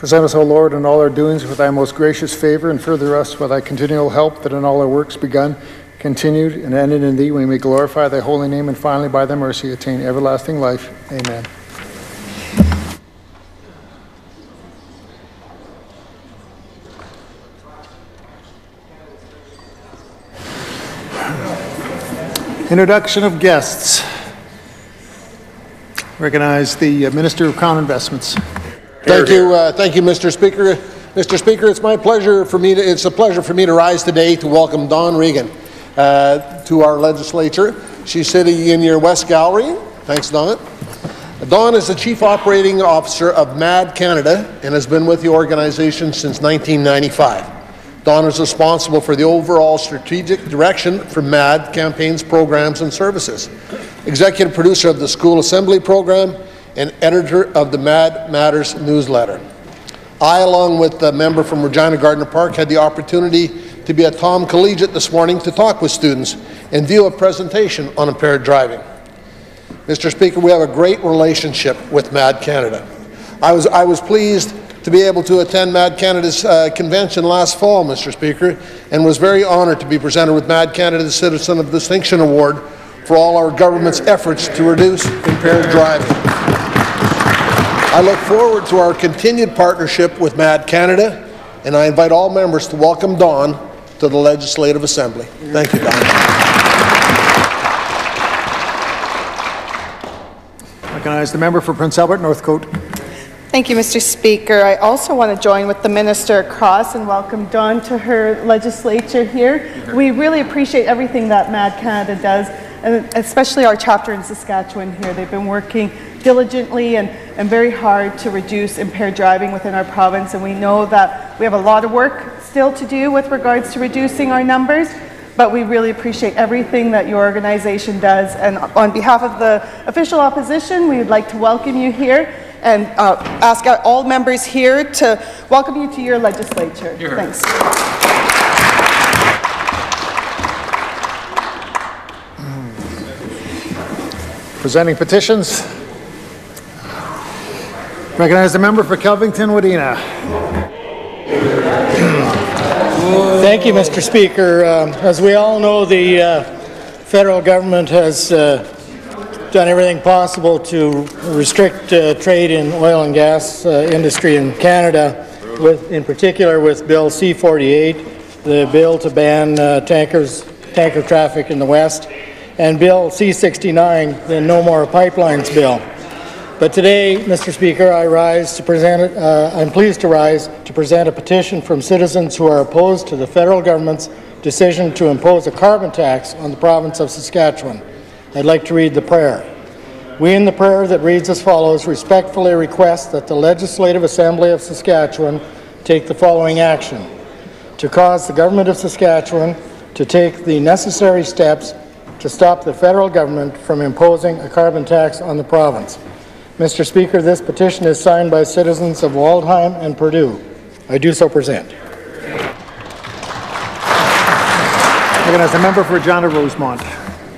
Present us, O Lord, in all our doings with thy most gracious favour, and further us with thy continual help, that in all our works begun, continued, and ended in thee, we may glorify thy holy name, and finally by thy mercy attain everlasting life. Amen. Introduction of guests. Recognize the Minister of Crown Investments. Thank you, Mr. Speaker. Mr. Speaker, it's a pleasure for me to rise today to welcome Dawn Regan to our legislature. She's sitting in your West Gallery. Thanks, Dawn. Dawn is the Chief Operating Officer of MAD Canada and has been with the organization since 1995. Dawn is responsible for the overall strategic direction for MAD campaigns, programs, and services. Executive producer of the School Assembly program and editor of the MAD Matters newsletter. I, along with the member from Regina Gardner Park, had the opportunity to be at Tom Collegiate this morning to talk with students and view a presentation on impaired driving. Mr. Speaker, we have a great relationship with MAD Canada. I was pleased to be able to attend MAD Canada's convention last fall, Mr. Speaker, and was very honoured to be presented with MAD Canada's Citizen of Distinction Award for all our government's efforts to reduce impaired driving. I look forward to our continued partnership with MAD Canada, and I invite all members to welcome Dawn to the Legislative Assembly. Thank you, Dawn. Recognize the member for Prince Albert Northcote. Thank you, Mr. Speaker. I also want to join with the Minister across and welcome Dawn to her legislature here. We really appreciate everything that MAD Canada does, and especially our chapter in Saskatchewan here. They've been working diligently and very hard to reduce impaired driving within our province, and we know that we have a lot of work still to do with regards to reducing our numbers, but we really appreciate everything that your organization does. And on behalf of the official opposition, we would like to welcome you here and ask all members here to welcome you to your legislature. Here. Thanks. Presenting petitions. Recognize the member for Kelvington-Wadena. Thank you, Mr. Speaker. As we all know, the federal government has done everything possible to restrict trade in oil and gas industry in Canada, in particular with Bill C-48, the bill to ban tanker traffic in the West, and Bill C-69, the No More Pipelines bill. But today, Mr. Speaker, I'm pleased to rise to present a petition from citizens who are opposed to the federal government's decision to impose a carbon tax on the province of Saskatchewan. I'd like to read the prayer. We, in the prayer that reads as follows, respectfully request that the Legislative Assembly of Saskatchewan take the following action: to cause the Government of Saskatchewan to take the necessary steps to stop the federal government from imposing a carbon tax on the province. Mr. Speaker, this petition is signed by citizens of Waldheim and Purdue. I do so present. Recognize the member for Regina Rosemont.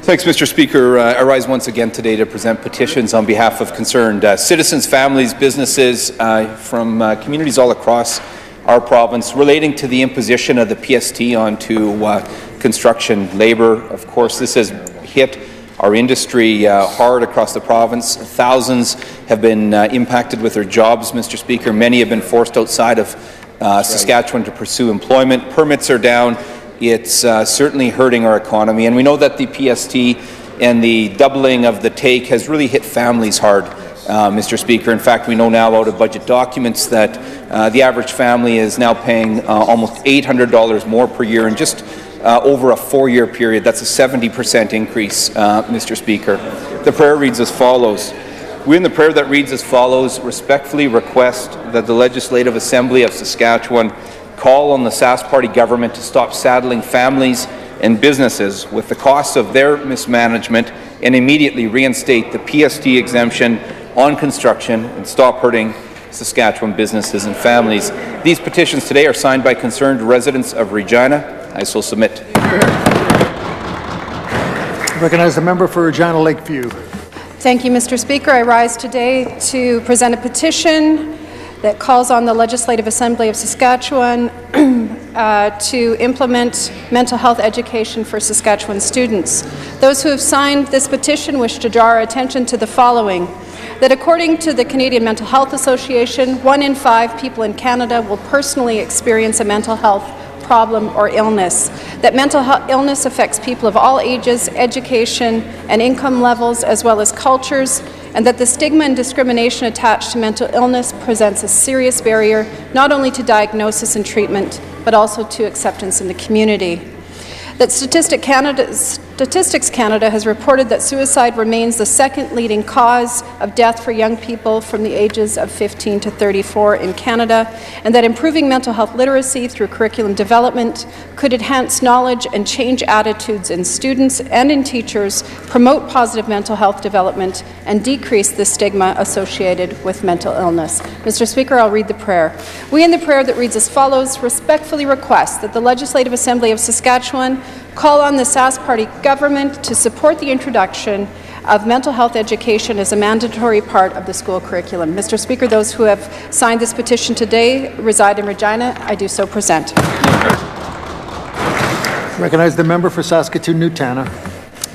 Thanks, Mr. Speaker. I rise once again today to present petitions on behalf of concerned citizens, families, businesses from communities all across our province relating to the imposition of the PST onto construction labor. Of course, this has hit our industry hard across the province. Thousands have been impacted with their jobs, Mr. Speaker. Many have been forced outside of Saskatchewan to pursue employment. Permits are down. It's certainly hurting our economy, and we know that the PST and the doubling of the take has really hit families hard, Mr. Speaker. In fact, we know now out of budget documents that the average family is now paying almost $800 more per year in just over a 4-year period. That's a 70% increase, Mr. Speaker. The prayer reads as follows. We, in the prayer that reads as follows, respectfully request that the Legislative Assembly of Saskatchewan call on the Sask Party government to stop saddling families and businesses with the costs of their mismanagement and immediately reinstate the PST exemption on construction and stop hurting Saskatchewan businesses and families. These petitions today are signed by concerned residents of Regina. I so submit. Recognize the member for Regina Lakeview. Thank you, Mr. Speaker. I rise today to present a petition that calls on the Legislative Assembly of Saskatchewan to implement mental health education for Saskatchewan students. Those who have signed this petition wish to draw our attention to the following: that according to the Canadian Mental Health Association, 1 in 5 people in Canada will personally experience a mental health problem or illness, that mental illness affects people of all ages, education and income levels, as well as cultures, and that the stigma and discrimination attached to mental illness presents a serious barrier not only to diagnosis and treatment, but also to acceptance in the community. That Statistics Canada has reported that suicide remains the second leading cause of death for young people from the ages of 15 to 34 in Canada, and that improving mental health literacy through curriculum development could enhance knowledge and change attitudes in students and in teachers, promote positive mental health development, and decrease the stigma associated with mental illness. Mr. Speaker, I'll read the prayer. We in the prayer that reads as follows respectfully request that the Legislative Assembly of Saskatchewan call on the Sask Party government to support the introduction of mental health education as a mandatory part of the school curriculum. Mr. Speaker, those who have signed this petition today reside in Regina. I do so present. Recognize the member for Saskatoon-Newtana.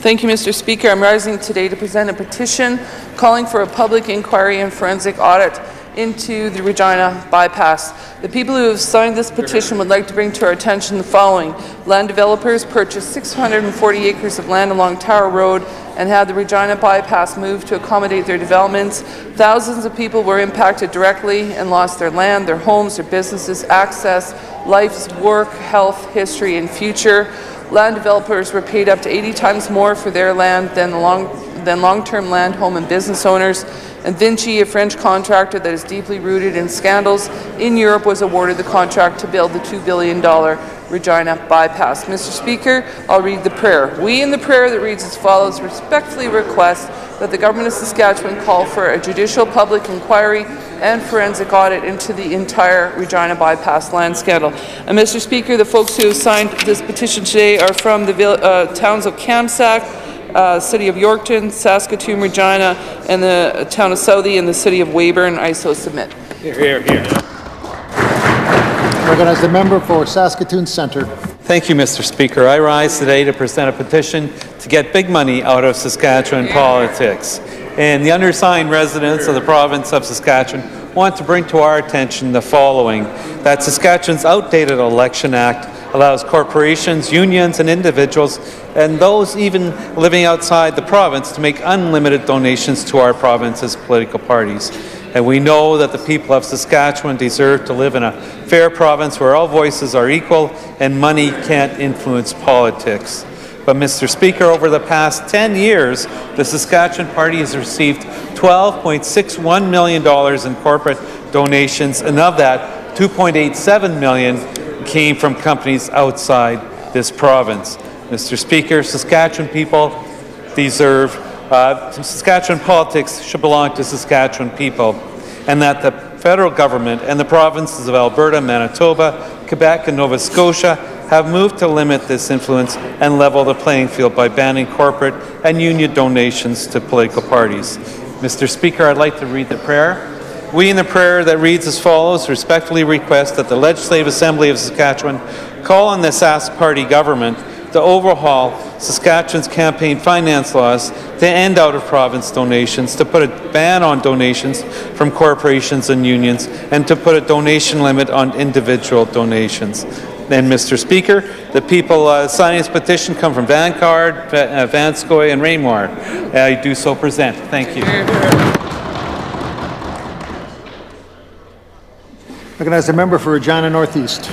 Thank you, Mr. Speaker. I'm rising today to present a petition calling for a public inquiry and forensic audit into the Regina bypass. The people who have signed this petition would like to bring to our attention the following. Land developers purchased 640 acres of land along Tower Road and had the Regina bypass moved to accommodate their developments. Thousands of people were impacted directly and lost their land, their homes, their businesses, access, life's work, health, history, and future. Land developers were paid up to 80 times more for their land than long-term land, home, and business owners. And Vinci, a French contractor that is deeply rooted in scandals in Europe, was awarded the contract to build the $2 billion Regina bypass. Mr. Speaker, I'll read the prayer. We in the prayer that reads as follows respectfully request that the Government of Saskatchewan call for a judicial public inquiry and forensic audit into the entire Regina bypass land scandal. And Mr. Speaker, the folks who have signed this petition today are from the towns of Kamsack, City of Yorkton, Saskatoon, Regina, and the town of Southey and the City of Weyburn. I so submit. Here, here, here. Recognize the member for Saskatoon Centre. Thank you, Mr. Speaker. I rise today to present a petition to get big money out of Saskatchewan politics. And the undersigned residents of the province of Saskatchewan want to bring to our attention the following: that Saskatchewan's outdated Election Act allows corporations, unions, and individuals, and those even living outside the province, to make unlimited donations to our province's political parties. And we know that the people of Saskatchewan deserve to live in a fair province where all voices are equal and money can't influence politics. But, Mr. Speaker, over the past 10 years, the Saskatchewan Party has received $12.61 million in corporate donations, and of that, $2.87 million came from companies outside this province. Mr. Speaker, Saskatchewan people deserve, Saskatchewan politics should belong to Saskatchewan people, and that the federal government and the provinces of Alberta, Manitoba, Quebec, and Nova Scotia have moved to limit this influence and level the playing field by banning corporate and union donations to political parties. Mr. Speaker, I'd like to read the prayer. We in the prayer that reads as follows respectfully request that the Legislative Assembly of Saskatchewan call on the Sask Party government to overhaul Saskatchewan's campaign finance laws, to end out-of-province donations, to put a ban on donations from corporations and unions, and to put a donation limit on individual donations. And Mr. Speaker, the people signing this petition come from Vancard, Vanscoy, and Raymore. I do so present. Thank you. Recognize the member for Regina Northeast.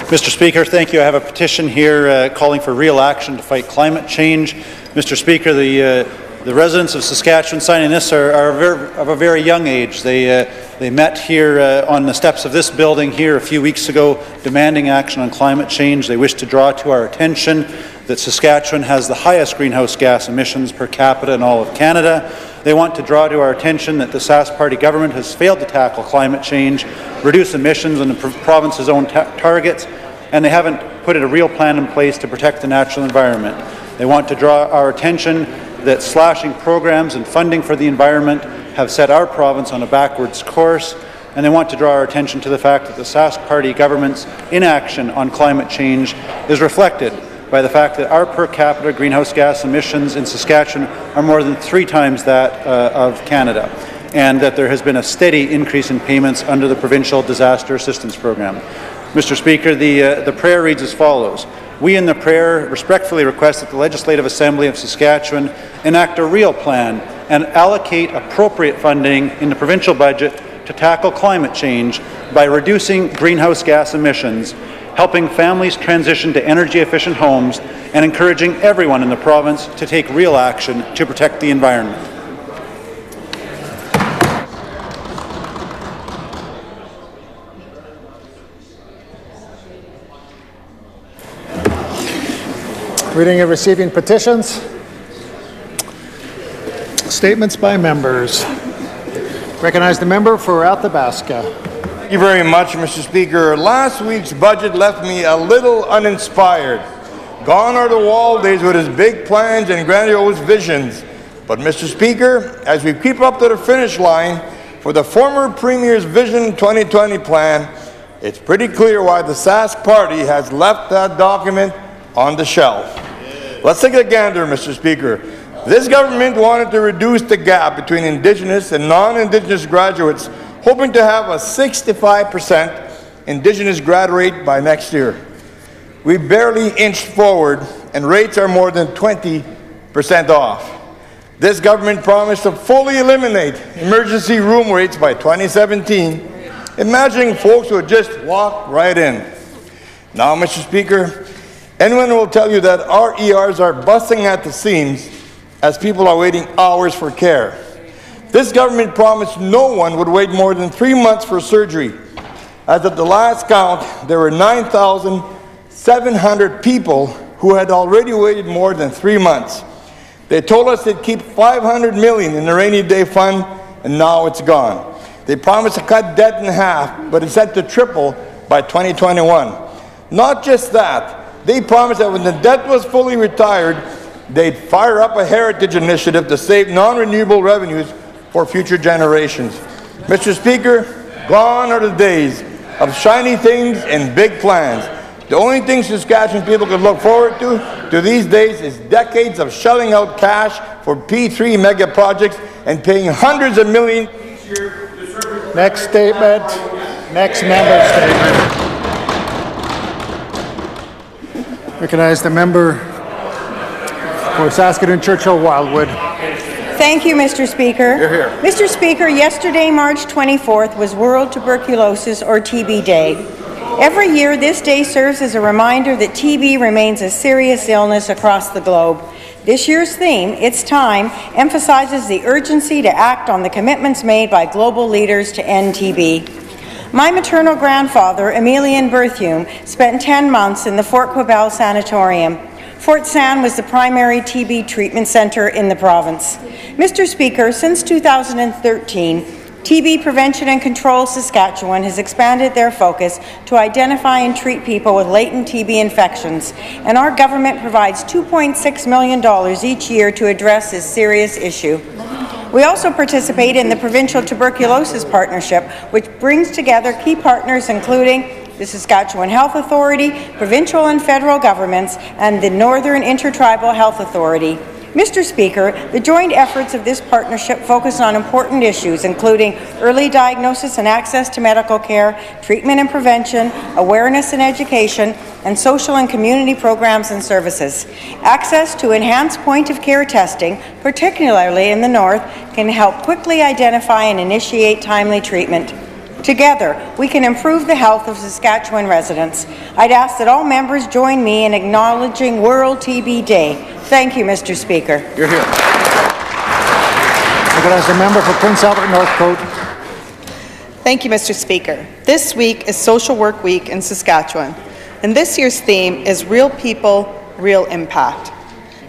Mr. Speaker, thank you. I have a petition here calling for real action to fight climate change. Mr. Speaker, the residents of Saskatchewan signing this are of a very young age. They met here on the steps of this building here a few weeks ago demanding action on climate change. They wish to draw to our attention that Saskatchewan has the highest greenhouse gas emissions per capita in all of Canada. They want to draw to our attention that the Sask Party government has failed to tackle climate change, reduce emissions on the province's own targets, and they haven't put a real plan in place to protect the natural environment. They want to draw our attention that slashing programs and funding for the environment have set our province on a backwards course, and they want to draw our attention to the fact that the Sask Party government's inaction on climate change is reflected by the fact that our per capita greenhouse gas emissions in Saskatchewan are more than 3 times that of Canada, and that there has been a steady increase in payments under the Provincial Disaster Assistance Program. Mr. Speaker, the prayer reads as follows. We in the prayer respectfully request that the Legislative Assembly of Saskatchewan enact a real plan and allocate appropriate funding in the provincial budget to tackle climate change by reducing greenhouse gas emissions, helping families transition to energy-efficient homes, and encouraging everyone in the province to take real action to protect the environment. Reading and receiving petitions. Statements by members. Recognize the member for Athabasca. Thank you very much, Mr. Speaker. Last week's budget left me a little uninspired. Gone are the wall days with his big plans and grandiose visions. But, Mr. Speaker, as we creep up to the finish line for the former Premier's Vision 2020 plan, it's pretty clear why the Sask Party has left that document on the shelf. Let's take a gander, Mr. Speaker. This government wanted to reduce the gap between Indigenous and non-Indigenous graduates, hoping to have a 65% Indigenous grad rate by next year. We barely inched forward, and rates are more than 20% off. This government promised to fully eliminate emergency room rates by 2017, imagining folks would just walk right in. Now, Mr. Speaker, anyone will tell you that our ERs are busting at the seams as people are waiting hours for care. This government promised no one would wait more than 3 months for surgery. As of the last count, there were 9,700 people who had already waited more than 3 months. They told us they'd keep $500 million in the rainy day fund, and now it's gone. They promised to cut debt in half, but it's set to triple by 2021. Not just that, they promised that when the debt was fully retired, they'd fire up a heritage initiative to save non-renewable revenues for future generations. Mr. Speaker, gone are the days of shiny things and big plans. The only thing Saskatchewan people can look forward to these days is decades of shelling out cash for P3 mega projects and paying hundreds of millions each year to service. Next statement. Next member statement. Recognize the member for Saskatoon Churchill Wildwood. Thank you, Mr. Speaker. You're here. Mr. Speaker, yesterday, March 24th, was World Tuberculosis or TB Day. Every year, this day serves as a reminder that TB remains a serious illness across the globe. This year's theme, It's Time, emphasizes the urgency to act on the commitments made by global leaders to end TB. My maternal grandfather, Emilian Berthume, spent 10 months in the Fort Quebelle Sanatorium. Fort San was the primary TB treatment centre in the province. Mr. Speaker, since 2013, TB Prevention and Control Saskatchewan has expanded their focus to identify and treat people with latent TB infections, and our government provides $2.6 million each year to address this serious issue. We also participate in the Provincial Tuberculosis Partnership, which brings together key partners including the Saskatchewan Health Authority, provincial and federal governments, and the Northern Intertribal Health Authority. Mr. Speaker, the joint efforts of this partnership focus on important issues including early diagnosis and access to medical care, treatment and prevention, awareness and education, and social and community programs and services. Access to enhanced point-of-care testing, particularly in the North, can help quickly identify and initiate timely treatment. Together, we can improve the health of Saskatchewan residents. I'd ask that all members join me in acknowledging World TB Day. Thank you, Mr. Speaker. You're here. Recognize the member for Prince Albert Northcote. Thank you, Mr. Speaker. This week is Social Work Week in Saskatchewan, and this year's theme is Real People, Real Impact.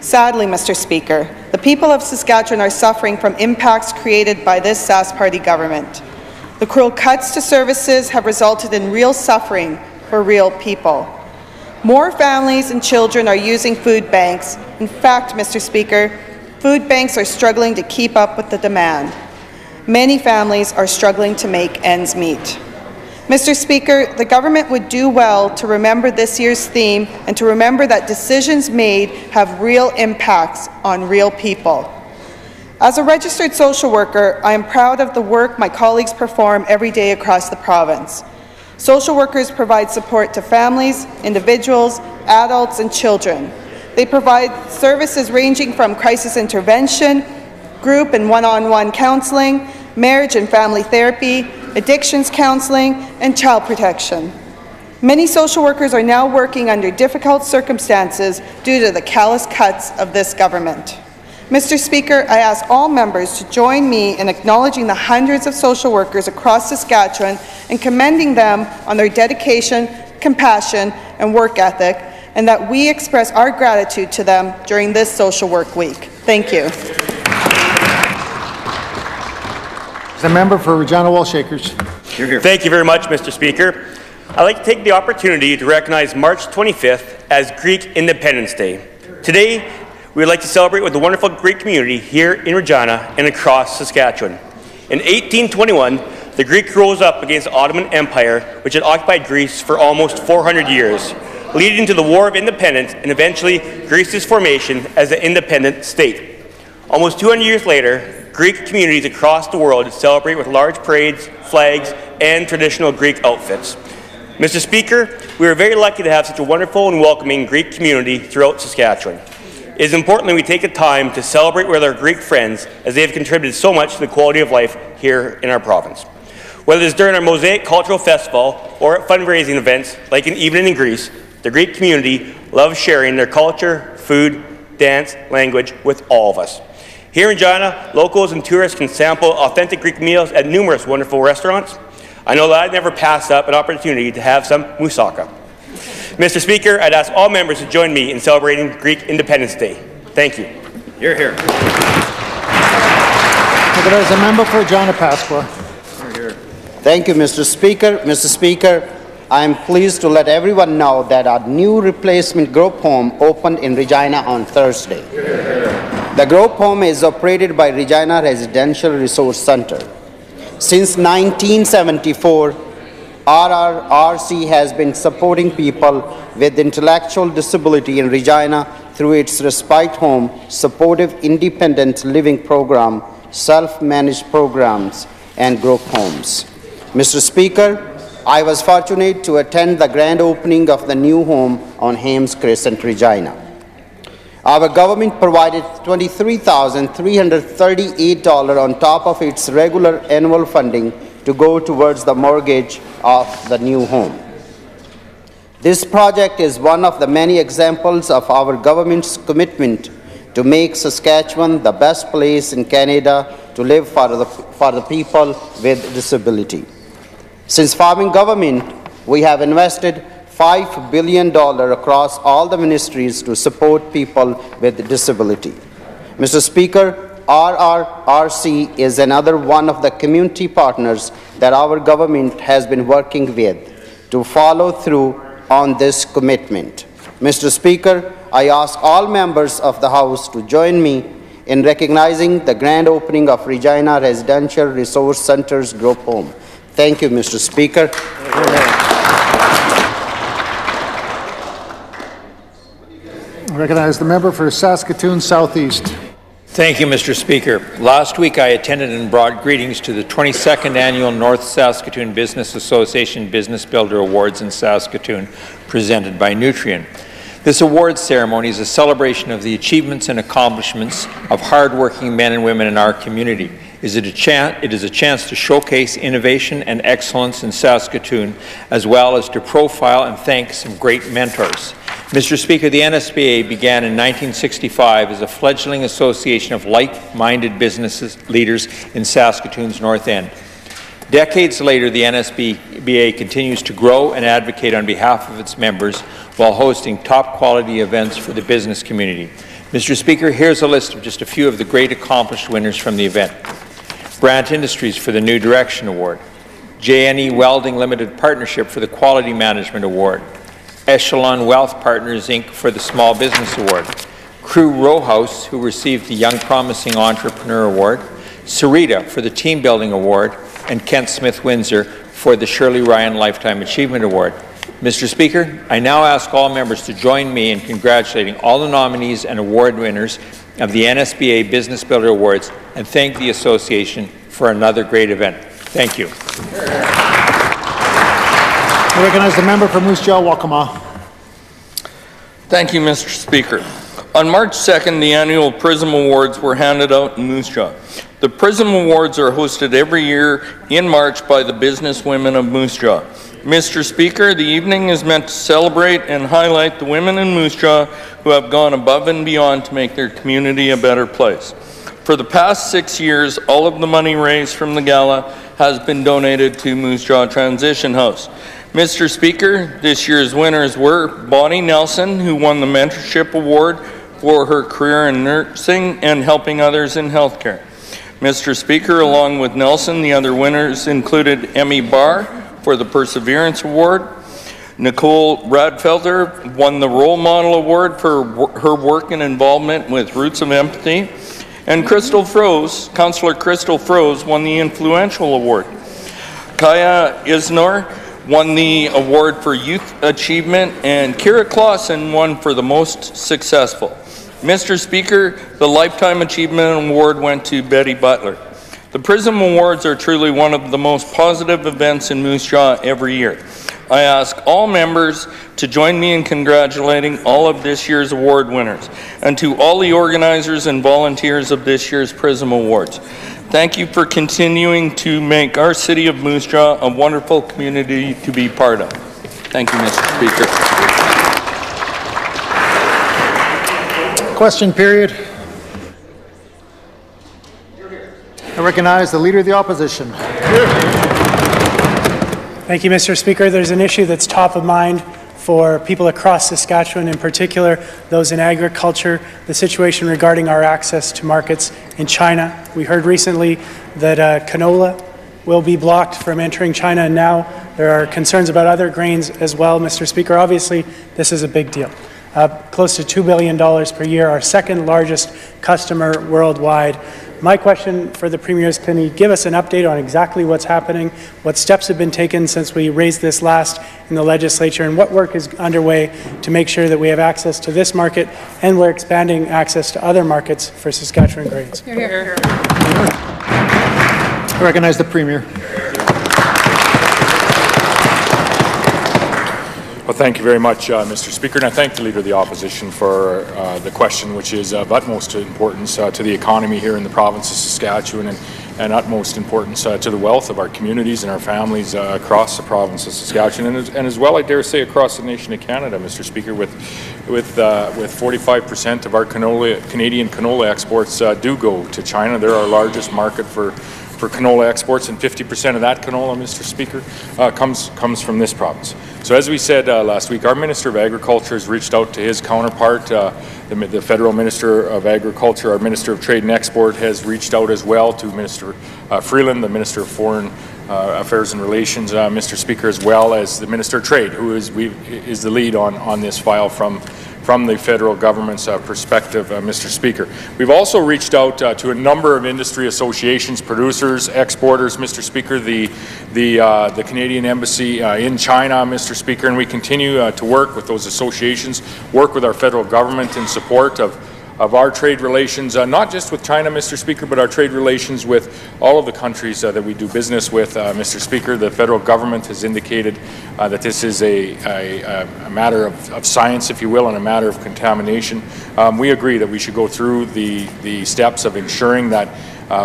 Sadly, Mr. Speaker, the people of Saskatchewan are suffering from impacts created by this Sask Party government. The cruel cuts to services have resulted in real suffering for real people. More families and children are using food banks. In fact, Mr. Speaker, food banks are struggling to keep up with the demand. Many families are struggling to make ends meet. Mr. Speaker, the government would do well to remember this year's theme and to remember that decisions made have real impacts on real people. As a registered social worker, I am proud of the work my colleagues perform every day across the province. Social workers provide support to families, individuals, adults, and children. They provide services ranging from crisis intervention, group and one-on-one counseling, marriage and family therapy, addictions counseling, and child protection. Many social workers are now working under difficult circumstances due to the callous cuts of this government. Mr. Speaker, I ask all members to join me in acknowledging the hundreds of social workers across Saskatchewan and commending them on their dedication, compassion, and work ethic, and that we express our gratitude to them during this Social Work Week. Thank you. The member for Regina Wellshakers. Thank you very much, Mr. Speaker. I'd like to take the opportunity to recognize March 25th as Greek Independence Day. Today, we would like to celebrate with the wonderful Greek community here in Regina and across Saskatchewan. In 1821, the Greeks rose up against the Ottoman Empire, which had occupied Greece for almost 400 years, leading to the War of Independence and eventually Greece's formation as an independent state. Almost 200 years later, Greek communities across the world celebrate with large parades, flags, and traditional Greek outfits. Mr. Speaker, we are very lucky to have such a wonderful and welcoming Greek community throughout Saskatchewan. It is important that we take the time to celebrate with our Greek friends, as they have contributed so much to the quality of life here in our province. Whether it is during our Mosaic Cultural Festival or at fundraising events like an Evening in Greece, the Greek community loves sharing their culture, food, dance, language with all of us. Here in Regina, locals and tourists can sample authentic Greek meals at numerous wonderful restaurants. I know that I'd never pass up an opportunity to have some moussaka. Mr. Speaker, I'd ask all members to join me in celebrating Greek Independence Day. Thank you. You're here. There's a member for Regina Pasqua. Thank you, Mr. Speaker. Mr. Speaker, I am pleased to let everyone know that our new replacement group home opened in Regina on Thursday. The group home is operated by Regina Residential Resource Centre. Since 1974, RRRC has been supporting people with intellectual disability in Regina through its Respite Home, supportive independent living program, self-managed programs, and group homes. Mr. Speaker, I was fortunate to attend the grand opening of the new home on Hames Crescent, Regina. Our government provided $23,338 on top of its regular annual funding to go towards the mortgage of the new home. This project is one of the many examples of our government's commitment to make Saskatchewan the best place in Canada to live for the people with disability. Since forming government, we have invested $5 billion across all the ministries to support people with disability. Mr. Speaker, RRRC is another one of the community partners that our government has been working with to follow through on this commitment. Mr. Speaker, I ask all members of the House to join me in recognizing the grand opening of Regina Residential Resource Centre's group home. Thank you, Mr. Speaker. I recognize the member for Saskatoon Southeast. Thank you, Mr. Speaker. Last week I attended and brought greetings to the 22nd Annual North Saskatoon Business Association Business Builder Awards in Saskatoon, presented by Nutrien. This awards ceremony is a celebration of the achievements and accomplishments of hard-working men and women in our community. It is a chance to showcase innovation and excellence in Saskatoon, as well as to profile and thank some great mentors. Mr. Speaker, the NSBA began in 1965 as a fledgling association of like-minded business leaders in Saskatoon's North End. Decades later, the NSBA continues to grow and advocate on behalf of its members while hosting top-quality events for the business community. Mr. Speaker, here's a list of just a few of the great accomplished winners from the event. Brant Industries for the New Direction Award, JNE Welding Limited Partnership for the Quality Management Award, Echelon Wealth Partners, Inc. for the Small Business Award, Crew Row House, who received the Young Promising Entrepreneur Award, Sarita for the Team Building Award, and Kent Smith-Windsor for the Shirley Ryan Lifetime Achievement Award. Mr. Speaker, I now ask all members to join me in congratulating all the nominees and award winners of the NSBA Business Builder Awards and thank the Association for another great event. Thank you. I recognize the member for Moose Jaw, Waccamaw. Thank you, Mr. Speaker. On March 2nd, the annual PRISM Awards were handed out in Moose Jaw. The PRISM Awards are hosted every year in March by the businesswomen of Moose Jaw. Mr. Speaker, the evening is meant to celebrate and highlight the women in Moose Jaw who have gone above and beyond to make their community a better place. For the past 6 years, all of the money raised from the gala has been donated to Moose Jaw Transition House. Mr. Speaker, this year's winners were Bonnie Nelson, who won the Mentorship Award for her career in nursing and helping others in healthcare. Mr. Speaker, along with Nelson, the other winners included Emmy Barr for the Perseverance Award. Nicole Radfelder won the Role Model Award for her work and involvement with Roots of Empathy. And Councillor Crystal Froese won the Influential Award. Kaya Isnor won the award for Youth Achievement, and Kira Clausen won for the Most Successful. Mr. Speaker, the Lifetime Achievement Award went to Betty Butler. The PRISM Awards are truly one of the most positive events in Moose Jaw every year. I ask all members to join me in congratulating all of this year's award winners, and to all the organizers and volunteers of this year's PRISM Awards. Thank you for continuing to make our city of Moose Jaw a wonderful community to be part of. Thank you, Mr. Speaker. Question period. I recognize the Leader of the Opposition. Thank you, Mr. Speaker. There's an issue that's top of mind for people across Saskatchewan, in particular those in agriculture, the situation regarding our access to markets in China. We heard recently that canola will be blocked from entering China, and now there are concerns about other grains as well, Mr. Speaker. Obviously, this is a big deal. Close to $2 billion per year, our second largest customer worldwide. My question for the Premier is, can he give us an update on exactly what's happening, what steps have been taken since we raised this last in the legislature, and what work is underway to make sure that we have access to this market and we're expanding access to other markets for Saskatchewan grains? I recognize the Premier. Well, thank you very much, Mr. Speaker, and I thank the Leader of the Opposition for the question, which is of utmost importance to the economy here in the province of Saskatchewan, and utmost importance to the wealth of our communities and our families across the province of Saskatchewan, and as well, I dare say, across the nation of Canada, Mr. Speaker, with 45% of our Canadian canola exports do go to China. They're our largest market for canola exports, and 50% of that canola, Mr. Speaker, comes from this province. So as we said last week, our Minister of Agriculture has reached out to his counterpart, the Federal Minister of Agriculture. Our Minister of Trade and Export has reached out as well to Minister Freeland, the Minister of Foreign Affairs and Relations, Mr. Speaker, as well as the Minister of Trade, who is the lead on this file from the federal government's perspective, Mr. Speaker. We've also reached out to a number of industry associations, producers, exporters, Mr. Speaker, the Canadian Embassy in China, Mr. Speaker, and we continue to work with those associations, work with our federal government in support of our trade relations, not just with China, Mr. Speaker, but our trade relations with all of the countries that we do business with, Mr. Speaker. The federal government has indicated that this is a matter of science, if you will, and a matter of contamination. We agree that we should go through the steps of ensuring that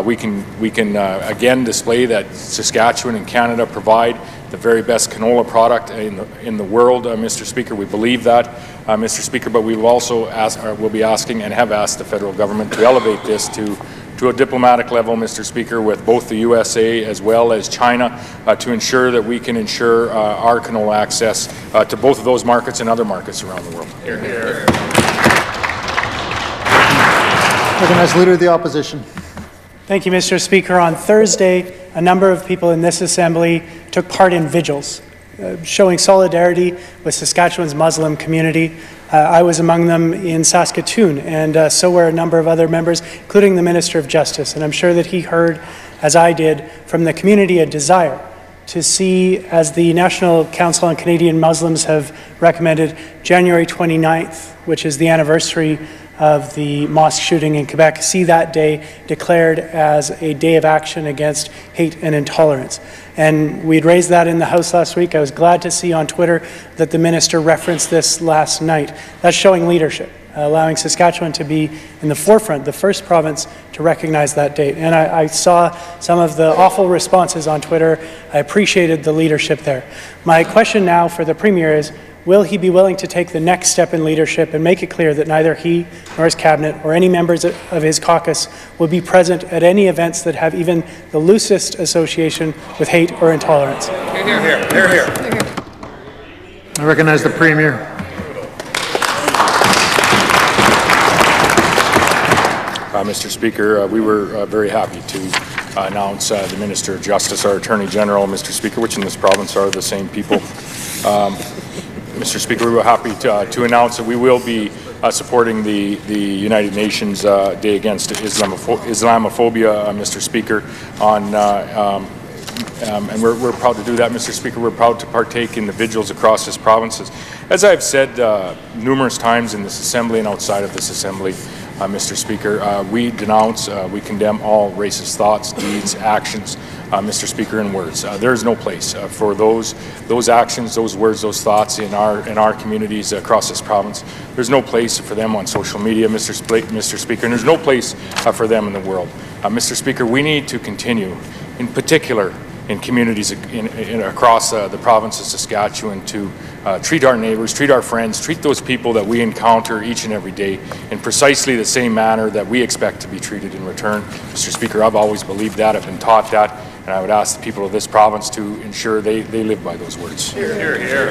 we can again display that Saskatchewan and Canada provide the very best canola product in the world, Mr. Speaker. We believe that, Mr. Speaker, but we will also will be asking and have asked the federal government to elevate this to a diplomatic level, Mr. Speaker, with both the USA as well as China to ensure that we can ensure our canola access to both of those markets and other markets around the world. Hear, hear. Recognize Leader of the Opposition. Thank you, Mr. Speaker. On Thursday, a number of people in this Assembly took part in vigils. showing solidarity with Saskatchewan's Muslim community. I was among them in Saskatoon, and so were a number of other members, including the Minister of Justice. And I'm sure that he heard, as I did, from the community a desire to see, as the National Council on Canadian Muslims have recommended, January 29th, which is the anniversary of the mosque shooting in Quebec, see that day declared as a day of action against hate and intolerance. And we'd raised that in the House last week. I was glad to see on Twitter that the minister referenced this last night. That's showing leadership, allowing Saskatchewan to be in the forefront, the first province to recognize that date. And I saw some of the awful responses on Twitter. I appreciated the leadership there. My question now for the Premier is, will he be willing to take the next step in leadership and make it clear that neither he nor his cabinet or any members of his caucus will be present at any events that have even the loosest association with hate or intolerance? Here. I recognize the Premier. Mr. Speaker, we were very happy to announce the Minister of Justice, our Attorney General, Mr. Speaker, which in this province are the same people. Mr. Speaker, we were happy to announce that we will be supporting the United Nations Day Against Islamophobia, Mr. Speaker, and we're proud to do that, Mr. Speaker. We're proud to partake in the vigils across this province. As I've said numerous times in this Assembly and outside of this Assembly, Mr. Speaker, we denounce, we condemn all racist thoughts, deeds, actions, Mr. Speaker, and words. There is no place for those actions, those words, those thoughts in our communities across this province. There's no place for them on social media, Mr. Speaker, and there's no place for them in the world. Mr. Speaker, we need to continue, in particular in communities across the province of Saskatchewan, to treat our neighbours, treat our friends, treat those people that we encounter each and every day in precisely the same manner that we expect to be treated in return. Mr. Speaker, I've always believed that, I've been taught that, and I would ask the people of this province to ensure they live by those words. Recognize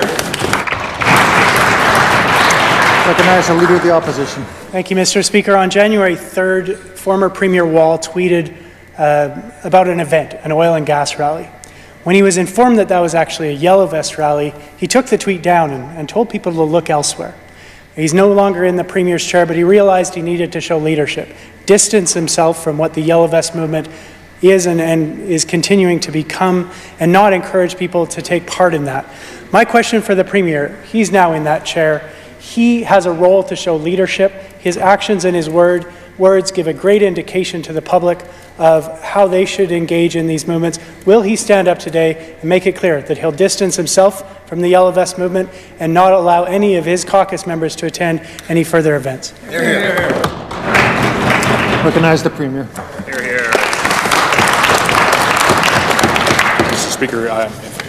the Leader of the Opposition. Thank you, Mr. Speaker. On January 3rd, former Premier Wall tweeted about an event, an oil and gas rally. When he was informed that that was actually a Yellow Vest rally, he took the tweet down and told people to look elsewhere. He's no longer in the Premier's chair, but he realized he needed to show leadership, distance himself from what the Yellow Vest movement is and is continuing to become, and not encourage people to take part in that. My question for the Premier, he's now in that chair. He has a role to show leadership. His actions and his words give a great indication to the public of how they should engage in these movements. Will he stand up today and make it clear that he'll distance himself from the Yellow Vest movement and not allow any of his caucus members to attend any further events? Recognize the Premier. Mr. Speaker, if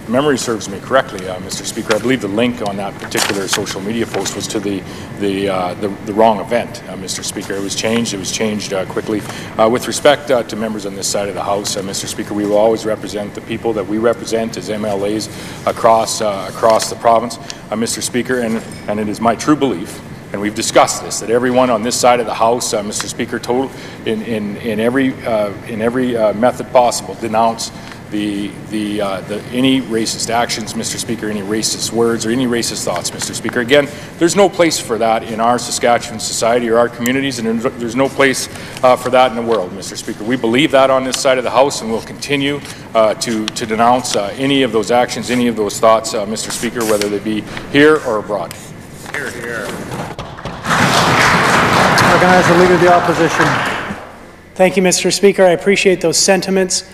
memory serves me correctly, Mr. Speaker, I believe the link on that particular social media post was to the wrong event, Mr. Speaker. It was changed quickly. With respect to members on this side of the House, Mr. Speaker, we will always represent the people that we represent as MLAs across the province, Mr. Speaker, and it is my true belief, and we've discussed this, that everyone on this side of the House, Mr. Speaker, in every method possible denounce any racist actions, Mr. Speaker, any racist words or any racist thoughts, Mr. Speaker. Again, there's no place for that in our Saskatchewan society or our communities, and there's no place for that in the world, Mr. Speaker. We believe that on this side of the House, and we'll continue to denounce any of those actions, any of those thoughts, Mr. Speaker, whether they be here or abroad. Recognize the Leader of the Opposition. Thank you, Mr. Speaker. I appreciate those sentiments.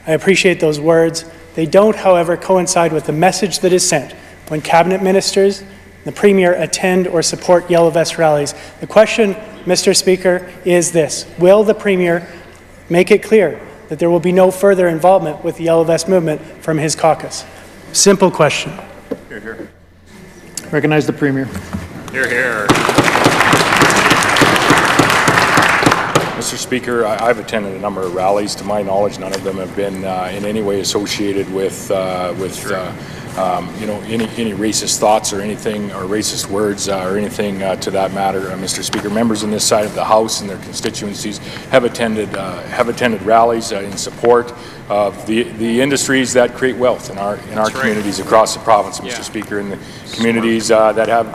I appreciate those words. They don't, however, coincide with the message that is sent when Cabinet Ministers and the Premier attend or support Yellow Vest rallies. The question, Mr. Speaker, is this: will the Premier make it clear that there will be no further involvement with the Yellow Vest movement from his caucus? Simple question. Recognize the Premier. Mr. Speaker, I've attended a number of rallies. To my knowledge, none of them have been in any way associated with any racist thoughts or anything, or racist words or anything to that matter. Mr. Speaker, members on this side of the House and their constituencies have attended rallies in support of the industries that create wealth in our communities across the province, Mr. Speaker, and the communities that have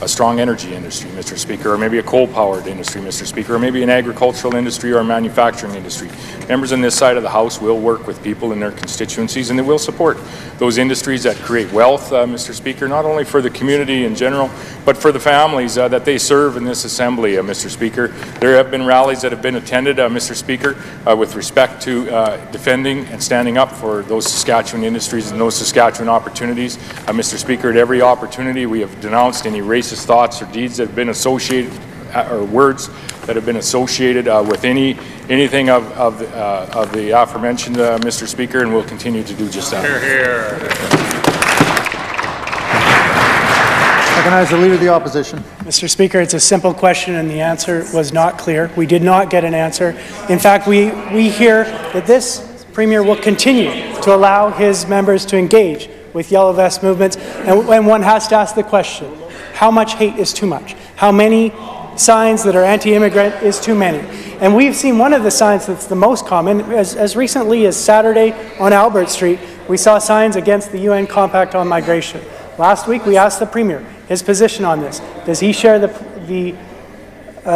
a strong energy industry, Mr. Speaker, or maybe a coal-powered industry, Mr. Speaker, or maybe an agricultural industry or a manufacturing industry. Members on this side of the House will work with people in their constituencies, and they will support those industries that create wealth, Mr. Speaker, not only for the community in general, but for the families that they serve in this Assembly, Mr. Speaker. There have been rallies that have been attended, Mr. Speaker, with respect to defending and standing up for those Saskatchewan industries and those Saskatchewan opportunities. Mr. Speaker, at every opportunity we have denounced any racist thoughts or deeds that have been associated, or words that have been associated with anything of the aforementioned, Mr. Speaker, and we'll continue to do just that. Hear, hear. Recognize the Leader of the Opposition. Mr. Speaker, it's a simple question and the answer was not clear. We did not get an answer. In fact, we hear that this Premier will continue to allow his members to engage with Yellow Vest movements, and one has to ask the question, how much hate is too much? How many signs that are anti-immigrant is too many? And we've seen one of the signs that's the most common, as recently as Saturday on Albert Street, we saw signs against the UN Compact on Migration. Last week we asked the Premier his position on this. Does he share the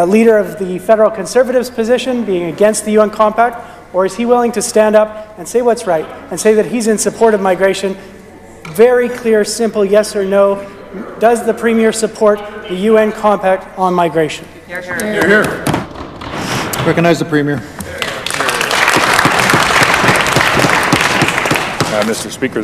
leader of the federal Conservatives' position, being against the UN Compact, or is he willing to stand up and say what's right and say that he's in support of migration? Very clear, simple yes or no. Does the Premier support the UN Compact on migration? Hear, hear. Hear, hear. Recognize the Premier. Mr. Speaker,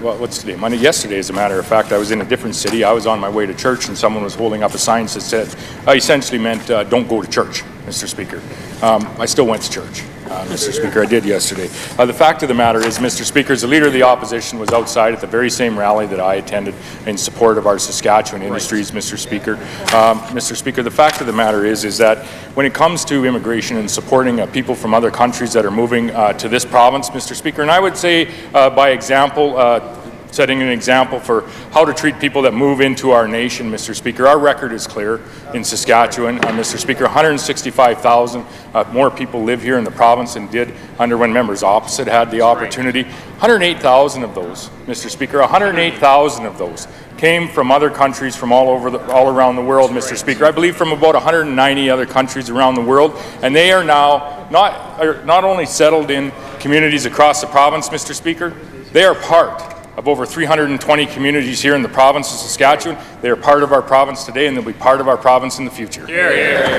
what's today? Monday. Yesterday, as a matter of fact, I was in a different city. I was on my way to church, and someone was holding up a sign that said, essentially meant, don't go to church, Mr. Speaker. I still went to church, Mr. Speaker. I did yesterday. The fact of the matter is, Mr. Speaker, the Leader of the Opposition was outside at the very same rally that I attended in support of our Saskatchewan industries, Mr. Speaker. Mr. Speaker, the fact of the matter is that when it comes to immigration and supporting people from other countries that are moving to this province, Mr. Speaker, and I would say by example, setting an example for how to treat people that move into our nation, Mr. Speaker. Our record is clear in Saskatchewan, Mr. Speaker. 165,000 more people live here in the province than did under when members opposite had the opportunity. 108,000 of those, Mr. Speaker, 108,000 of those came from other countries from all around the world, Mr. Speaker. I believe from about 190 other countries around the world, and they are now not only settled in communities across the province, Mr. Speaker, they are part of over 320 communities here in the province of Saskatchewan. They are part of our province today, and they'll be part of our province in the future. Hear, hear.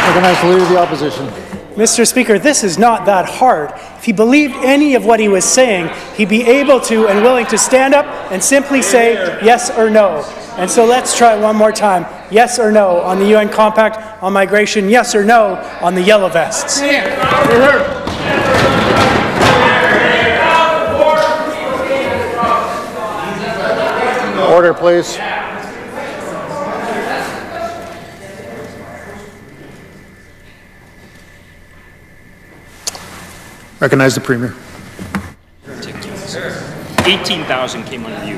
Recognize the Leader of the Opposition. Mr. Speaker, this is not that hard. If he believed any of what he was saying, he'd be able to and willing to stand up and simply say yes or no. And so let's try one more time. Yes or no on the UN Compact on migration. Yes or no on the Yellow Vests. Hear, hear. Order, please. Recognize the Premier. 18,000 came under you.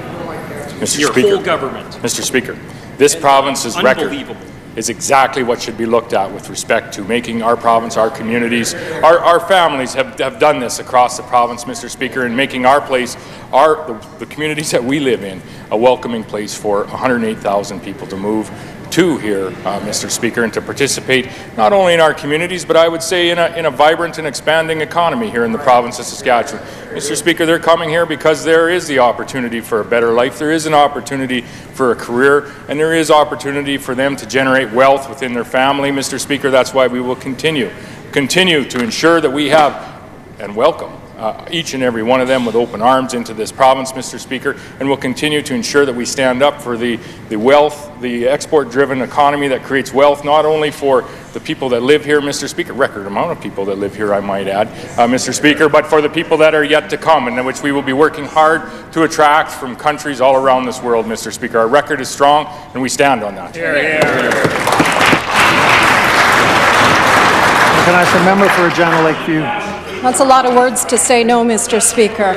Mr. Your Speaker, whole government. Mr. Speaker, this province's record Unbelievable. is exactly what should be looked at with respect to making our province, our communities, our families have done this across the province, Mr. Speaker, and making our place, the communities that we live in, a welcoming place for 108,000 people to move to here, Mr. Speaker, and to participate not only in our communities, but I would say in a vibrant and expanding economy here in the province of Saskatchewan. Mr. Speaker, they're coming here because there is the opportunity for a better life, there is an opportunity for a career, and there is opportunity for them to generate wealth within their family, Mr. Speaker. That's why we will continue to ensure that we have and welcome each and every one of them with open arms into this province, Mr. Speaker, and we'll continue to ensure that we stand up for the wealth, the export-driven economy that creates wealth, not only for the people that live here, Mr. Speaker, record amount of people that live here, I might add, Mr. Speaker, but for the people that are yet to come, and which we will be working hard to attract from countries all around this world, Mr. Speaker. Our record is strong, and we stand on that. Hear, hear. Recognize the member for Regina Lakeview. That's a lot of words to say no, Mr. Speaker.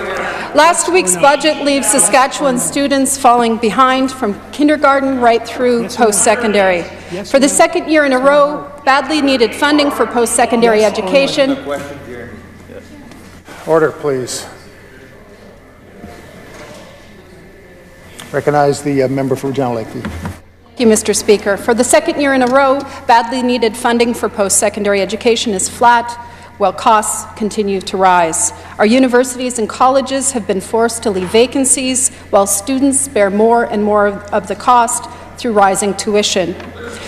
Last week's budget leaves Saskatchewan students falling behind from kindergarten right through post-secondary. For the second year in a row, badly needed funding for post-secondary education. Order, please. Recognize the member for Regina Lakeview. Thank you, Mr. Speaker. For the second year in a row, badly needed funding for post-secondary education is flat, while costs continue to rise. Our universities and colleges have been forced to leave vacancies, while students bear more and more of the cost through rising tuition.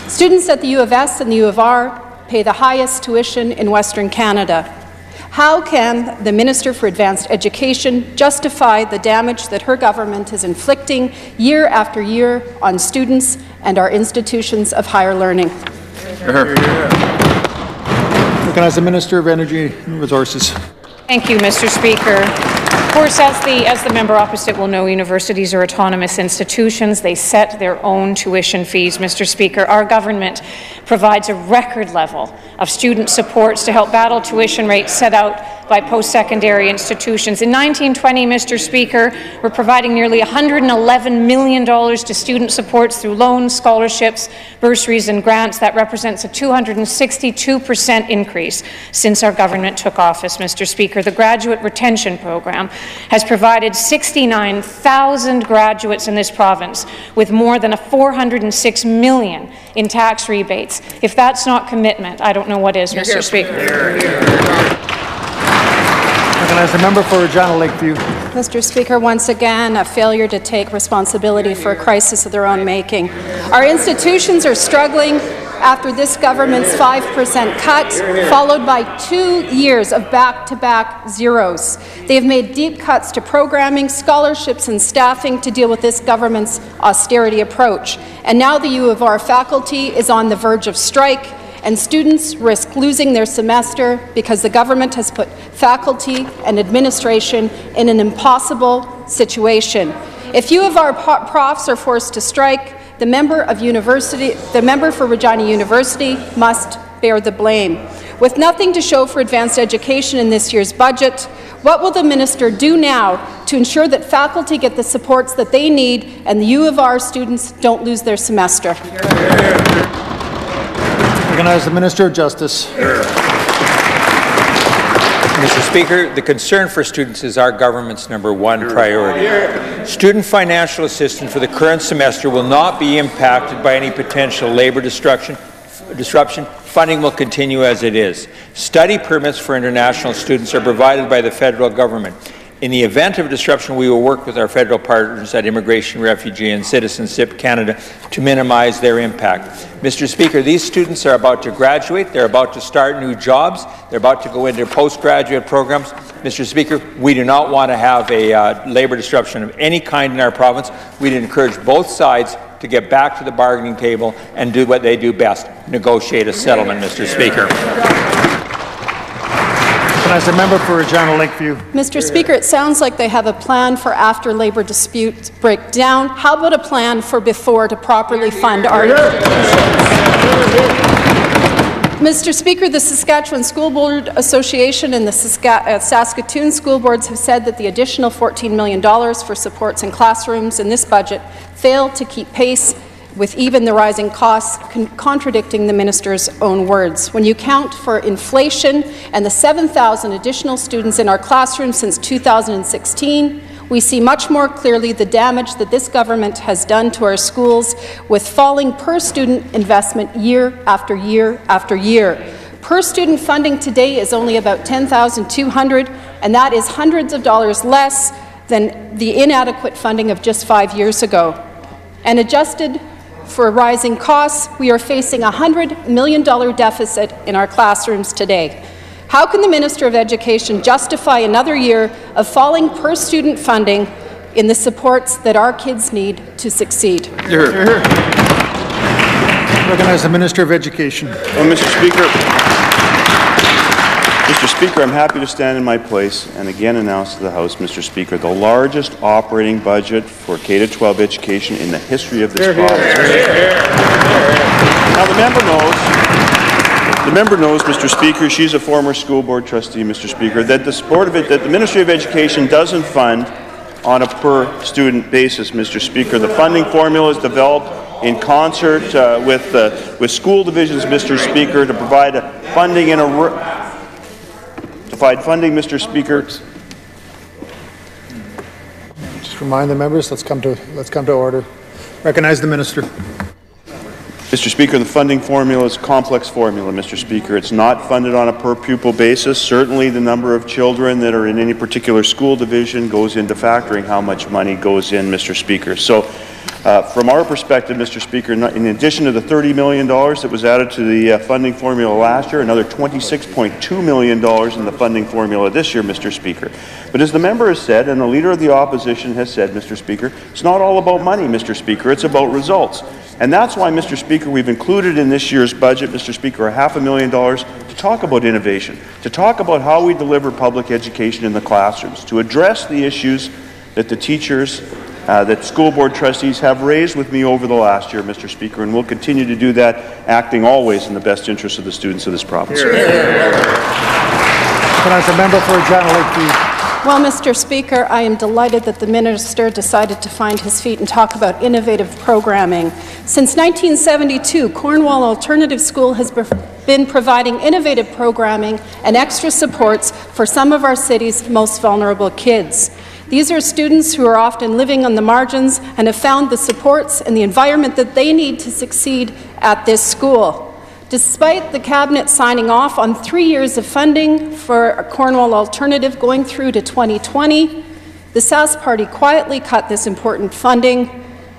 Students at the U of S and the U of R pay the highest tuition in Western Canada. How can the Minister for Advanced Education justify the damage that her government is inflicting year after year on students and our institutions of higher learning? Recognize the Minister of Energy and Resources. Thank you, Mr. Speaker. Of course, as the member opposite will know, universities are autonomous institutions. They set their own tuition fees, Mr. Speaker. Our government provides a record level of student supports to help battle tuition rates set out by post-secondary institutions. In 1920, Mr. Speaker, we're providing nearly $111 million to student supports through loans, scholarships, bursaries and grants. That represents a 262% increase since our government took office, Mr. Speaker. The Graduate Retention Program has provided 69,000 graduates in this province with more than $406 million in tax rebates. If that's not commitment, I don't know what is, Mr. Speaker. Recognize the member for Regina Lakeview. Mr. Speaker, once again, a failure to take responsibility for a crisis of their own making. Our institutions are struggling after this government's 5% cut, followed by 2 years of back-to-back zeros. They have made deep cuts to programming, scholarships and staffing to deal with this government's austerity approach. And now the U of R faculty is on the verge of strike, and students risk losing their semester because the government has put faculty and administration in an impossible situation. If U of R profs are forced to strike, the member for Regina University must bear the blame. With nothing to show for advanced education in this year's budget, what will the minister do now to ensure that faculty get the supports that they need and the U of R students don't lose their semester? Recognize the Minister of Justice. Mr. Speaker, the concern for students is our government's #1 priority. Student financial assistance for the current semester will not be impacted by any potential labour disruption. Funding will continue as it is. Study permits for international students are provided by the federal government. In the event of disruption, we will work with our federal partners at Immigration, Refugee and Citizenship Canada to minimize their impact. Mr. Speaker, these students are about to graduate, they're about to start new jobs, they're about to go into postgraduate programs. Mr. Speaker, we do not want to have a labour disruption of any kind in our province. We'd encourage both sides to get back to the bargaining table and do what they do best, negotiate a settlement, Mr. Speaker. As a member for Regina Lakeview. Mr. Speaker, it sounds like they have a plan for after labour disputes break down. How about a plan for before to properly fund our Mr. Speaker, the Saskatchewan School Board Association and the Saskatoon School Boards have said that the additional $14 million for supports in classrooms in this budget failed to keep pace with even the rising costs, contradicting the minister's own words. When you count for inflation and the 7,000 additional students in our classrooms since 2016, we see much more clearly the damage that this government has done to our schools with falling per-student investment year after year after year. Per-student funding today is only about $10,200, and that is hundreds of dollars less than the inadequate funding of just 5 years ago. And adjusted for rising costs, we are facing a $100 million deficit in our classrooms today. How can the Minister of Education justify another year of falling per-student funding in the supports that our kids need to succeed? Recognize the Minister of Education. Well, Mr. Speaker, I'm happy to stand in my place and again announce to the House, Mr. Speaker, the largest operating budget for K-12 education in the history of this province. Now, the The member knows, Mr. Speaker, she's a former school board trustee, Mr. Speaker, that the Ministry of Education doesn't fund on a per-student basis, Mr. Speaker. The funding formula is developed in concert with school divisions, Mr. Speaker, to provide funding Mr. Speaker. Just remind the members. Let's come to order. Recognize the minister. Mr. Speaker, the funding formula is a complex formula, Mr. Speaker. It's not funded on a per-pupil basis. Certainly the number of children that are in any particular school division goes into factoring how much money goes in, Mr. Speaker. So from our perspective, Mr. Speaker, in addition to the $30 million that was added to the funding formula last year, another $26.2 million in the funding formula this year, Mr. Speaker. But as the member has said, and the Leader of the Opposition has said, Mr. Speaker, it's not all about money, Mr. Speaker, it's about results. And that's why, Mr. Speaker, we've included in this year's budget, Mr. Speaker, $500,000 to talk about innovation, to talk about how we deliver public education in the classrooms, to address the issues that the teachers, that school board trustees have raised with me over the last year, Mr. Speaker, and we'll continue to do that, acting always in the best interest of the students of this province. Recognize the member for Regina Lakeview. Well, Mr. Speaker, I am delighted that the minister decided to find his feet and talk about innovative programming. Since 1972, Cornwall Alternative School has been providing innovative programming and extra supports for some of our city's most vulnerable kids. These are students who are often living on the margins and have found the supports and the environment that they need to succeed at this school. Despite the Cabinet signing off on 3 years of funding for a Cornwall Alternative going through to 2020, the Sask Party quietly cut this important funding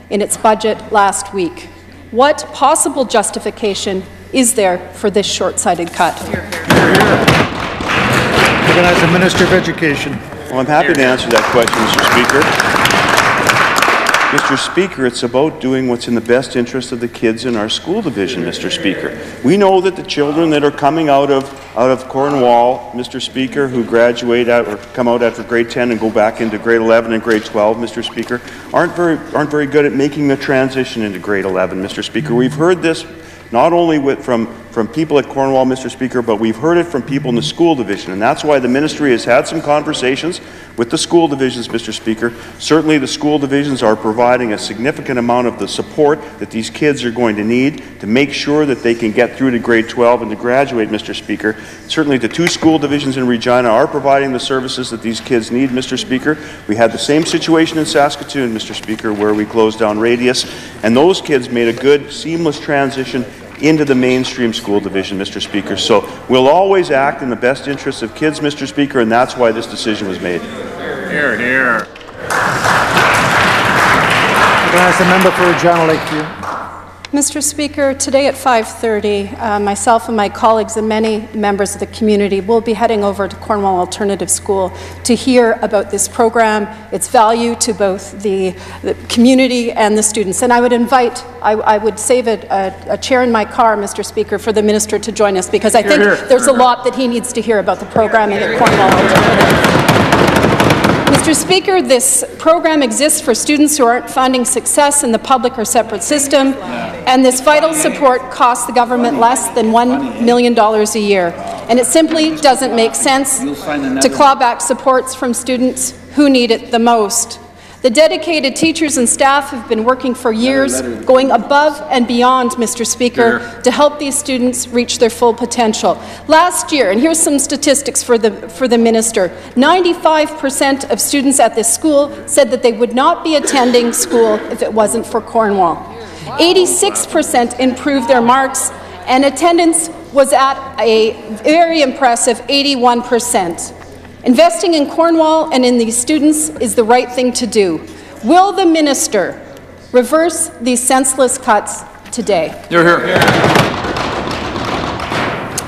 in its budget last week. What possible justification is there for this short-sighted cut? Recognize the Minister of Education. Well, I'm happy to answer that question, Mr. Speaker. Mr. Speaker, it's about doing what's in the best interest of the kids in our school division, Mr. Speaker. We know that the children that are coming out of Cornwall, Mr. Speaker, who graduate out or come out after grade 10 and go back into grade 11 and grade 12, Mr. Speaker, aren't very good at making the transition into grade 11, Mr. Speaker. We've heard this not only from people at Cornwall, Mr. Speaker, but we've heard it from people in the school division, and that's why the ministry has had some conversations with the school divisions, Mr. Speaker. Certainly the school divisions are providing a significant amount of the support that these kids are going to need to make sure that they can get through to grade 12 and to graduate, Mr. Speaker. Certainly the 2 school divisions in Regina are providing the services that these kids need, Mr. Speaker. We had the same situation in Saskatoon, Mr. Speaker, where we closed down Radius, and those kids made a good, seamless transition into the mainstream school division, Mr. Speaker. So we'll always act in the best interests of kids, Mr. Speaker, and that's why this decision was made. Here, here. Recognize the member for Regina Lakeview. Mr. Speaker, today at 5:30, myself and my colleagues and many members of the community will be heading over to Cornwall Alternative School to hear about this program, its value to both the community and the students. And I would invite, I would save a chair in my car, Mr. Speaker, for the minister to join us, because I think there's a lot that he needs to hear about the programming at Cornwall Alternative. Mr. Speaker, this program exists for students who aren't finding success in the public or separate system, and this vital support costs the government less than $1 million a year. And it simply doesn't make sense to claw back supports from students who need it the most. The dedicated teachers and staff have been working for years, going above and beyond, Mr. Speaker, to help these students reach their full potential. Last year, and here's some statistics for the minister, 95% of students at this school said that they would not be attending school if it wasn't for Cornwall. 86% improved their marks, and attendance was at a very impressive 81%. Investing in Cornwall and in these students is the right thing to do. Will the minister reverse these senseless cuts today? You're here.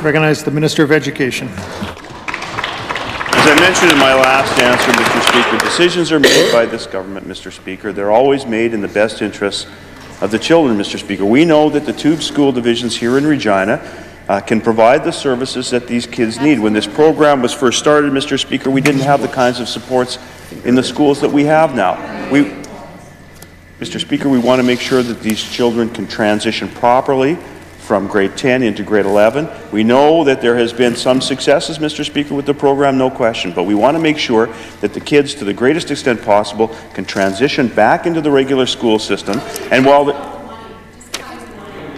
Recognize the Minister of Education. As I mentioned in my last answer, Mr. Speaker, decisions are made by this government, Mr. Speaker. They're always made in the best interests of the children, Mr. Speaker. We know that the 2 school divisions here in Regina can provide the services that these kids need. When this program was first started, Mr. Speaker, we didn't have the kinds of supports in the schools that we have now. Mr. Speaker, we want to make sure that these children can transition properly from grade 10 into grade 11. We know that there has been some successes, Mr. Speaker, with the program, no question, but we want to make sure that the kids, to the greatest extent possible, can transition back into the regular school system. And while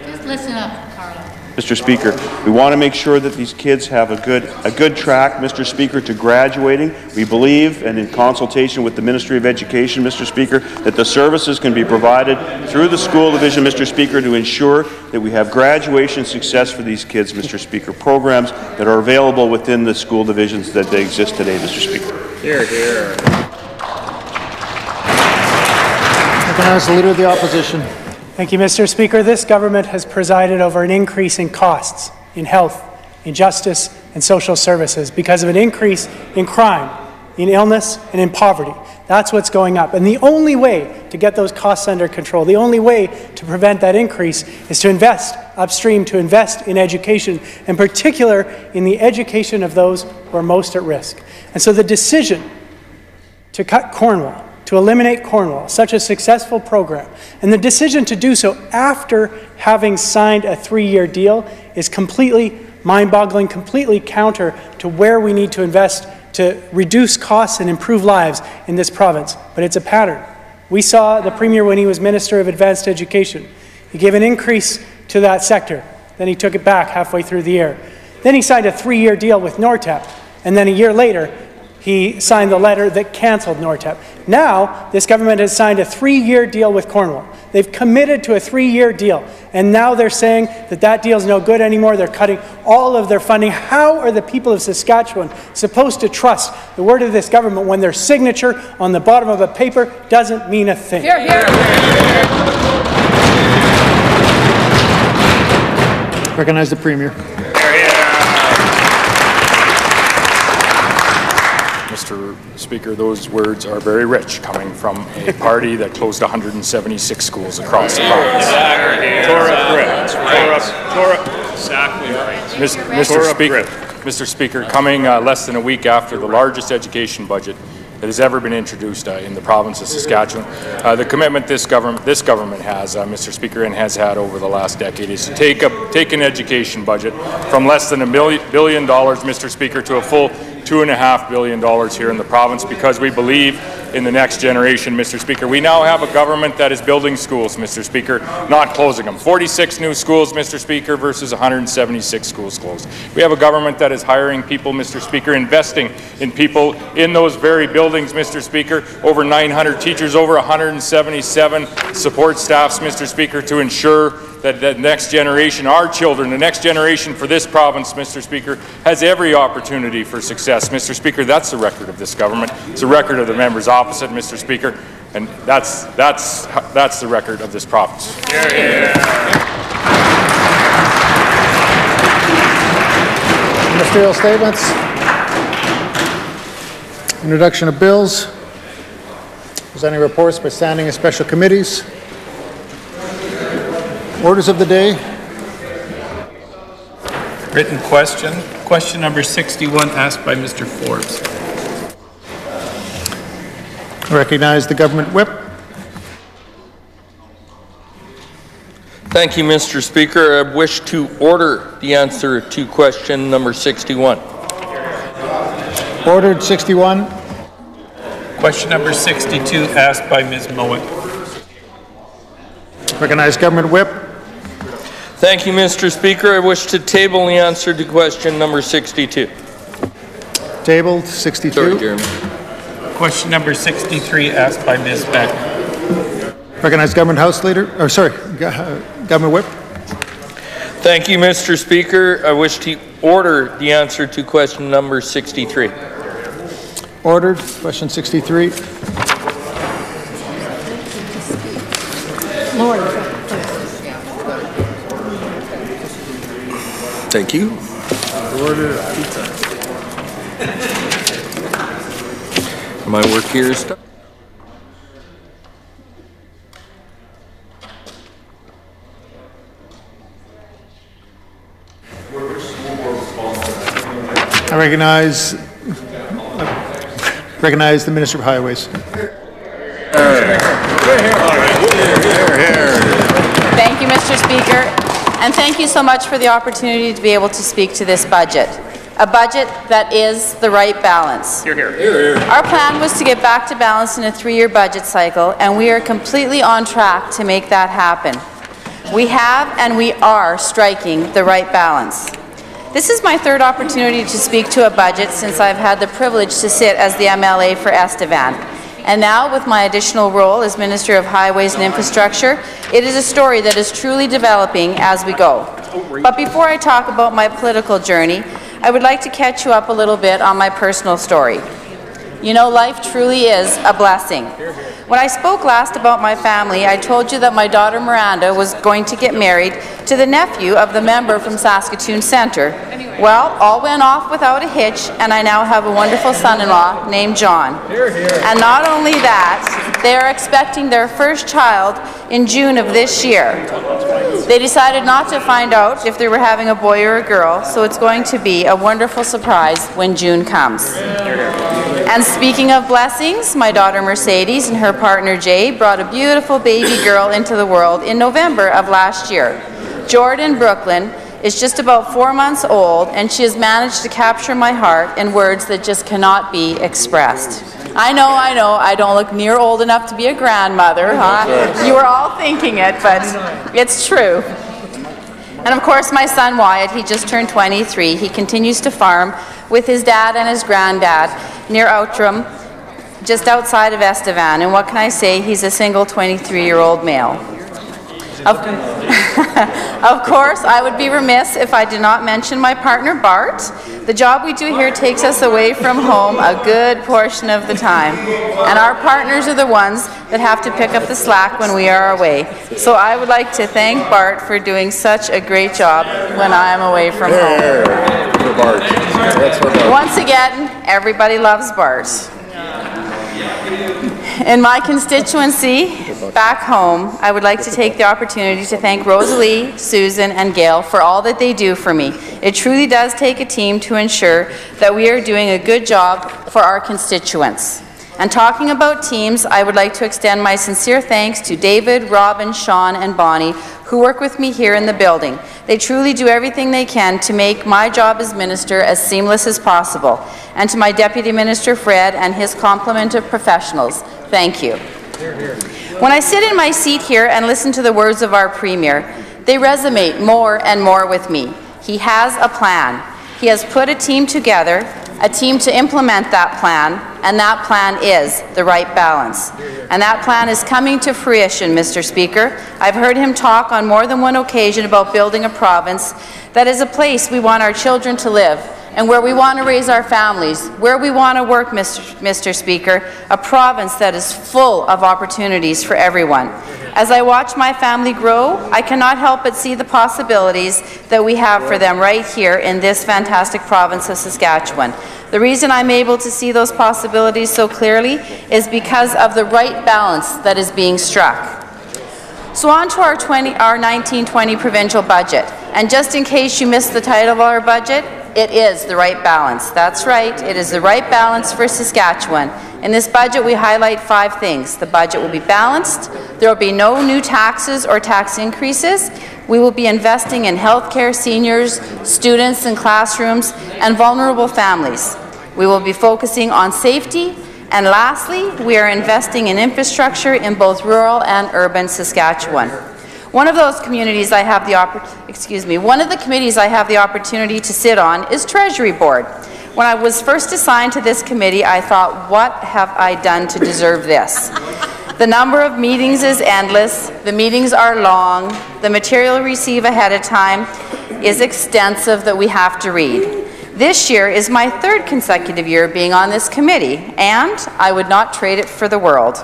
Just listen up, Carla. Mr. Speaker, we want to make sure that these kids have a good track, Mr. Speaker, to graduating. We believe, and in consultation with the Ministry of Education, Mr. Speaker, that the services can be provided through the school division, Mr. Speaker, to ensure that we have graduation success for these kids, Mr. Speaker, programs that are available within the school divisions that they exist today, Mr. Speaker. Here, here. Recognize the Leader of the Opposition. Thank you, Mr. Speaker. This government has presided over an increase in costs in health, in justice, and social services because of an increase in crime, in illness, and in poverty. That's what's going up. And the only way to get those costs under control, the only way to prevent that increase is to invest upstream, to invest in education, in particular in the education of those who are most at risk. And so the decision to cut Cornwall, to eliminate Cornwall, such a successful program, and the decision to do so after having signed a 3-year deal is completely mind-boggling, completely counter to where we need to invest to reduce costs and improve lives in this province. But it's a pattern. We saw the Premier when he was Minister of Advanced Education. He gave an increase to that sector. Then he took it back halfway through the year. Then he signed a 3-year deal with NORTEP. And then a year later, he signed the letter that cancelled NORTEP. Now, this government has signed a 3-year deal with Cornwall. They've committed to a 3-year deal, and now they're saying that that deal is no good anymore. They're cutting all of their funding. How are the people of Saskatchewan supposed to trust the word of this government when their signature on the bottom of a paper doesn't mean a thing? Here, here. Recognize the Premier. Mr. Speaker, those words are very rich, coming from a party that closed 176 schools across the province. Exactly right. Mr. Speaker, coming less than a week after the largest education budget that has ever been introduced in the province of Saskatchewan, the commitment this government has, Mr. Speaker, and has had over the last decade is to take an education budget from less than $1 billion, Mr. Speaker, to a full $2.5 billion here in the province, because we believe in the next generation, Mr. Speaker. We now have a government that is building schools, Mr. Speaker, not closing them. 46 new schools, Mr. Speaker, versus 176 schools closed. We have a government that is hiring people, Mr. Speaker, investing in people in those very buildings, Mr. Speaker. Over 900 teachers, over 177 support staffs, Mr. Speaker, to ensure that the next generation, our children, the next generation for this province, Mr. Speaker, has every opportunity for success. Mr. Speaker, that's the record of this government. It's a record of the members opposite, Mr. Speaker, and that's the record of this province. Ministerial statements. Introduction of bills. Presenting reports by standing and special committees. Orders of the day. Written question. Question number 61 asked by Mr. Forbes. I recognize the government whip. Thank you, Mr. Speaker. I wish to order the answer to question number 61. Ordered. 61. Question number 62 asked by Ms. Mowat. Recognize government whip. Thank you, Mr. Speaker. I wish to table the answer to question number 62. Tabled. 62. Sorry, Jeremy. Question number 63 asked by Ms. Beck. Recognize government house leader. Or sorry, government whip. Thank you, Mr. Speaker. I wish to order the answer to question number 63. Ordered. Question 63. Lord. Thank you. Order. My work here is done. I recognize the Minister of Highways. Thank you, Mr. Speaker. And thank you so much for the opportunity to be able to speak to this budget. A budget that is the right balance. Hear, hear. Hear, hear. Our plan was to get back to balance in a 3-year budget cycle, and we are completely on track to make that happen. We have and we are striking the right balance. This is my 3rd opportunity to speak to a budget since I've had the privilege to sit as the MLA for Estevan. And now, with my additional role as Minister of Highways and Infrastructure, it is a story that is truly developing as we go. But before I talk about my political journey, I would like to catch you up a little bit on my personal story. You know, life truly is a blessing. When I spoke last about my family, I told you that my daughter Miranda was going to get married to the nephew of the member from Saskatoon Centre. Well, all went off without a hitch, and I now have a wonderful son-in-law named John. And not only that, they are expecting their first child in June of this year. They decided not to find out if they were having a boy or a girl, so it's going to be a wonderful surprise when June comes. And speaking of blessings, my daughter Mercedes and her partner Jay brought a beautiful baby girl into the world in November of last year. Jordan Brooklyn is just about 4 months old, and she has managed to capture my heart in words that just cannot be expressed. I know, I don't look near old enough to be a grandmother, huh? You were all thinking it, but it's true. And of course, my son Wyatt, he just turned 23. He continues to farm with his dad and his granddad near Outram, just outside of Estevan. And what can I say? He's a single 23-year-old male. Of course, I would be remiss if I did not mention my partner Bart. The job we do here takes us away from home a good portion of the time. And our partners are the ones that have to pick up the slack when we are away. So I would like to thank Bart for doing such a great job when I am away from home. Once again, everybody loves Bart. In my constituency, back home, I would like to take the opportunity to thank Rosalie, Susan, and Gail for all that they do for me. It truly does take a team to ensure that we are doing a good job for our constituents. And talking about teams, I would like to extend my sincere thanks to David, Robin, Sean, and Bonnie, who work with me here in the building. They truly do everything they can to make my job as minister as seamless as possible. And to my Deputy Minister Fred and his complement of professionals, thank you. When I sit in my seat here and listen to the words of our Premier, they resonate more and more with me. He has a plan. He has put a team together, a team to implement that plan, and that plan is the right balance. And that plan is coming to fruition, Mr. Speaker. I've heard him talk on more than one occasion about building a province that is a place we want our children to live, and where we want to raise our families, where we want to work, Mr. Speaker, a province that is full of opportunities for everyone. As I watch my family grow, I cannot help but see the possibilities that we have for them right here in this fantastic province of Saskatchewan. The reason I'm able to see those possibilities so clearly is because of the right balance that is being struck. So on to our 1920 provincial budget. And just in case you missed the title of our budget, it is the right balance. That's right, it is the right balance for Saskatchewan. In this budget, we highlight 5 things. The budget will be balanced. There will be no new taxes or tax increases. We will be investing in healthcare, seniors, students in classrooms, and vulnerable families. We will be focusing on safety. And lastly, we are investing in infrastructure in both rural and urban Saskatchewan. One of those communities I have one of the committees I have the opportunity to sit on is Treasury Board. When I was first assigned to this committee, I thought, what have I done to deserve this? The number of meetings is endless, the meetings are long, the material we receive ahead of time is extensive that we have to read. This year is my 3rd consecutive year being on this committee, and I would not trade it for the world.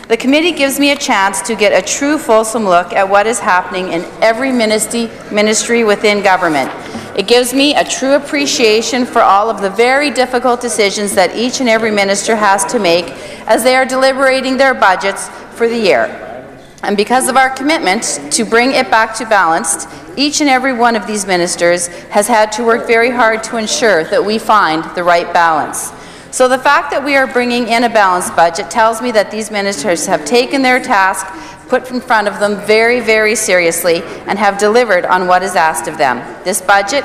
The committee gives me a chance to get a true fulsome look at what is happening in every ministry within government. It gives me a true appreciation for all of the very difficult decisions that each and every minister has to make as they are deliberating their budgets for the year. And because of our commitment to bring it back to balanced, each and every one of these ministers has had to work very hard to ensure that we find the right balance. So the fact that we are bringing in a balanced budget tells me that these ministers have taken their task put in front of them very, very seriously and have delivered on what is asked of them. This budget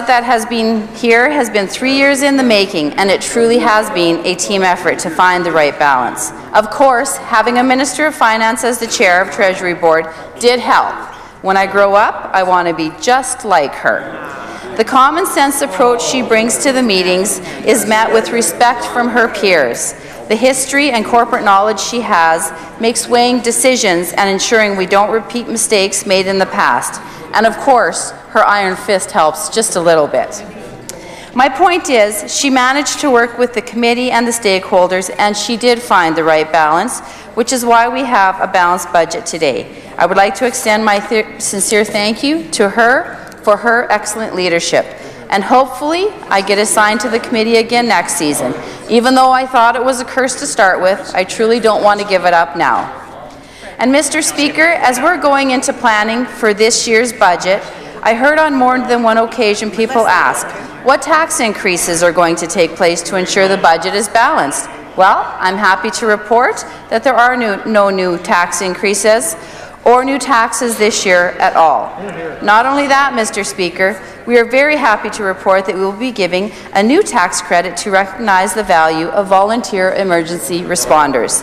that has been here has been 3 years in the making, and it truly has been a team effort to find the right balance. Of course, having a Minister of Finance as the chair of Treasury Board did help. When I grow up, I want to be just like her. The common sense approach she brings to the meetings is met with respect from her peers. The history and corporate knowledge she has makes weighing decisions and ensuring we don't repeat mistakes made in the past. And of course, her iron fist helps just a little bit. My point is, she managed to work with the committee and the stakeholders, and she did find the right balance, which is why we have a balanced budget today. I would like to extend my sincere thank you to her for her excellent leadership. And hopefully, I get assigned to the committee again next season. Even though I thought it was a curse to start with, I truly don't want to give it up now. And Mr. Speaker, as we're going into planning for this year's budget, I heard on more than one occasion people ask, what tax increases are going to take place to ensure the budget is balanced? Well, I'm happy to report that there are no new tax increases or new taxes this year at all. Not only that, Mr. Speaker, we are very happy to report that we will be giving a new tax credit to recognize the value of volunteer emergency responders.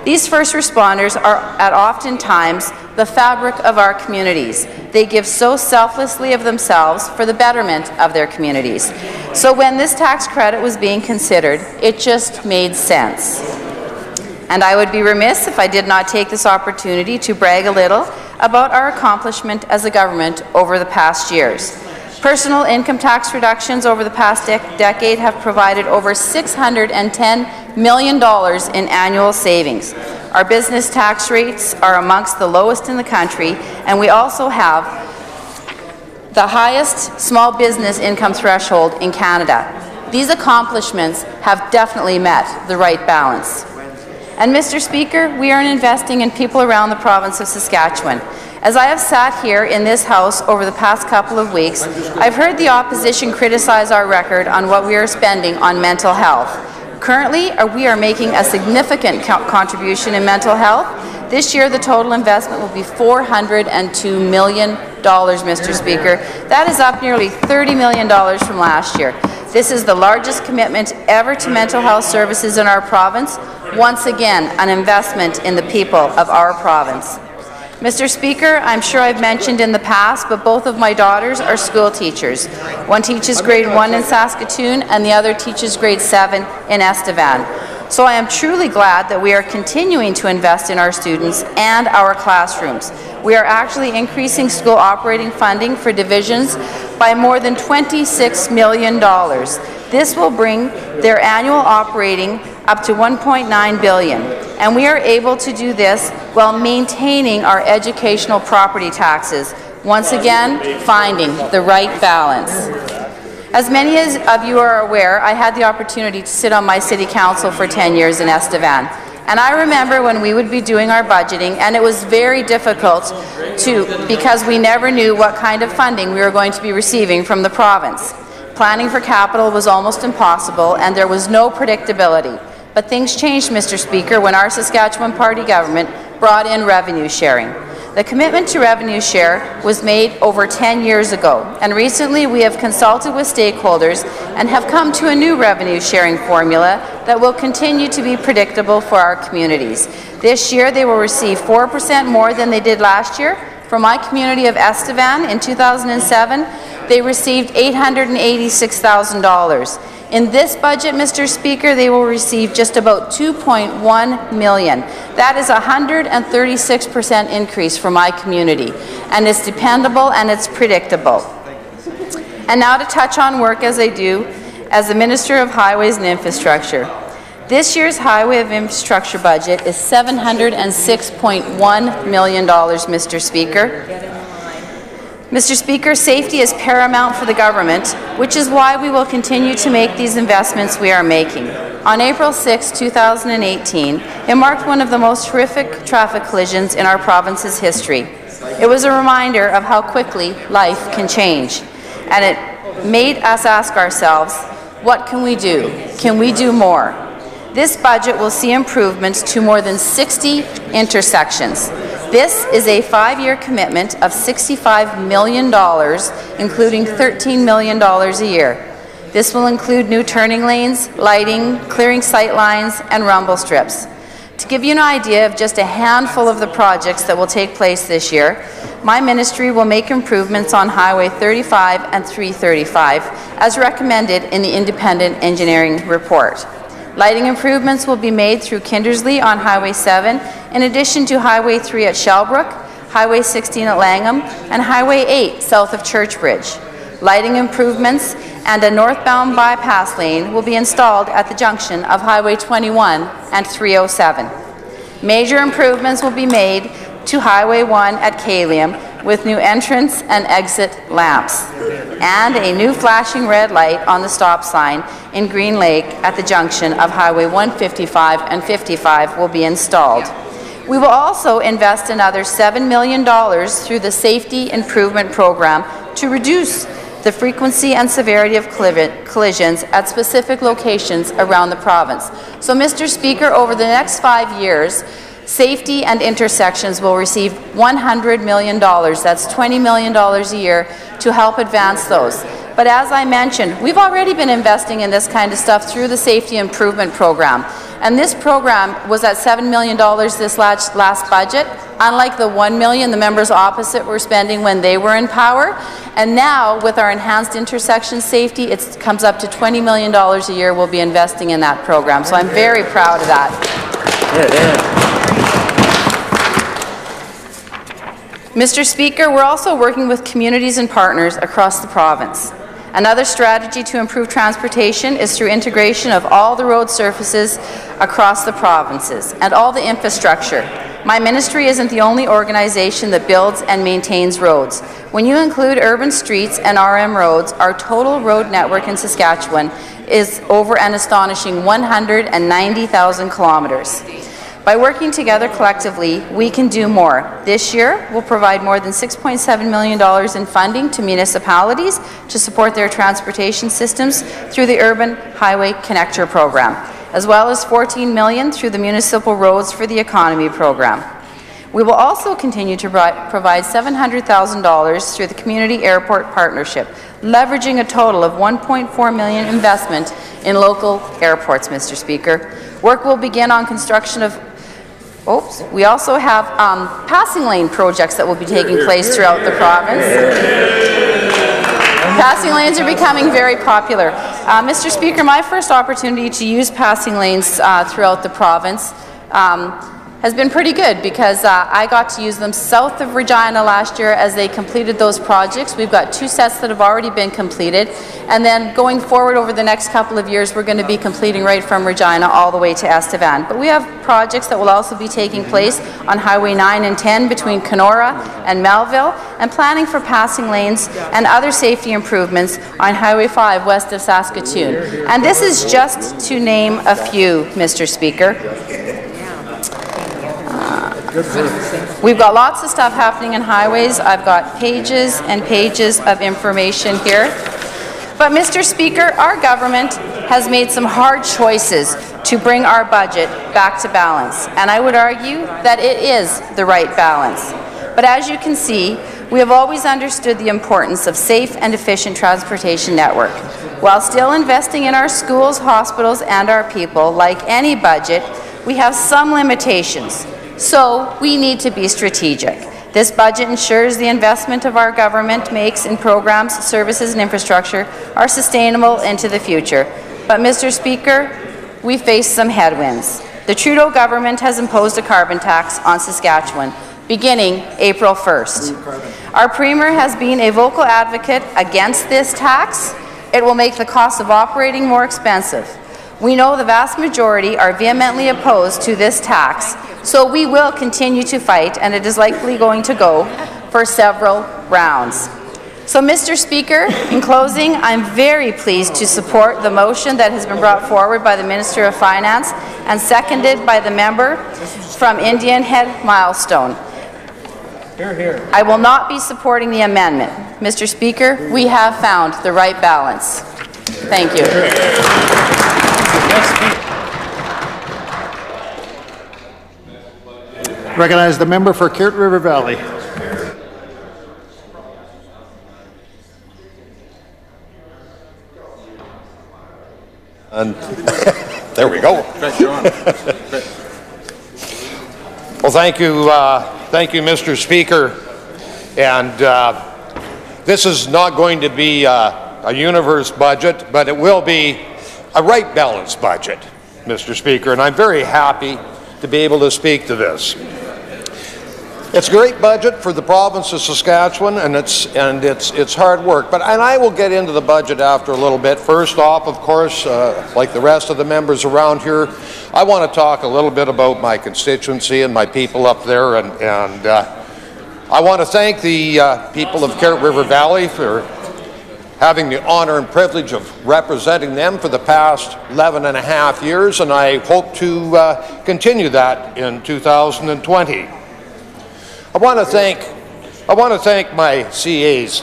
These first responders are at oftentimes the fabric of our communities. They give so selflessly of themselves for the betterment of their communities. So when this tax credit was being considered, it just made sense. And I would be remiss if I did not take this opportunity to brag a little about our accomplishment as a government over the past years. Personal income tax reductions over the past decade have provided over $610 million in annual savings. Our business tax rates are amongst the lowest in the country, and we also have the highest small business income threshold in Canada. These accomplishments have definitely met the right balance. And Mr. Speaker, we are investing in people around the province of Saskatchewan. As I have sat here in this House over the past couple of weeks, I've heard the opposition criticize our record on what we are spending on mental health. Currently, we are making a significant contribution in mental health. This year, the total investment will be $402 million, Mr. Speaker. That is up nearly $30 million from last year. This is the largest commitment ever to mental health services in our province. Once again, an investment in the people of our province. Mr. Speaker, I'm sure I've mentioned in the past, but both of my daughters are school teachers. One teaches grade 1 in Saskatoon and the other teaches grade 7 in Estevan. So I am truly glad that we are continuing to invest in our students and our classrooms. We are actually increasing school operating funding for divisions by more than $26 million. This will bring their annual operating up to $1.9 billion, and we are able to do this while maintaining our educational property taxes, once again finding the right balance. As many of you are aware, I had the opportunity to sit on my city council for 10 years in Estevan. And I remember when we would be doing our budgeting, and it was very difficult because we never knew what kind of funding we were going to be receiving from the province. Planning for capital was almost impossible, and there was no predictability. But things changed, Mr. Speaker, when our Saskatchewan Party government brought in revenue sharing. The commitment to revenue share was made over 10 years ago, and recently we have consulted with stakeholders and have come to a new revenue sharing formula that will continue to be predictable for our communities. This year they will receive 4% more than they did last year. For my community of Estevan in 2007, they received $886,000. In this budget, Mr. Speaker, they will receive just about $2.1 million. That is a 136% increase for my community, and it's dependable and it's predictable. And now to touch on work as I do as the Minister of Highways and Infrastructure. This year's Highway of Infrastructure budget is $706.1 million, Mr. Speaker. Mr. Speaker, safety is paramount for the government, which is why we will continue to make these investments we are making. On April 6, 2018, it marked one of the most horrific traffic collisions in our province's history. It was a reminder of how quickly life can change, and it made us ask ourselves, what can we do? Can we do more? This budget will see improvements to more than 60 intersections. This is a 5-year commitment of $65 million, including $13 million a year. This will include new turning lanes, lighting, clearing sight lines, and rumble strips. To give you an idea of just a handful of the projects that will take place this year, my ministry will make improvements on Highway 35 and 335, as recommended in the independent engineering report. Lighting improvements will be made through Kindersley on Highway 7, in addition to Highway 3 at Shellbrook, Highway 16 at Langham, and Highway 8 south of Churchbridge. Lighting improvements and a northbound bypass lane will be installed at the junction of Highway 21 and 307. Major improvements will be made to Highway 1 at Kalium with new entrance and exit lamps, and a new flashing red light on the stop sign in Green Lake at the junction of Highway 155 and 55 will be installed. We will also invest another $7 million through the Safety Improvement Program to reduce the frequency and severity of collisions at specific locations around the province. So, Mr. Speaker, over the next 5 years, safety and intersections will receive $100 million. That's $20 million a year to help advance those. But as I mentioned, we've already been investing in this kind of stuff through the Safety Improvement Program. And this program was at $7 million this last budget, unlike the $1 million the members opposite were spending when they were in power. And now, with our enhanced intersection safety, it comes up to $20 million a year we'll be investing in that program. So I'm very proud of that. Mr. Speaker, we're also working with communities and partners across the province. Another strategy to improve transportation is through integration of all the road surfaces across the provinces and all the infrastructure. My ministry isn't the only organization that builds and maintains roads. When you include urban streets and RM roads, our total road network in Saskatchewan is over an astonishing 190,000 kilometers. By working together collectively, we can do more. This year, we'll provide more than $6.7 million in funding to municipalities to support their transportation systems through the Urban Highway Connector Program, as well as $14 million through the Municipal Roads for the Economy Program. We will also continue to provide $700,000 through the Community Airport Partnership, leveraging a total of $1.4 million investment in local airports, Mr. Speaker. Work will begin on construction of we also have passing lane projects that will be taking place throughout the province. Passing lanes are becoming very popular. Mr. Speaker, my first opportunity to use passing lanes throughout the province has been pretty good because I got to use them south of Regina last year as they completed those projects. We've got 2 sets that have already been completed, and then going forward over the next couple of years, we're going to be completing right from Regina all the way to Estevan. But we have projects that will also be taking place on Highway 9 and 10 between Kenora and Melville, and planning for passing lanes and other safety improvements on Highway 5 west of Saskatoon. And this is just to name a few, Mr. Speaker. We've got lots of stuff happening in highways. I've got pages and pages of information here. But, Mr. Speaker, our government has made some hard choices to bring our budget back to balance, and I would argue that it is the right balance. But as you can see, we have always understood the importance of safe and efficient transportation network. While still investing in our schools, hospitals, and our people, like any budget, we have some limitations. So we need to be strategic. This budget ensures the investment of our government makes in programs, services, and infrastructure are sustainable into the future. But, Mr. Speaker, we face some headwinds. The Trudeau government has imposed a carbon tax on Saskatchewan, beginning April 1st. Our Premier has been a vocal advocate against this tax. It will make the cost of operating more expensive. We know the vast majority are vehemently opposed to this tax, so we will continue to fight, and it is likely going to go for several rounds. So, Mr. Speaker, in closing, I'm very pleased to support the motion that has been brought forward by the Minister of Finance and seconded by the member from Indian Head Milestone. I will not be supporting the amendment. Mr. Speaker, we have found the right balance. Thank you. Recognize the member for Carrot River Valley. And there we go. Well, thank you, Mr. Speaker. And this is not going to be a universe budget, but it will be a right balanced budget, Mr. Speaker. And I'm very happy to be able to speak to this. It's a great budget for the province of Saskatchewan, and it's hard work. And I will get into the budget after a little bit. First off, of course, like the rest of the members around here, I want to talk a little bit about my constituency and my people up there, and I want to thank the people of Carrot River Valley for having the honor and privilege of representing them for the past 11 and a half years, and I hope to continue that in 2020. I want to thank my CAs,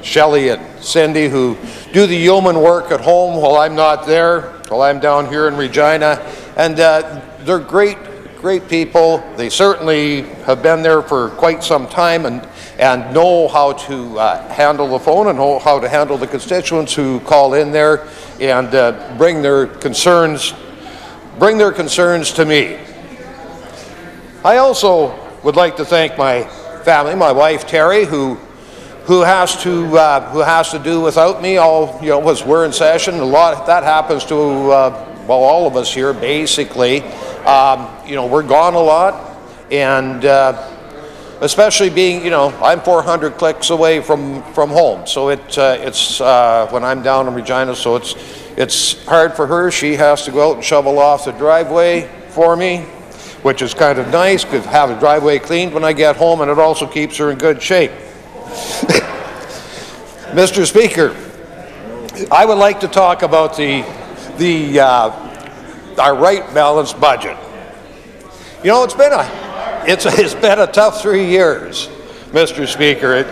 Shelley and Cindy, who do the yeoman work at home while I'm not there, while I'm down here in Regina. And they're great people. They certainly have been there for quite some time and know how to handle the phone and know how to handle the constituents who call in there and bring their concerns to me. I also would like to thank my family, my wife Terry, who has to do without me. As we're in session, a lot that happens to all of us here basically. We're gone a lot, and especially being I'm 400 clicks away from home, so it's when I'm down in Regina, so it's hard for her. She has to go out and shovel off the driveway for me, which is kind of nice, because have a driveway cleaned when I get home, and it also keeps her in good shape. Mr. Speaker, I would like to talk about our right balanced budget. It's been a tough 3 years, Mr. Speaker.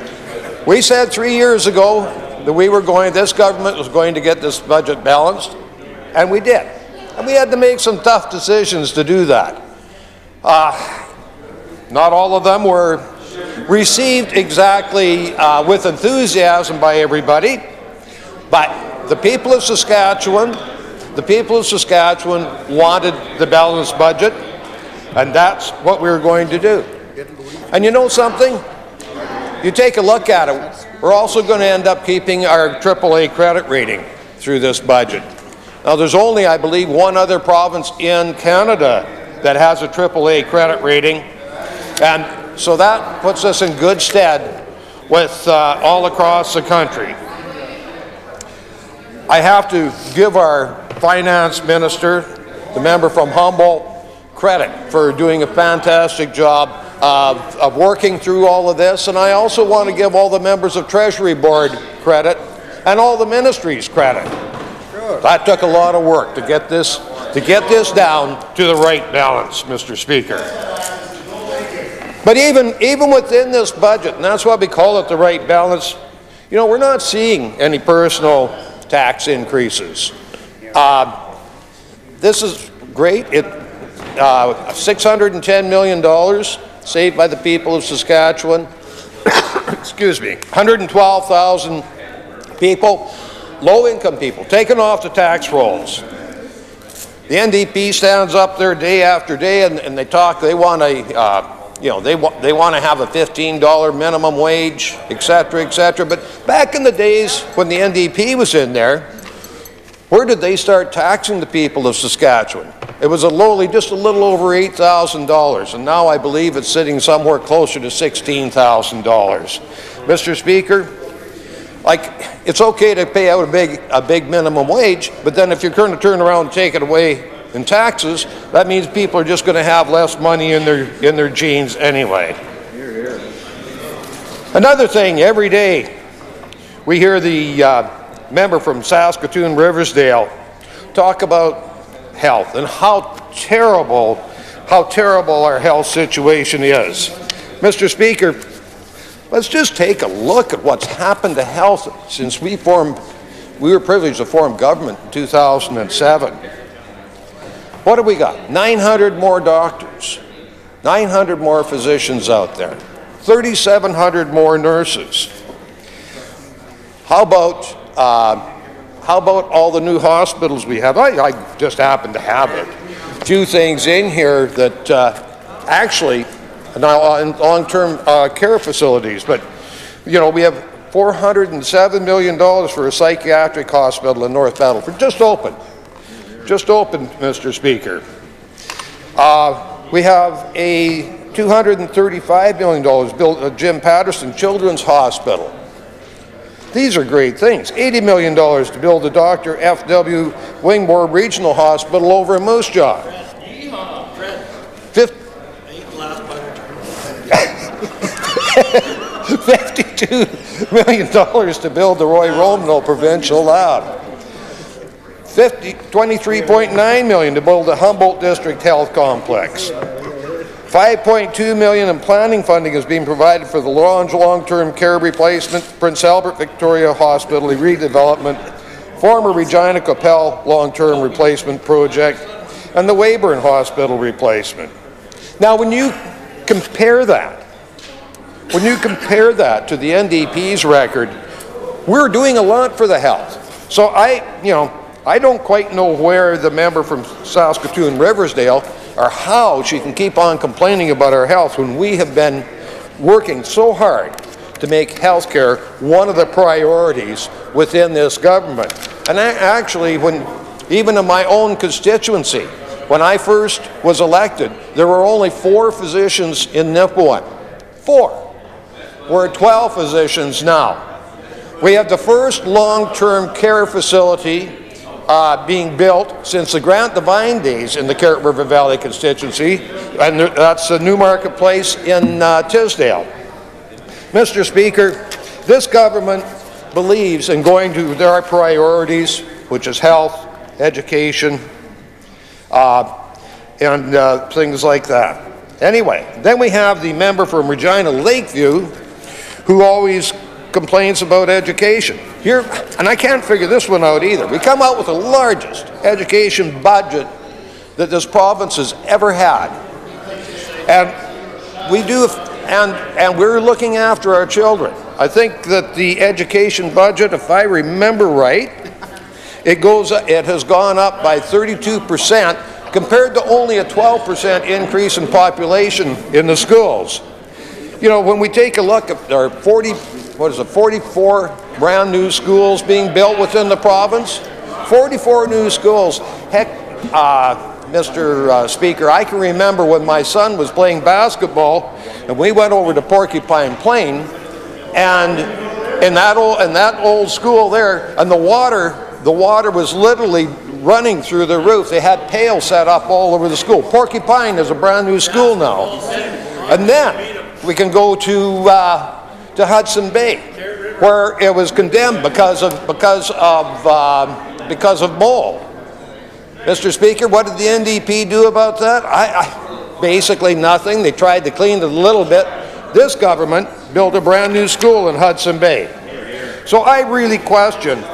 We said 3 years ago that this government was going to get this budget balanced, and we did. And we had to make some tough decisions to do that. Not all of them were received exactly with enthusiasm by everybody, but the people of Saskatchewan wanted the balanced budget, and that's what we were going to do. And you know something? You take a look at it, we're also going to end up keeping our AAA credit rating through this budget. Now, there's only, I believe, one other province in Canada that has a AAA credit rating, and so that puts us in good stead with all across the country. I have to give our finance minister, the member from Humboldt, credit for doing a fantastic job of working through all of this, and I also want to give all the members of Treasury Board credit and all the ministries credit. That took a lot of work to get this down to the right balance, Mr. Speaker. But even within this budget, and that's why we call it the right balance, we're not seeing any personal tax increases. This is great. $610 million saved by the people of Saskatchewan. Excuse me. 112,000 people, low-income people, taken off the tax rolls. The NDP stands up there day after day, and they talk. They want they want to have a $15 minimum wage, etc., etc. But back in the days when the NDP was in there, where did they start taxing the people of Saskatchewan? It was just a little over $8,000, and now I believe it's sitting somewhere closer to $16,000. Mr. Speaker, it's okay to pay out a big minimum wage, but then if you're going to turn around and take it away in taxes, that means people are just going to have less money in their jeans anyway. Another thing, every day we hear the member from Saskatoon Riversdale talk about health and how terrible our health situation is. Mr. Speaker, let's just take a look at what's happened to health since we were privileged to form government in 2007. What have we got? 900 more doctors. 900 more physicians out there, 3,700 more nurses. How about all the new hospitals we have? I just happen to have it. A few things in here that actually, long-term care facilities, but you know, we have $407 million for a psychiatric hospital in North Battleford. Just opened, Mr. Speaker. We have a $235 million built at Jim Patterson Children's Hospital. These are great things. $80 million to build the Dr. F.W. Wingmore Regional Hospital over in Moose Jaw. $52 million to build the Roy Romano Provincial Lab. $23.9 million to build the Humboldt District Health Complex. $5.2 million in planning funding is being provided for the long-term care replacement, Prince Albert Victoria Hospital redevelopment, former Regina Coppell long-term replacement project, and the Weyburn Hospital replacement. Now, when you compare that to the NDP's record, we're doing a lot for the health. So I don't quite know where the member from Saskatoon-Riversdale or how she can keep on complaining about our health when we have been working so hard to make health care one of the priorities within this government. And actually, even in my own constituency, when I first was elected, there were only 4 physicians in Nipawin. 4. We're at 12 physicians now. We have the first long-term care facility being built since the Grant Devine days in the Carrot River Valley constituency, and that's the New Marketplace in Tisdale. Mr. Speaker, this government believes in going to their priorities, which is health, education, and things like that. Anyway, then we have the member from Regina Lakeview who always complains about education. Here, and I can't figure this one out either. We come out with the largest education budget that this province has ever had. And we do, and we're looking after our children. I think that the education budget, if I remember right, it has gone up by 32% compared to only a 12% increase in population in the schools. You know, when we take a look at our 44 brand new schools being built within the province, 44 new schools. Heck, Mr. Speaker, I can remember when my son was playing basketball and we went over to Porcupine Plain, and in that old school there, and the water was literally running through the roof. They had pails set up all over the school. Porcupine is a brand new school now. And then we can go to Hudson Bay, where it was condemned because of mold. Mr. Speaker, what did the NDP do about that? Basically nothing. They tried to clean it a little bit. This government built a brand new school in Hudson Bay. So I really question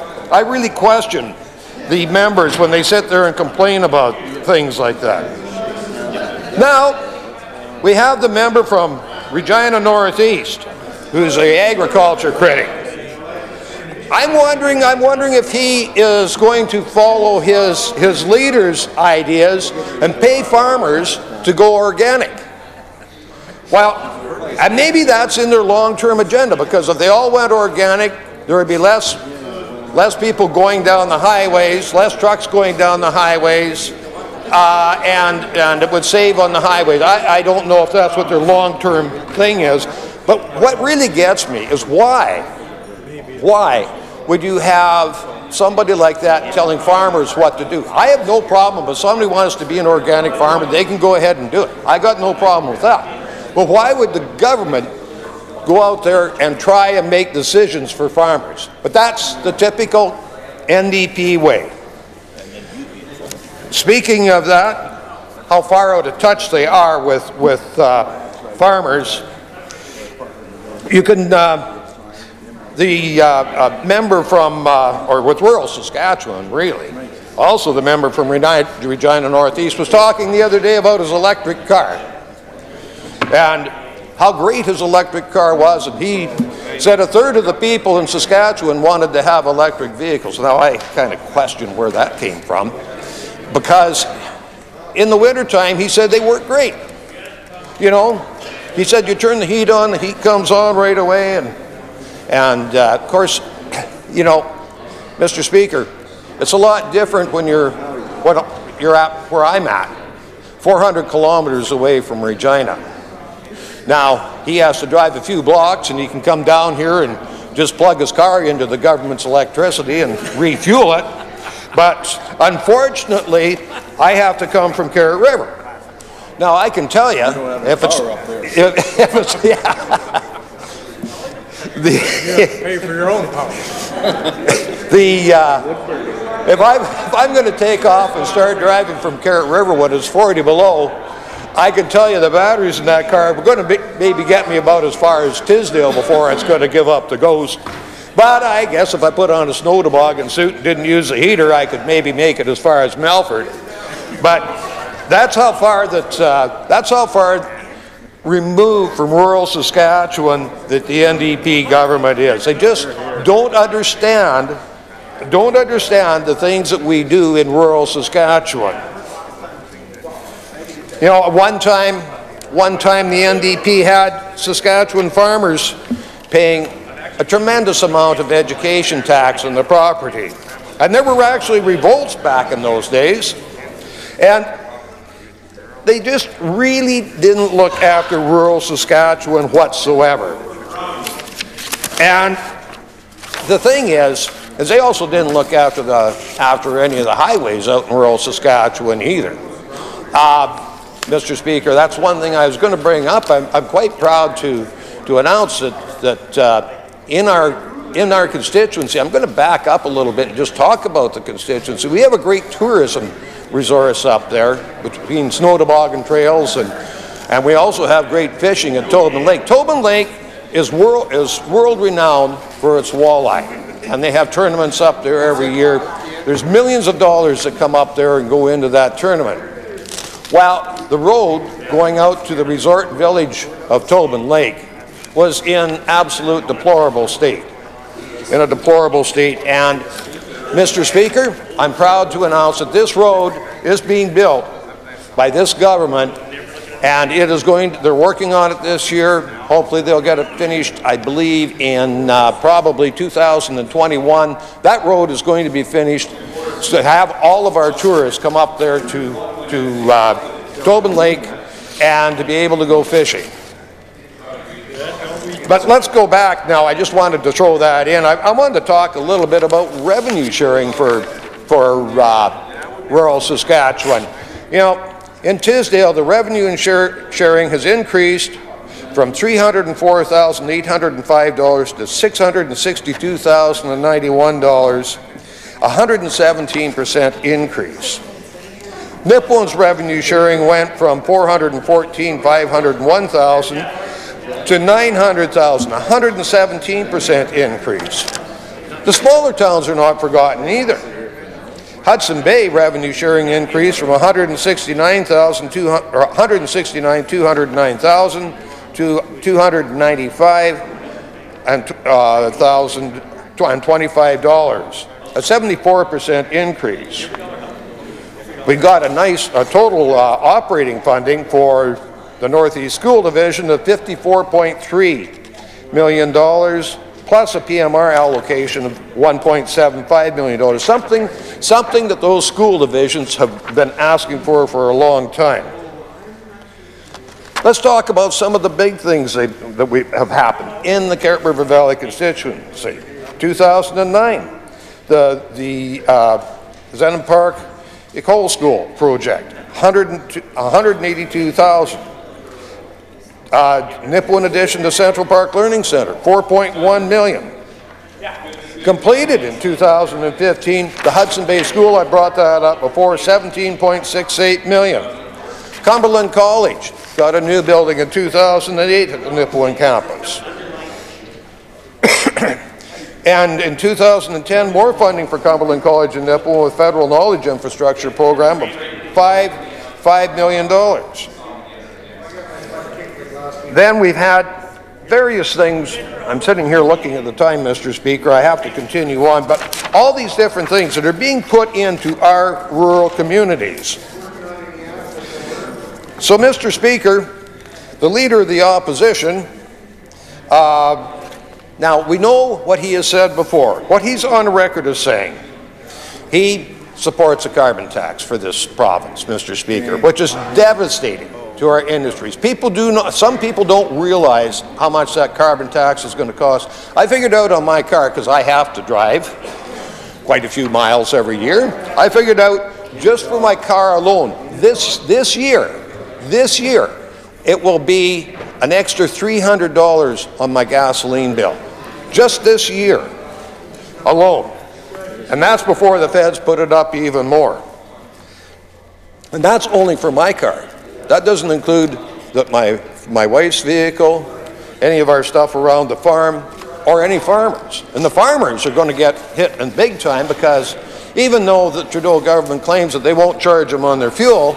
the members when they sit there and complain about things like that. Now, we have the member from Regina Northeast, who's an agriculture critic. I'm wondering if he is going to follow his leaders' ideas and pay farmers to go organic. Well, and maybe that's in their long-term agenda, because if they all went organic, there would be less people going down the highways, less trucks going down the highways, and it would save on the highways. I don't know if that's what their long-term thing is, but what really gets me is why would you have somebody like that telling farmers what to do? I have no problem if somebody wants to be an organic farmer, they can go ahead and do it. I got no problem with that. But why would the government go out there and try and make decisions for farmers? But that's the typical NDP way. Speaking of that, how far out of touch they are with farmers, you can, the member from, or with rural Saskatchewan, really, also the member from Regina Northeast was talking the other day about his electric car. and how great his electric car was, and he said a third of the people in Saskatchewan wanted to have electric vehicles. Now, I kind of question where that came from, because in the wintertime, he said they work great. You know, he said you turn the heat on, the heat comes on right away, and of course, you know, Mr. Speaker, it's a lot different when you're at where I'm at, 400 kilometers away from Regina. Now, he has to drive a few blocks, and he can come down here and just plug his car into the government's electricity and refuel it. But unfortunately, I have to come from Carrot River. Now, I can tell you, if it's, yeah. You pay for your own power. If I'm going to take off and start driving from Carrot River when it's 40 below, I can tell you the batteries in that car are going to maybe get me about as far as Tisdale before it's going to give up the ghost. But I guess if I put on a snow toboggan suit and didn't use the heater, I could maybe make it as far as Melfort. But that's how far removed from rural Saskatchewan that the NDP government is. They just don't understand the things that we do in rural Saskatchewan. You know, one time the NDP had Saskatchewan farmers paying a tremendous amount of education tax on the property. And there were actually revolts back in those days. And they just really didn't look after rural Saskatchewan whatsoever. And the thing is they also didn't look after any of the highways out in rural Saskatchewan either. Mr. Speaker, that's one thing I was going to bring up. I'm quite proud to announce that in our constituency, I'm going to back up a little bit and just talk about the constituency. We have a great tourism resource up there between snow toboggan trails, and we also have great fishing at Tobin Lake. Tobin Lake is world renowned for its walleye, and they have tournaments up there every year. There's millions of dollars that come up there and go into that tournament. Well, the road going out to the resort village of Tobin Lake was in absolute deplorable state. And Mr. Speaker, I'm proud to announce that this road is being built by this government, and they're working on it this year. Hopefully they'll get it finished, I believe, in probably 2021. That road is going to be finished to have all of our tourists come up there to Tobin Lake and to be able to go fishing. But let's go back now. I just wanted to throw that in. I wanted to talk a little bit about revenue sharing for rural Saskatchewan. You know, in Tisdale, the revenue sharing has increased from $304,805 to $662,091, a 117% increase. Nipawin's revenue sharing went from $414,501 to $900,000, a 117% increase. The smaller towns are not forgotten either. Hudson Bay revenue sharing increased from $169,209,000 to $295,025, a 74% increase. We got a total operating funding for the Northeast School Division of $54.3 million, plus a PMR allocation of $1.75 million, something that those school divisions have been asking for a long time. Let's talk about some of the big things that have happened in the Carrot River Valley constituency. 2009, the Zenham Park Ecole School project, $182,000. Nipawin addition to Central Park Learning Center, $4.1 million. Completed in 2015, the Hudson Bay School, I brought that up before, $17.68 million. Cumberland College got a new building in 2008 at the Nipawin campus. And in 2010, more funding for Cumberland College in Nipawin with Federal Knowledge Infrastructure Program of $5 million. Then we've had various things. I'm sitting here looking at the time, Mr. Speaker. I have to continue on, but all these different things that are being put into our rural communities. So, Mr. Speaker, the Leader of the Opposition, now we know what he has said before, what he's on record as saying. He supports a carbon tax for this province, Mr. Speaker, which is devastating to our industries. Some people don't realize how much that carbon tax is going to cost. I figured out on my car, because I have to drive quite a few miles every year, I figured out just for my car alone, this year, it will be an extra $300 on my gasoline bill. Just this year alone. And that's before the feds put it up even more. And that's only for my car. That doesn't include my wife's vehicle, any of our stuff around the farm, or any farmers. And the farmers are going to get hit in big time, because even though the Trudeau government claims that they won't charge them on their fuel,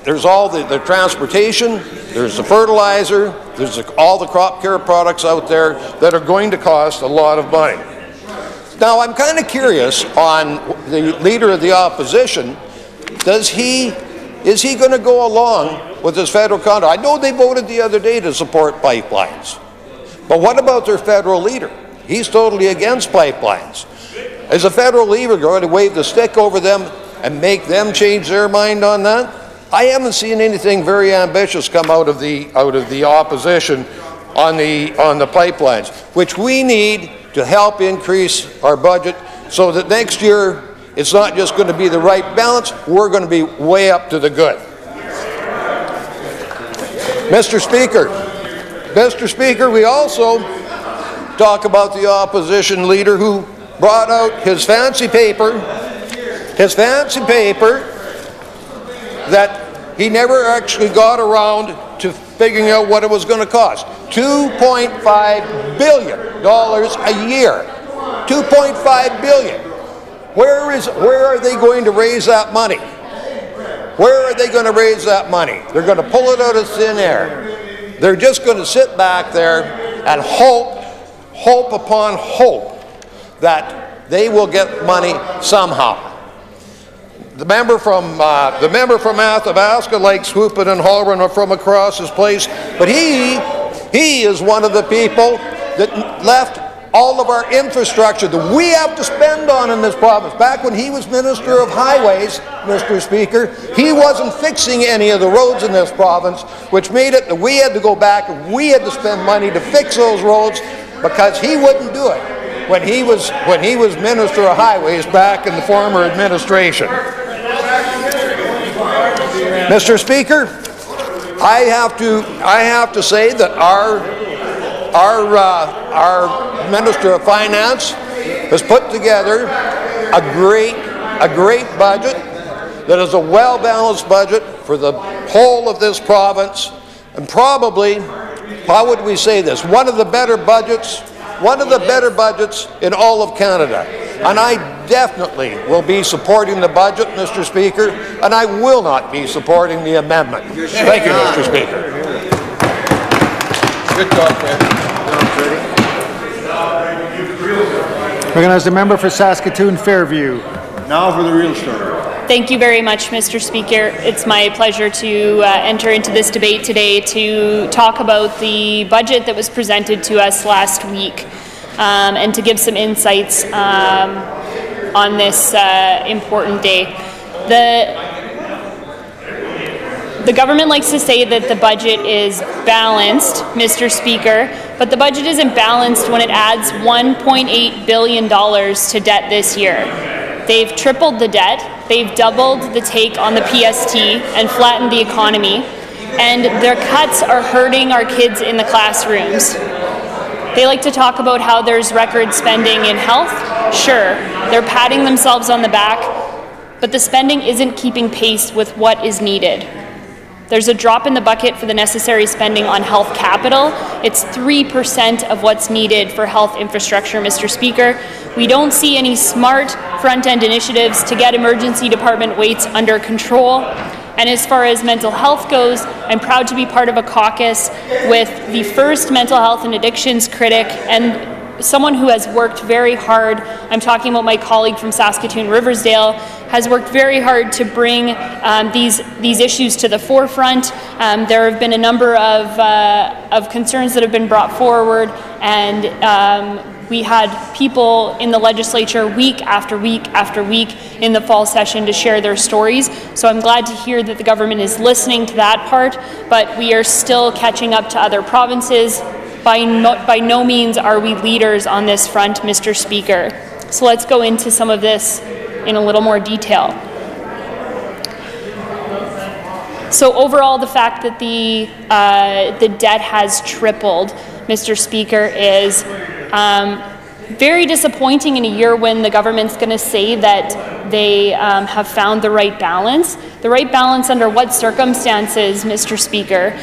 there's all the transportation, there's the fertilizer, there's all the crop care products out there that are going to cost a lot of money. Now, I'm kind of curious on the Leader of the Opposition. Is he going to go along with this federal contract? I know they voted the other day to support pipelines. But what about their federal leader? He's totally against pipelines. Is the federal leader going to wave the stick over them and make them change their mind on that? I haven't seen anything very ambitious come out of the opposition on the pipelines, which we need to help increase our budget so that next year it's not just going to be the right balance, we're going to be way up to the good. Mr. Speaker, we also talk about the opposition leader who brought out his fancy paper that he never actually got around to figuring out what it was going to cost. $2.5 billion a year. $2.5 billion. Where are they going to raise that money? Where are they going to raise that money? They're going to pull it out of thin air. They're just going to sit back there and hope upon hope that they will get money somehow. The member from Athabasca likes whooping and hollering from across his place, but he is one of the people that left all of our infrastructure that we have to spend on in this province. Back when he was Minister of Highways, Mr. Speaker, he wasn't fixing any of the roads in this province, which made it that we had to go back and we had to spend money to fix those roads because he wouldn't do it when he was Minister of Highways back in the former administration. Mr. Speaker, I have to say that our Minister of Finance has put together a great budget that is a well-balanced budget for the whole of this province, and probably, how would we say this, one of the better budgets in all of Canada. And I definitely will be supporting the budget, Mr. Speaker, and I will not be supporting the amendment. Thank you, Mr. Speaker. Good talk, man. Recognize the member for Saskatoon Fairview. Now for the real story. Thank you very much, Mr. Speaker. It's my pleasure to enter into this debate today to talk about the budget that was presented to us last week and to give some insights on this important day. The government likes to say that the budget is balanced, Mr. Speaker, but the budget isn't balanced when it adds $1.8 billion to debt this year. They've tripled the debt, they've doubled the take on the PST and flattened the economy, and their cuts are hurting our kids in the classrooms. They like to talk about how there's record spending in health. Sure, they're patting themselves on the back, but the spending isn't keeping pace with what is needed. There's a drop in the bucket for the necessary spending on health capital. It's 3% of what's needed for health infrastructure, Mr. Speaker. We don't see any smart front-end initiatives to get emergency department waits under control. And as far as mental health goes, I'm proud to be part of a caucus with the first mental health and addictions critic and someone who has worked very hard. I'm talking about my colleague from Saskatoon Riversdale, has worked very hard to bring these issues to the forefront. There have been a number of concerns that have been brought forward, and we had people in the legislature week after week after week in the fall session to share their stories. So I'm glad to hear that the government is listening to that part, but we are still catching up to other provinces. By no means are we leaders on this front, Mr. Speaker. So let's go into some of this in a little more detail. So overall, the fact that the debt has tripled, Mr. Speaker, is very disappointing in a year when the government's going to say that they have found the right balance. The right balance under what circumstances, Mr. Speaker?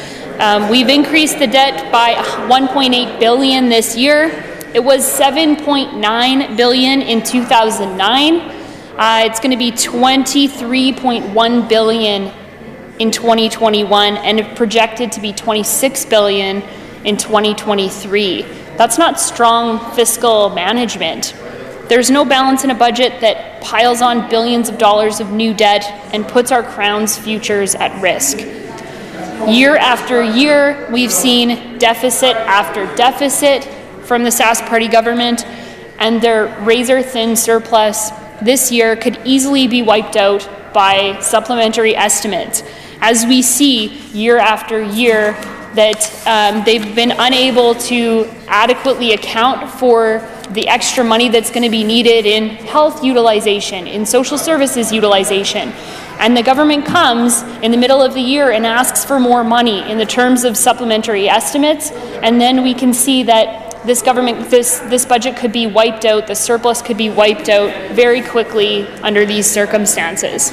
We've increased the debt by $1.8 billion this year. It was $7.9 billion in 2009. It's going to be $23.1 billion in 2021 and projected to be $26 billion in 2023. That's not strong fiscal management. There's no balance in a budget that piles on billions of dollars of new debt and puts our Crown's futures at risk. Year after year, we've seen deficit after deficit from the Sask Party government, and their razor-thin surplus this year could easily be wiped out by supplementary estimates. As we see year after year that they've been unable to adequately account for the extra money that's going to be needed in health utilization, in social services utilization. And the government comes in the middle of the year and asks for more money in the terms of supplementary estimates, and then we can see that this budget could be wiped out, the surplus could be wiped out very quickly under these circumstances.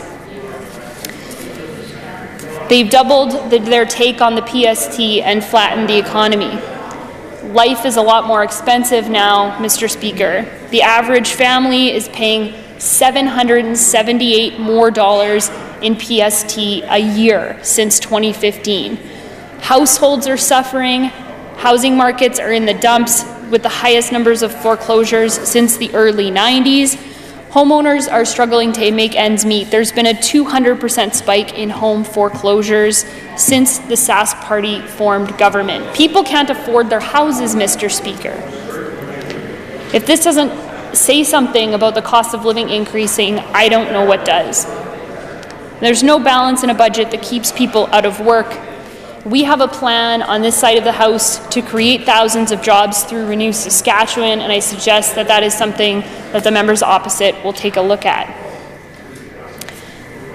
They've doubled their take on the PST and flattened the economy. Life is a lot more expensive now, Mr. Speaker. The average family is paying $778 more in PST a year since 2015. Households are suffering. Housing markets are in the dumps with the highest numbers of foreclosures since the early 90s. Homeowners are struggling to make ends meet. There's been a 200% spike in home foreclosures since the Sask Party formed government. People can't afford their houses, Mr. Speaker. If this doesn't say something about the cost of living increasing, I don't know what does. There's no balance in a budget that keeps people out of work. We have a plan on this side of the House to create thousands of jobs through Renew Saskatchewan, and I suggest that that is something that the members opposite will take a look at.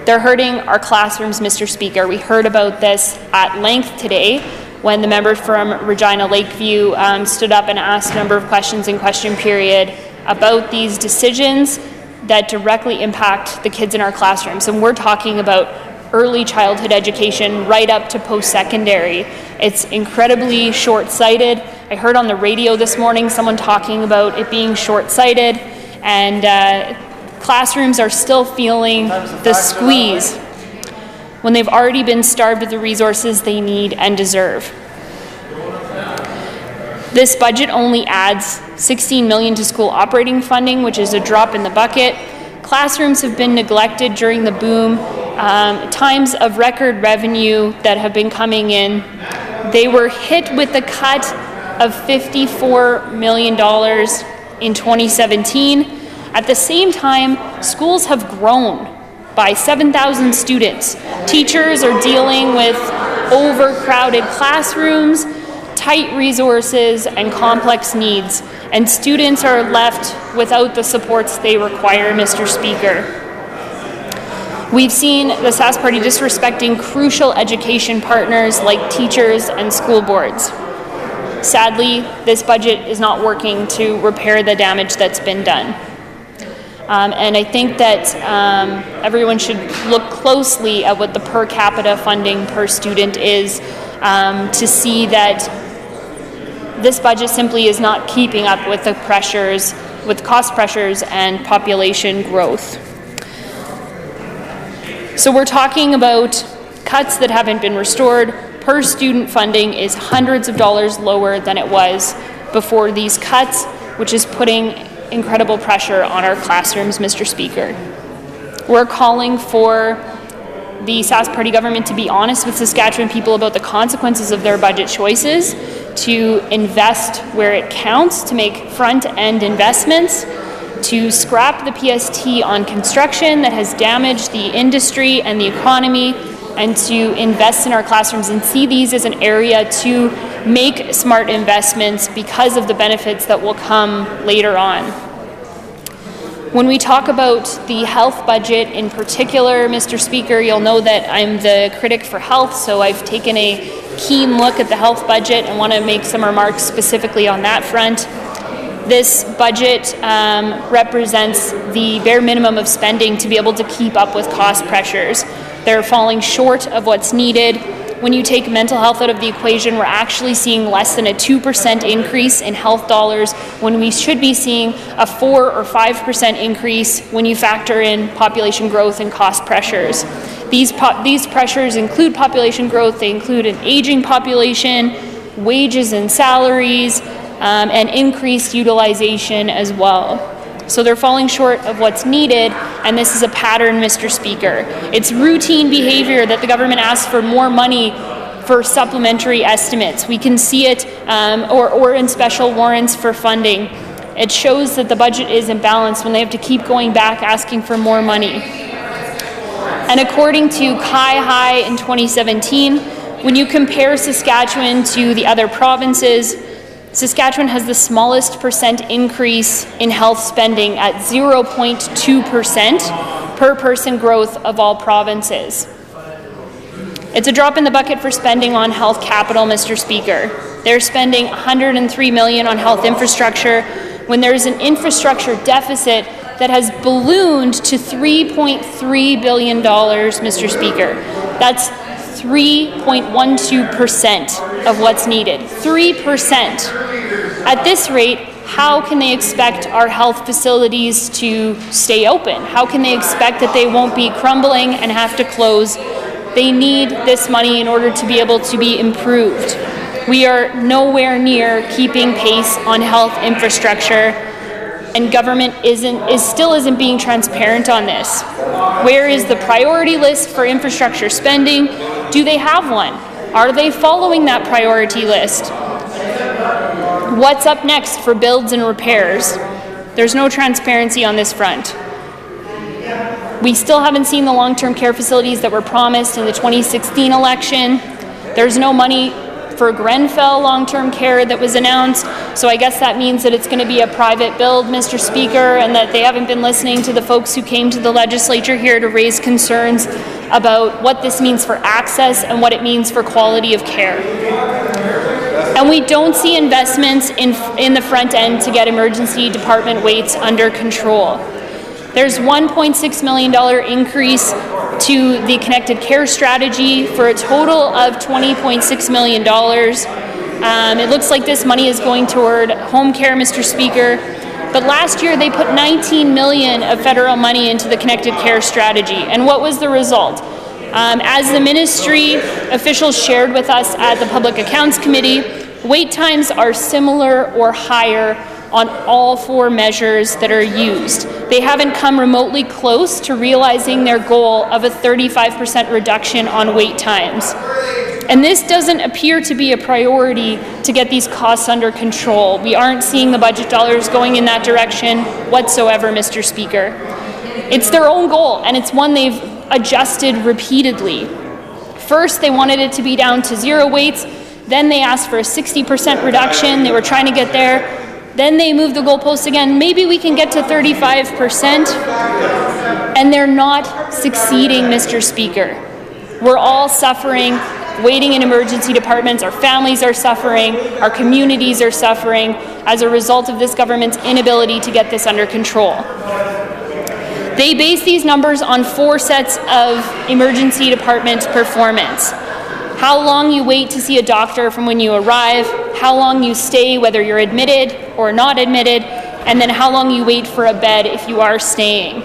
They're hurting our classrooms, Mr. Speaker. We heard about this at length today when the member from Regina Lakeview stood up and asked a number of questions in question period about these decisions that directly impact the kids in our classrooms. And we're talking about early childhood education right up to post-secondary. It's incredibly short-sighted. I heard on the radio this morning someone talking about it being short-sighted, and classrooms are still feeling the squeeze when they've already been starved of the resources they need and deserve. This budget only adds $16 million to school operating funding, which is a drop in the bucket. Classrooms have been neglected during the boom. Times of record revenue that have been coming in. They were hit with the cut of $54 million in 2017. At the same time, schools have grown by 7,000 students. Teachers are dealing with overcrowded classrooms, tight resources, and complex needs, and students are left without the supports they require, Mr. Speaker. We've seen the Sask Party disrespecting crucial education partners like teachers and school boards. Sadly, this budget is not working to repair the damage that's been done. And I think that everyone should look closely at what the per capita funding per student is to see that this budget simply is not keeping up with the pressures, with cost pressures and population growth. So we're talking about cuts that haven't been restored. Per student funding is hundreds of dollars lower than it was before these cuts, which is putting incredible pressure on our classrooms, Mr. Speaker. We're calling for the Sask Party government to be honest with Saskatchewan people about the consequences of their budget choices, to invest where it counts, to make front-end investments, to scrap the PST on construction that has damaged the industry and the economy, and to invest in our classrooms and see these as an area to make smart investments because of the benefits that will come later on. When we talk about the health budget in particular, Mr. Speaker, you'll know that I'm the critic for health, so I've taken a keen look at the health budget and want to make some remarks specifically on that front. This budget represents the bare minimum of spending to be able to keep up with cost pressures. They're falling short of what's needed. When you take mental health out of the equation, we're actually seeing less than a 2% increase in health dollars when we should be seeing a 4 or 5% increase when you factor in population growth and cost pressures. These pressures include population growth, they include an aging population, wages and salaries, and increased utilization as well. So they're falling short of what's needed, and this is a pattern, Mr. Speaker. It's routine behavior that the government asks for more money for supplementary estimates. We can see it or in special warrants for funding. It shows that the budget is imbalanced when they have to keep going back asking for more money. And according to High in 2017, when you compare Saskatchewan to the other provinces, Saskatchewan has the smallest percent increase in health spending at 0.2% per person growth of all provinces. It's a drop in the bucket for spending on health capital, Mr. Speaker. They're spending $103 million on health infrastructure when there's an infrastructure deficit that has ballooned to $3.3 billion, Mr. Speaker. That's 3.12% of what's needed. 3%. At this rate, how can they expect our health facilities to stay open? How can they expect that they won't be crumbling and have to close? They need this money in order to be able to be improved. We are nowhere near keeping pace on health infrastructure, and government still isn't being transparent on this. Where is the priority list for infrastructure spending? Do they have one? Are they following that priority list? What's up next for builds and repairs? There's no transparency on this front. We still haven't seen the long-term care facilities that were promised in the 2016 election. There's no money for Grenfell long-term care that was announced, so I guess that means that it's going to be a private build, Mr. Speaker, and that they haven't been listening to the folks who came to the legislature here to raise concerns about what this means for access and what it means for quality of care. And we don't see investments in the front end to get emergency department waits under control. There's $1.6 million increase to the Connected Care Strategy for a total of $20.6 million. It looks like this money is going toward home care, Mr. Speaker. But last year they put $19 million of federal money into the Connected Care Strategy. And what was the result? As the ministry officials shared with us at the Public Accounts Committee, wait times are similar or higher on all 4 measures that are used. They haven't come remotely close to realizing their goal of a 35% reduction on wait times. And this doesn't appear to be a priority to get these costs under control. We aren't seeing the budget dollars going in that direction whatsoever, Mr. Speaker. It's their own goal, and it's one they've adjusted repeatedly. First, they wanted it to be down to 0 waits. Then they asked for a 60% reduction. They were trying to get there. Then they moved the goalposts again. Maybe we can get to 35%. And they're not succeeding, Mr. Speaker. We're all suffering, waiting in emergency departments. Our families are suffering. Our communities are suffering as a result of this government's inability to get this under control. They base these numbers on 4 sets of emergency department performance. How long you wait to see a doctor from when you arrive, how long you stay whether you're admitted or not admitted, and then how long you wait for a bed if you are staying.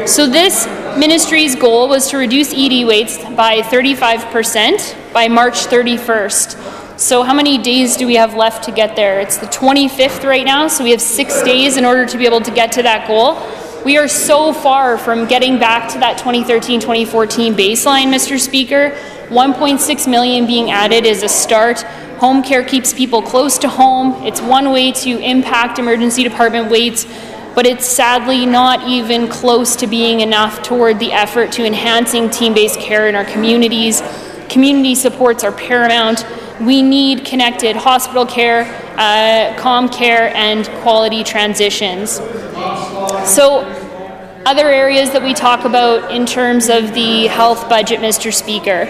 So this ministry's goal was to reduce ED waits by 35% by March 31st. So how many days do we have left to get there? It's the 25th right now, so we have 6 days in order to be able to get to that goal. We are so far from getting back to that 2013-2014 baseline, Mr. Speaker. 1.6 million being added is a start. Home care keeps people close to home. It's one way to impact emergency department waits, but it's sadly not even close to being enough toward the effort to enhancing team-based care in our communities. Community supports are paramount. We need connected hospital care, comm care, and quality transitions. So, other areas that we talk about in terms of the health budget, Mr. Speaker.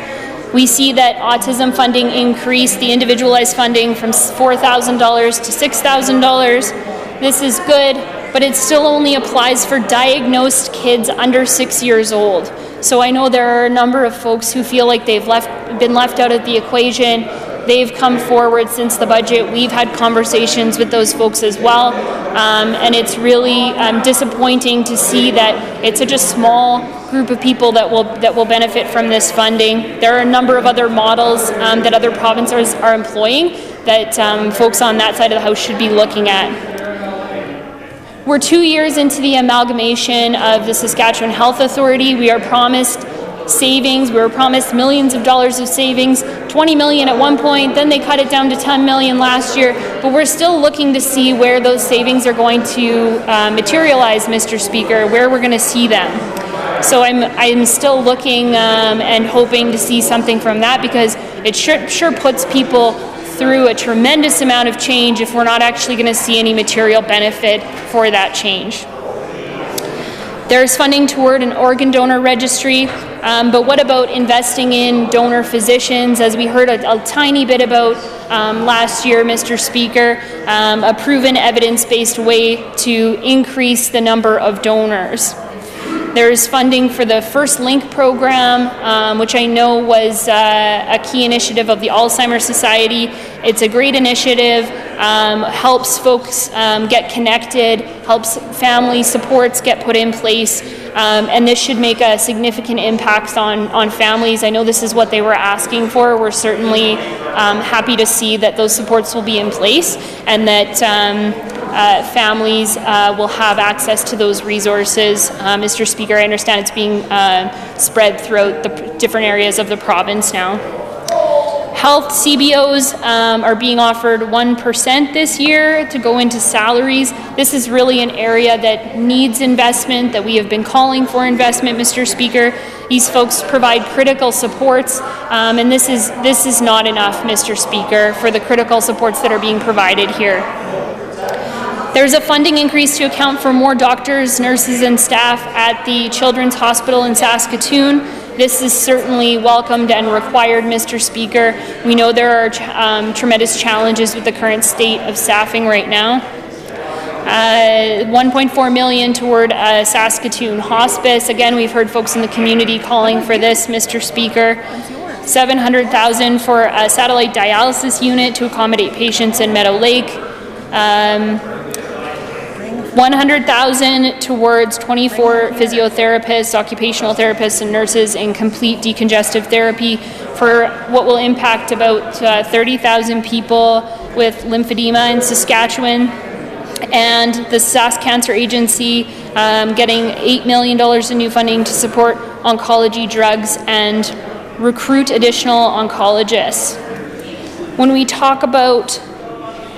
We see that autism funding increased, the individualized funding from $4,000 to $6,000. This is good, but it still only applies for diagnosed kids under 6 years old. So I know there are a number of folks who feel like they've been left out of the equation. They've come forward since the budget. We've had conversations with those folks as well. And it's really disappointing to see that it's such a small group of people that will benefit from this funding. There are a number of other models that other provinces are employing that folks on that side of the house should be looking at. We're 2 years into the amalgamation of the Saskatchewan Health Authority. We are promised savings. We were promised millions of dollars of savings, 20 million at one point, then they cut it down to 10 million last year, but we're still looking to see where those savings are going to materialize, Mr. Speaker, where we're going to see them. So I'm still looking and hoping to see something from that, because it sure puts people through a tremendous amount of change if we're not actually going to see any material benefit for that change. There's funding toward an organ donor registry, but what about investing in donor physicians? As we heard a tiny bit about last year, Mr. Speaker, a proven evidence-based way to increase the number of donors. There's funding for the First Link program, which I know was a key initiative of the Alzheimer's Society. It's a great initiative, helps folks get connected, helps family supports get put in place, and this should make a significant impact on families. I know this is what they were asking for. We're certainly happy to see that those supports will be in place and that families will have access to those resources. Mr. Speaker, I understand it's being spread throughout the different areas of the province now. Health CBOs are being offered 1% this year to go into salaries. This is really an area that needs investment, that we have been calling for investment, Mr. Speaker. These folks provide critical supports, and this is not enough, Mr. Speaker, for the critical supports that are being provided here. There's a funding increase to account for more doctors, nurses, and staff at the Children's Hospital in Saskatoon. This is certainly welcomed and required, Mr. Speaker. We know there are tremendous challenges with the current state of staffing right now. 1.4 million toward Saskatoon Hospice. Again, we've heard folks in the community calling for this, Mr. Speaker. 700,000 for a satellite dialysis unit to accommodate patients in Meadow Lake. 100,000 towards 24 physiotherapists, occupational therapists, and nurses in complete decongestive therapy for what will impact about 30,000 people with lymphedema in Saskatchewan. And the Sask Cancer Agency getting $8 million in new funding to support oncology drugs and recruit additional oncologists. When we talk about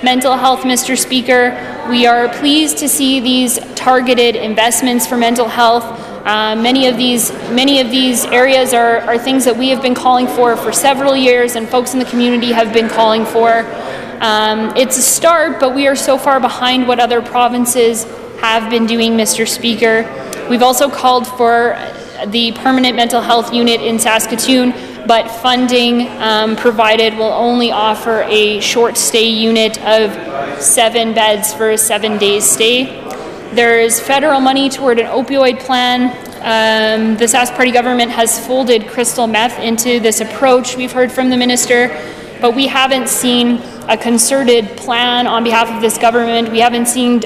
mental health, Mr. Speaker, we are pleased to see these targeted investments for mental health. Many of these areas are things that we have been calling for several years, and folks in the community have been calling for. It's a start, but we are so far behind what other provinces have been doing, Mr. Speaker. We've also called for the permanent mental health unit in Saskatoon, but funding provided will only offer a short stay unit of 7 beds for a 7-day stay. There is federal money toward an opioid plan. The Sask Party government has folded crystal meth into this approach, we've heard from the minister, but we haven't seen a concerted plan on behalf of this government. We haven't seen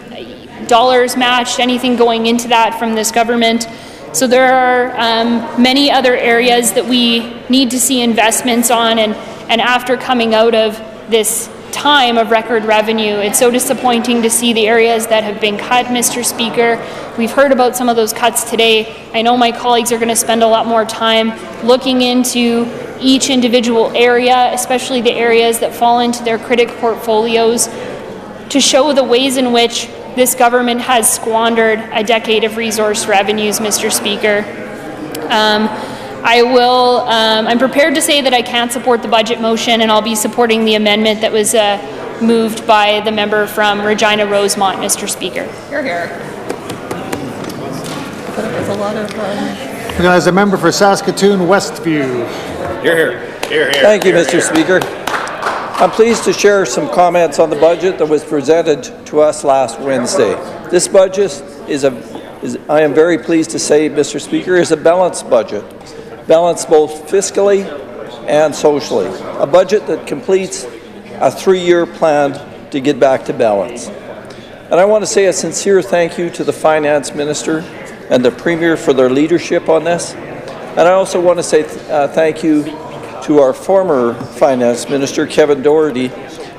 dollars matched, anything going into that from this government. So there are many other areas that we need to see investments on, and after coming out of this time of record revenue, it's so disappointing to see the areas that have been cut, Mr. Speaker. We've heard about some of those cuts today. I know my colleagues are going to spend a lot more time looking into each individual area, especially the areas that fall into their critic portfolios, to show the ways in which this government has squandered a decade of resource revenues, Mr. Speaker. I'm prepared to say that I can't support the budget motion, and I'll be supporting the amendment that was moved by the member from Regina Rosemont, Mr. Speaker. You're here. There's a lot of... As a member for Saskatoon Westview. You're here. Here, here. Thank you, Mr. Speaker. I'm pleased to share some comments on the budget that was presented to us last Wednesday. This budget I am very pleased to say, Mr. Speaker, is a balanced budget. Balanced both fiscally and socially. A budget that completes a 3-year plan to get back to balance. And I want to say a sincere thank you to the Finance Minister and the Premier for their leadership on this. And I also want to say thank you to our former Finance Minister, Kevin Doherty,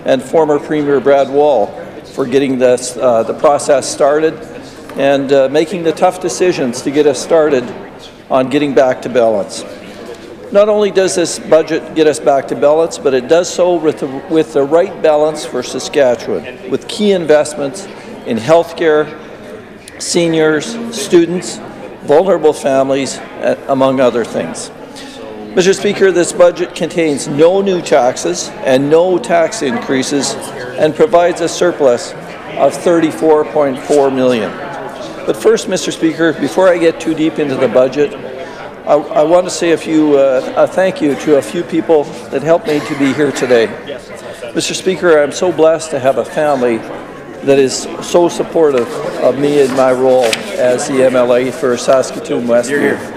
and former Premier Brad Wall for getting this, the process started and making the tough decisions to get us started on getting back to balance. Not only does this budget get us back to balance, but it does so with the right balance for Saskatchewan, with key investments in healthcare, seniors, students, vulnerable families, among other things. Mr. Speaker, this budget contains no new taxes and no tax increases and provides a surplus of $34.4 million. But first, Mr. Speaker, before I get too deep into the budget, I want to say a thank you to a few people that helped me to be here today. Mr. Speaker, I'm so blessed to have a family that is so supportive of me in my role as the MLA for Saskatoon Westview.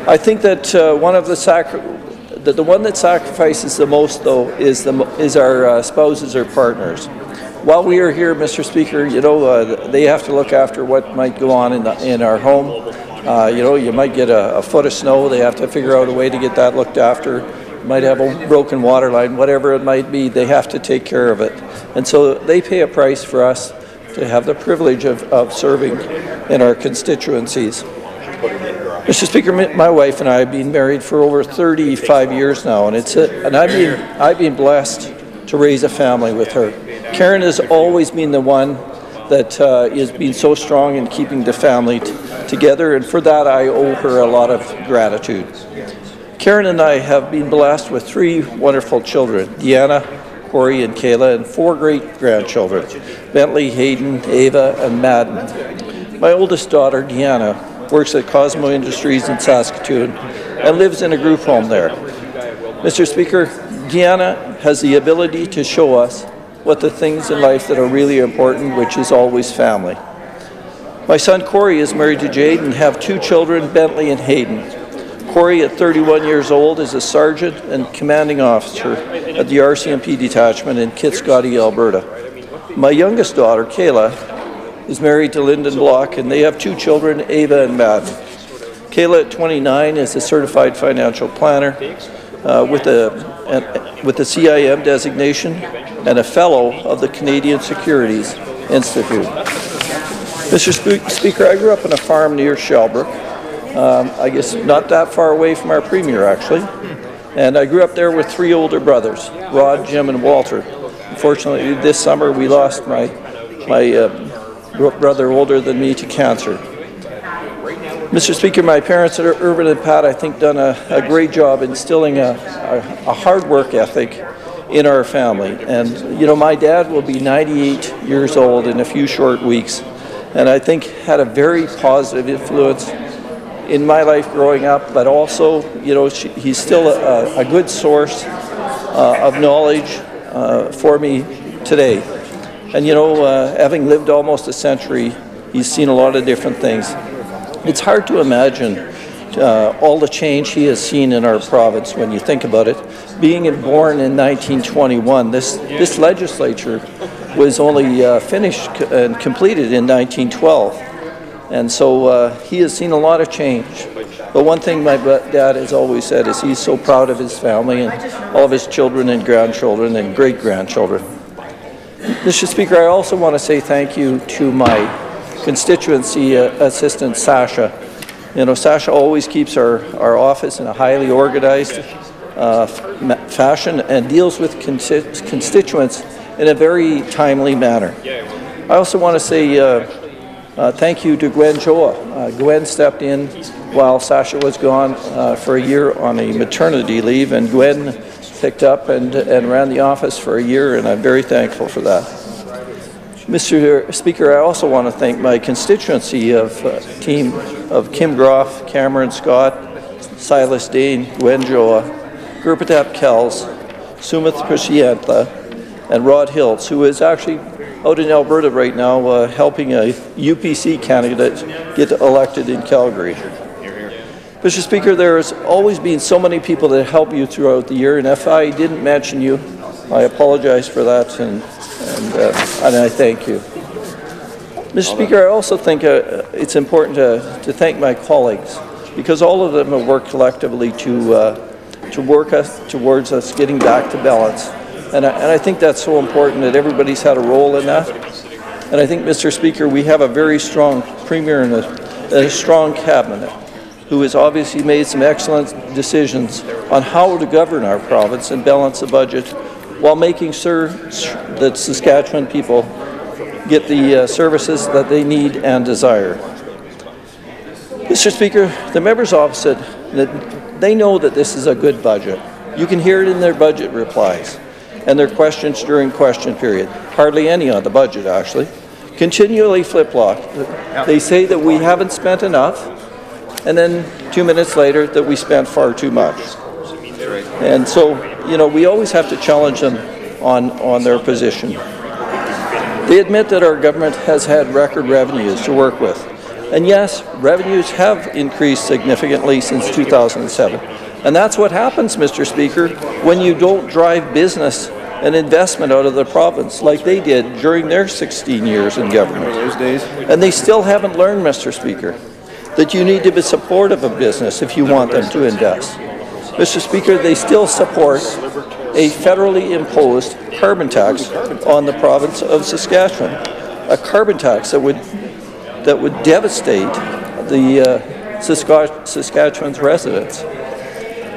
I think that the one that sacrifices the most, though, is our spouses or partners. While we are here, Mr. Speaker, you know, they have to look after what might go on in our home. You know, you might get a foot of snow. They have to figure out a way to get that looked after. You might have a broken water line, whatever it might be. They have to take care of it. And so they pay a price for us to have the privilege of serving in our constituencies. Mr. Speaker, my wife and I have been married for over 35 years now, and I've been blessed to raise a family with her. Karen has always been the one that has been so strong in keeping the family together, and for that I owe her a lot of gratitude. Karen and I have been blessed with 3 wonderful children, Deanna, Corey, and Kayla, and 4 great-grandchildren, Bentley, Hayden, Ava, and Madden. My oldest daughter, Deanna, works at Cosmo Industries in Saskatoon and lives in a group home there. Mr. Speaker, Deanna has the ability to show us what the things in life that are really important, which is always family. My son Corey is married to Jade and have 2 children, Bentley and Hayden. Corey, at 31 years old, is a sergeant and commanding officer at the RCMP detachment in Kitscoty, Alberta. My youngest daughter, Kayla, is married to Lyndon Block, and they have 2 children, Ava and Madden. Kayla, at 29, is a certified financial planner with the CIM designation and a fellow of the Canadian Securities Institute. Mr. Speaker, I grew up on a farm near Shellbrook, I guess not that far away from our Premier, actually, and I grew up there with 3 older brothers, Rod, Jim, and Walter. Unfortunately, this summer we lost my brother older than me to cancer. Mr. Speaker, my parents, Irvin and Pat, I think done a great job instilling a hard work ethic in our family. And, you know, my dad will be 98 years old in a few short weeks, and I think had a very positive influence in my life growing up, but also, you know, he's still a good source of knowledge for me today. And, you know, having lived almost a century, he's seen a lot of different things. It's hard to imagine all the change he has seen in our province when you think about it. Being born in 1921, this legislature was only finished and completed in 1912. And so he has seen a lot of change. But one thing my dad has always said is he's so proud of his family and all of his children and grandchildren and great-grandchildren. Mr. Speaker, I also want to say thank you to my constituency assistant, Sasha. You know, Sasha always keeps our office in a highly organized fashion and deals with constituents in a very timely manner. I also want to say thank you to Gwen Joa. Gwen stepped in while Sasha was gone for a year on a maternity leave, and Gwen picked up and ran the office for a year, and I'm very thankful for that. Mr. Speaker, I also want to thank my constituency team of Kim Groff, Cameron Scott, Silas Dane, Gwen Joa, Gurpatap Kells, Sumath Prashyantha, and Rod Hiltz, who is actually out in Alberta right now helping a UPC candidate get elected in Calgary. Mr. Speaker, there has always been so many people that help you throughout the year, and if I didn't mention you, I apologize for that, and I thank you. Mr. Speaker, I also think it's important to thank my colleagues, because all of them have worked collectively to work us towards us getting back to balance. And I think that's so important that everybody's had a role in that. And I think, Mr. Speaker, we have a very strong Premier and a strong Cabinet who has obviously made some excellent decisions on how to govern our province and balance the budget while making sure that Saskatchewan people get the services that they need and desire. Mr. Speaker, the members opposite, they know that this is a good budget. You can hear it in their budget replies and their questions during question period. Hardly any on the budget, actually. Continually flip-flop. They say that we haven't spent enough, and then 2 minutes later that we spent far too much. And so, you know, we always have to challenge them on their position. They admit that our government has had record revenues to work with. And yes, revenues have increased significantly since 2007. And that's what happens, Mr. Speaker, when you don't drive business and investment out of the province like they did during their 16 years in government. And they still haven't learned, Mr. Speaker, that you need to be supportive of business if you want them to invest. Mr. Speaker, they still support a federally imposed carbon tax on the province of Saskatchewan, a carbon tax that would devastate the Saskatchewan's residents.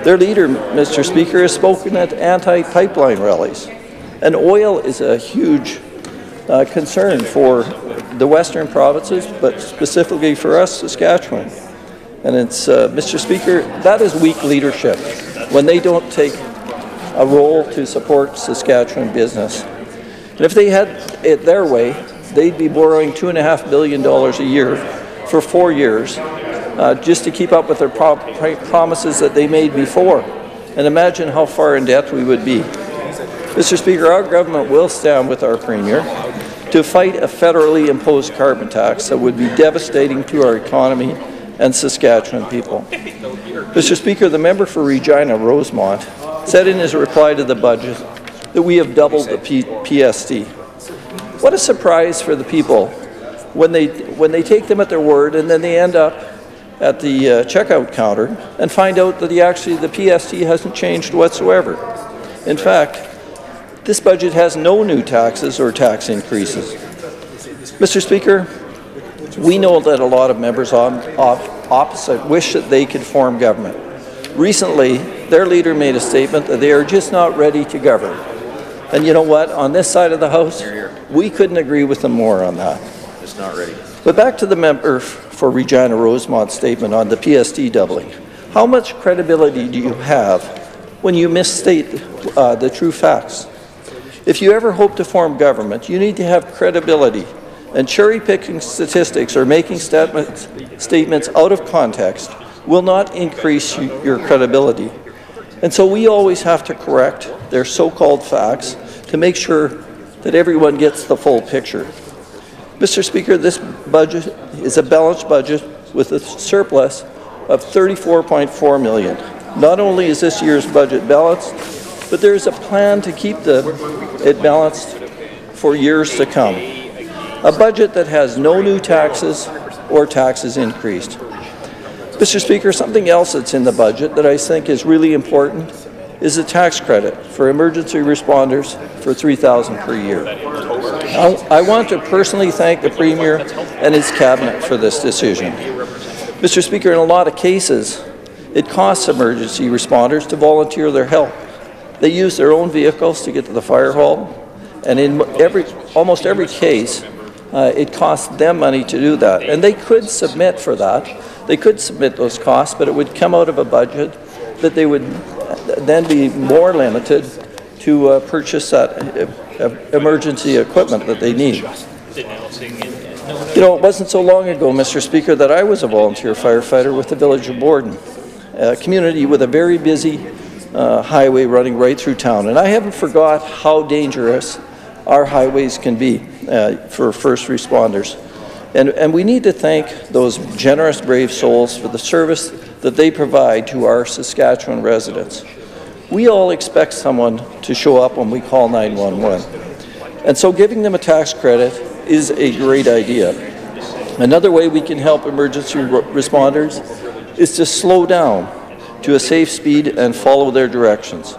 Their leader, Mr. Speaker, has spoken at anti-pipeline rallies, and oil is a huge concern for the western provinces, but specifically for us, Saskatchewan. And it's, Mr. Speaker, that is weak leadership when they don't take a role to support Saskatchewan business. And if they had it their way, they'd be borrowing $2.5 billion a year for 4 years just to keep up with their promises that they made before. And imagine how far in debt we would be. Mr. Speaker, our government will stand with our Premier to fight a federally imposed carbon tax that would be devastating to our economy and Saskatchewan people. Mr. Speaker, the member for Regina Rosemont said in his reply to the budget that we have doubled the PST. What a surprise for the people when they take them at their word and then they end up at the checkout counter and find out that the PST hasn't changed whatsoever. In fact, this budget has no new taxes or tax increases. Mr. Speaker, we know that a lot of members opposite wish that they could form government. Recently, their leader made a statement that they are just not ready to govern. And you know what? On this side of the House, we couldn't agree with them more on that. Just not ready. But back to the member for Regina Rosemont's statement on the PST doubling. How much credibility do you have when you misstate the true facts? If you ever hope to form government, you need to have credibility. And cherry-picking statistics or making statements out of context will not increase your credibility. And so we always have to correct their so-called facts to make sure that everyone gets the full picture. Mr. Speaker, this budget is a balanced budget with a surplus of $34.4 million. Not only is this year's budget balanced, but there is a plan to keep it balanced for years to come. A budget that has no new taxes or taxes increased. Mr. Speaker, something else that's in the budget that I think is really important is a tax credit for emergency responders for $3,000 per year. I want to personally thank the Premier and his Cabinet for this decision. Mr. Speaker, in a lot of cases, it costs emergency responders to volunteer their help. They use their own vehicles to get to the fire hall, and in almost every case, it costs them money to do that. And they could submit for that. They could submit those costs, but it would come out of a budget that they would then be more limited to purchase that emergency equipment that they need. You know, it wasn't so long ago, Mr. Speaker, that I was a volunteer firefighter with the village of Borden, a community with a very busy highway running right through town. And I haven't forgot how dangerous our highways can be for first responders. And we need to thank those generous, brave souls for the service that they provide to our Saskatchewan residents. We all expect someone to show up when we call 911. And so giving them a tax credit is a great idea. Another way we can help emergency responders is to slow down to a safe speed and follow their directions.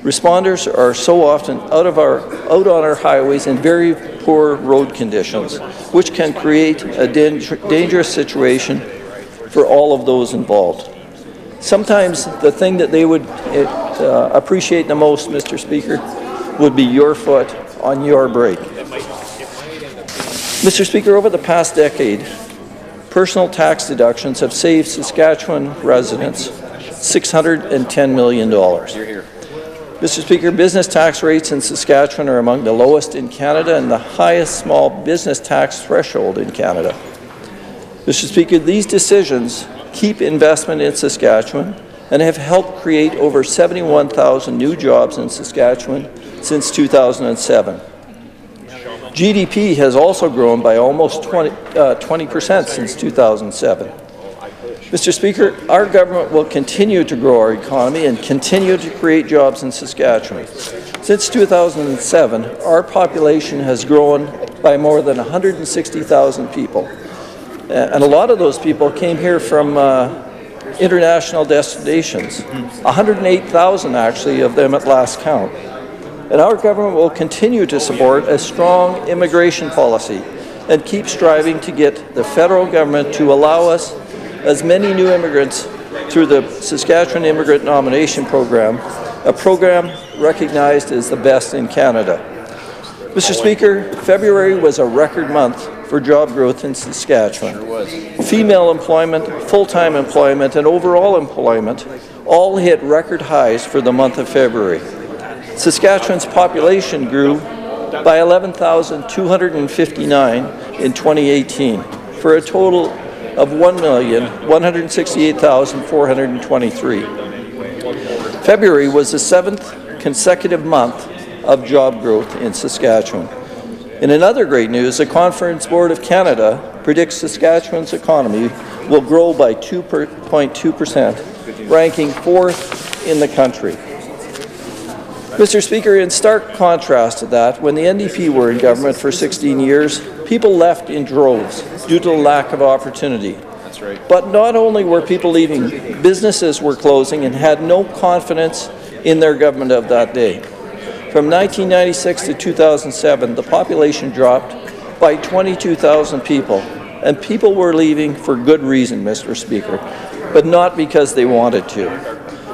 Responders are so often out on our highways in very poor road conditions, which can create a dangerous situation for all of those involved. Sometimes the thing that they would appreciate the most, Mr. Speaker, would be your foot on your brake. Mr. Speaker, over the past decade, personal tax deductions have saved Saskatchewan residents $610 million. Mr. Speaker, business tax rates in Saskatchewan are among the lowest in Canada and the highest small business tax threshold in Canada. Mr. Speaker, these decisions keep investment in Saskatchewan and have helped create over 71,000 new jobs in Saskatchewan since 2007. GDP has also grown by almost 20% since 2007. Mr. Speaker, our government will continue to grow our economy and continue to create jobs in Saskatchewan. Since 2007, our population has grown by more than 160,000 people. And a lot of those people came here from international destinations, 108,000 actually of them at last count. And our government will continue to support a strong immigration policy and keep striving to get the federal government to allow us as many new immigrants through the Saskatchewan Immigrant Nomination Program, a program recognized as the best in Canada. Mr. Speaker, February was a record month for job growth in Saskatchewan. Female employment, full-time employment, and overall employment all hit record highs for the month of February. Saskatchewan's population grew by 11,259 in 2018 for a total of 1,168,423. February was the 7th consecutive month of job growth in Saskatchewan. And in other great news, the Conference Board of Canada predicts Saskatchewan's economy will grow by 2.2%, ranking 4th in the country. Mr. Speaker, in stark contrast to that, when the NDP were in government for 16 years, people left in droves due to the lack of opportunity. That's right. But not only were people leaving, businesses were closing and had no confidence in their government of that day. From 1996 to 2007, the population dropped by 22,000 people, and people were leaving for good reason, Mr. Speaker, but not because they wanted to.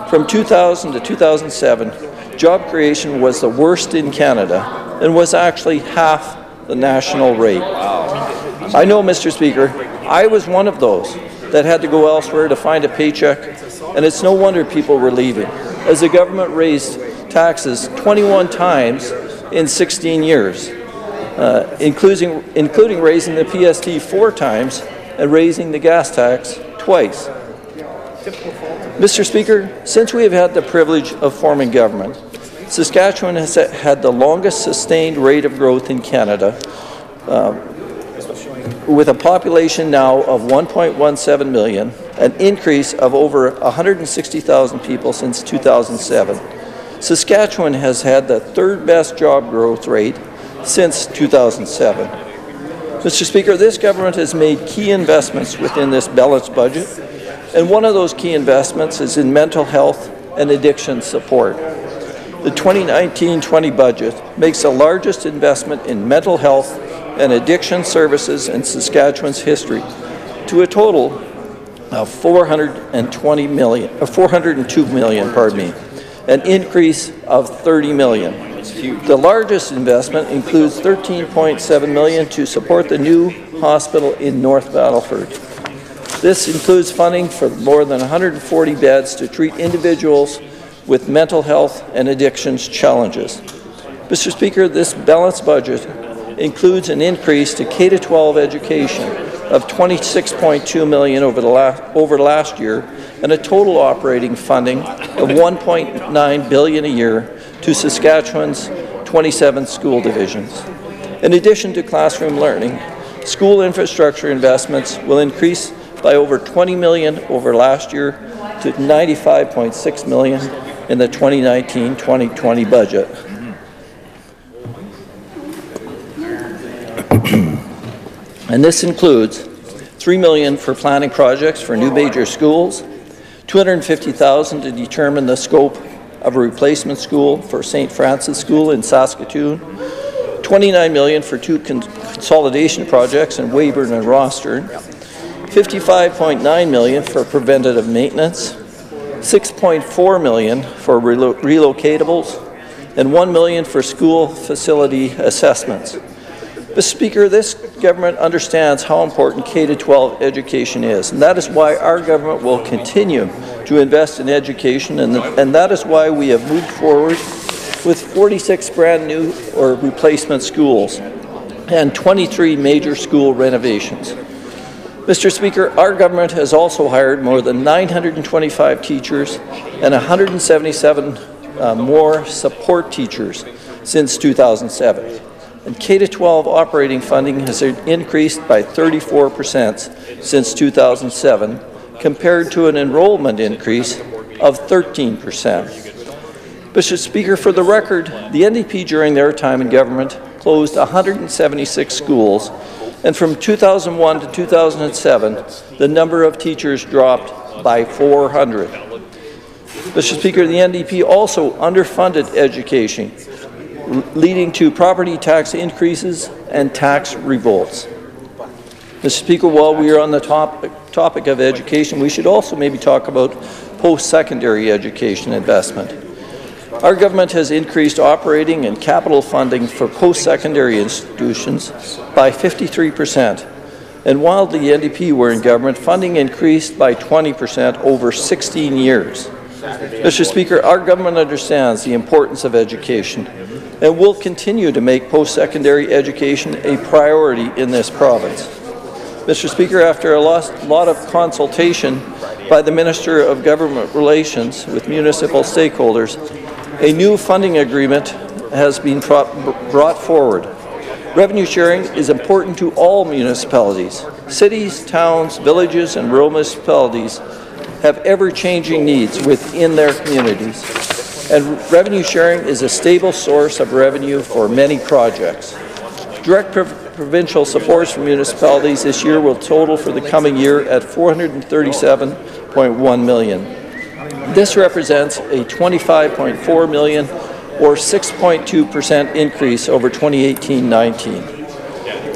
From 2000 to 2007, job creation was the worst in Canada and was actually half the national rate. I know, Mr. Speaker, I was one of those that had to go elsewhere to find a paycheck, and it's no wonder people were leaving, as the government raised taxes 21 times in 16 years, including raising the PST 4 times and raising the gas tax twice. Mr. Speaker, since we have had the privilege of forming government, Saskatchewan has had the longest sustained rate of growth in Canada, with a population now of 1.17 million, an increase of over 160,000 people since 2007. Saskatchewan has had the 3rd best job growth rate since 2007. Mr. Speaker, this government has made key investments within this balanced budget, and one of those key investments is in mental health and addiction support. The 2019-20 budget makes the largest investment in mental health and addiction services in Saskatchewan's history, to a total of $402 million, an increase of $30 million. The largest investment includes $13.7 million to support the new hospital in North Battleford. This includes funding for more than 140 beds to treat individuals with mental health and addictions challenges. Mr. Speaker, this balanced budget includes an increase to K-12 education of $26.2 million over last year, and a total operating funding of $1.9 billion a year to Saskatchewan's 27 school divisions. In addition to classroom learning, school infrastructure investments will increase by over $20 million over last year to $95.6 million in the 2019-2020 budget. And this includes $3 million for planning projects for new major schools, $250,000 to determine the scope of a replacement school for St. Francis School in Saskatoon, $29 million for two consolidation projects in Weyburn and Rostern, $55.9 million for preventative maintenance, $6.4 million for relocatables, and $1 million for school facility assessments. Mr. Speaker, this government understands how important K-12 education is, and that is why our government will continue to invest in education, and that is why we have moved forward with 46 brand new or replacement schools and 23 major school renovations. Mr. Speaker, our government has also hired more than 925 teachers and 177 more support teachers since 2007. And K-12 operating funding has increased by 34% since 2007, compared to an enrollment increase of 13%. Mr. Speaker, for the record, the NDP during their time in government closed 176 schools, and from 2001 to 2007, the number of teachers dropped by 400. Mr. Speaker, the NDP also underfunded education, leading to property tax increases and tax revolts. Mr. Speaker, while we are on the topic of education, we should also maybe talk about post-secondary education investment. Our government has increased operating and capital funding for post-secondary institutions by 53%, and while the NDP were in government, funding increased by 20% over 16 years. Mr. Speaker, our government understands the importance of education and will continue to make post-secondary education a priority in this province. Mr. Speaker, after a lot of consultation by the Minister of Government Relations with municipal stakeholders, a new funding agreement has been brought forward. Revenue sharing is important to all municipalities. Cities, towns, villages, and rural municipalities have ever-changing needs within their communities, and revenue sharing is a stable source of revenue for many projects. Direct provincial supports from municipalities this year will total for the coming year at $437.1 million. This represents a $25.4 million or 6.2% increase over 2018-19.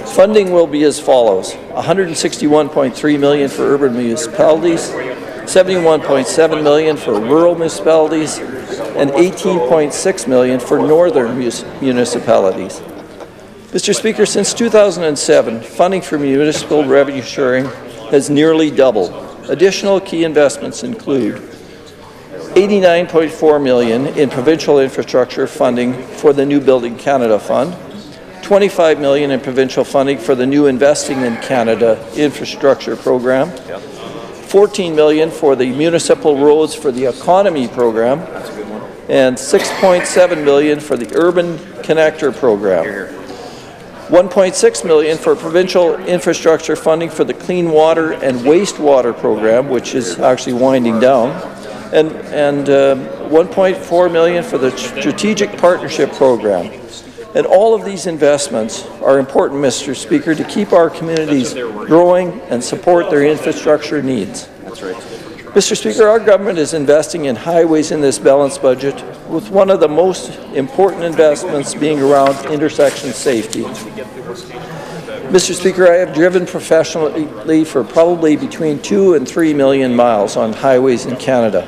Funding will be as follows: $161.3 million for urban municipalities, $71.7 million for rural municipalities, and $18.6 million for northern municipalities. Mr. Speaker, since 2007, funding for municipal revenue sharing has nearly doubled. Additional key investments include $89.4 million in provincial infrastructure funding for the New Building Canada Fund, $25 million in provincial funding for the new Investing in Canada infrastructure program, $14 million for the Municipal Roads for the Economy program, and $6.7 million for the Urban Connector program. $1.6 million for provincial infrastructure funding for the Clean Water and Wastewater program, which is actually winding down, and $1.4 million for the Strategic Partnership program. And all of these investments are important, Mr. Speaker, to keep our communities growing and support their infrastructure needs. Mr. Speaker, our government is investing in highways in this balanced budget, with one of the most important investments being around intersection safety. Mr. Speaker, I have driven professionally for probably between 2 and 3 million miles on highways in Canada.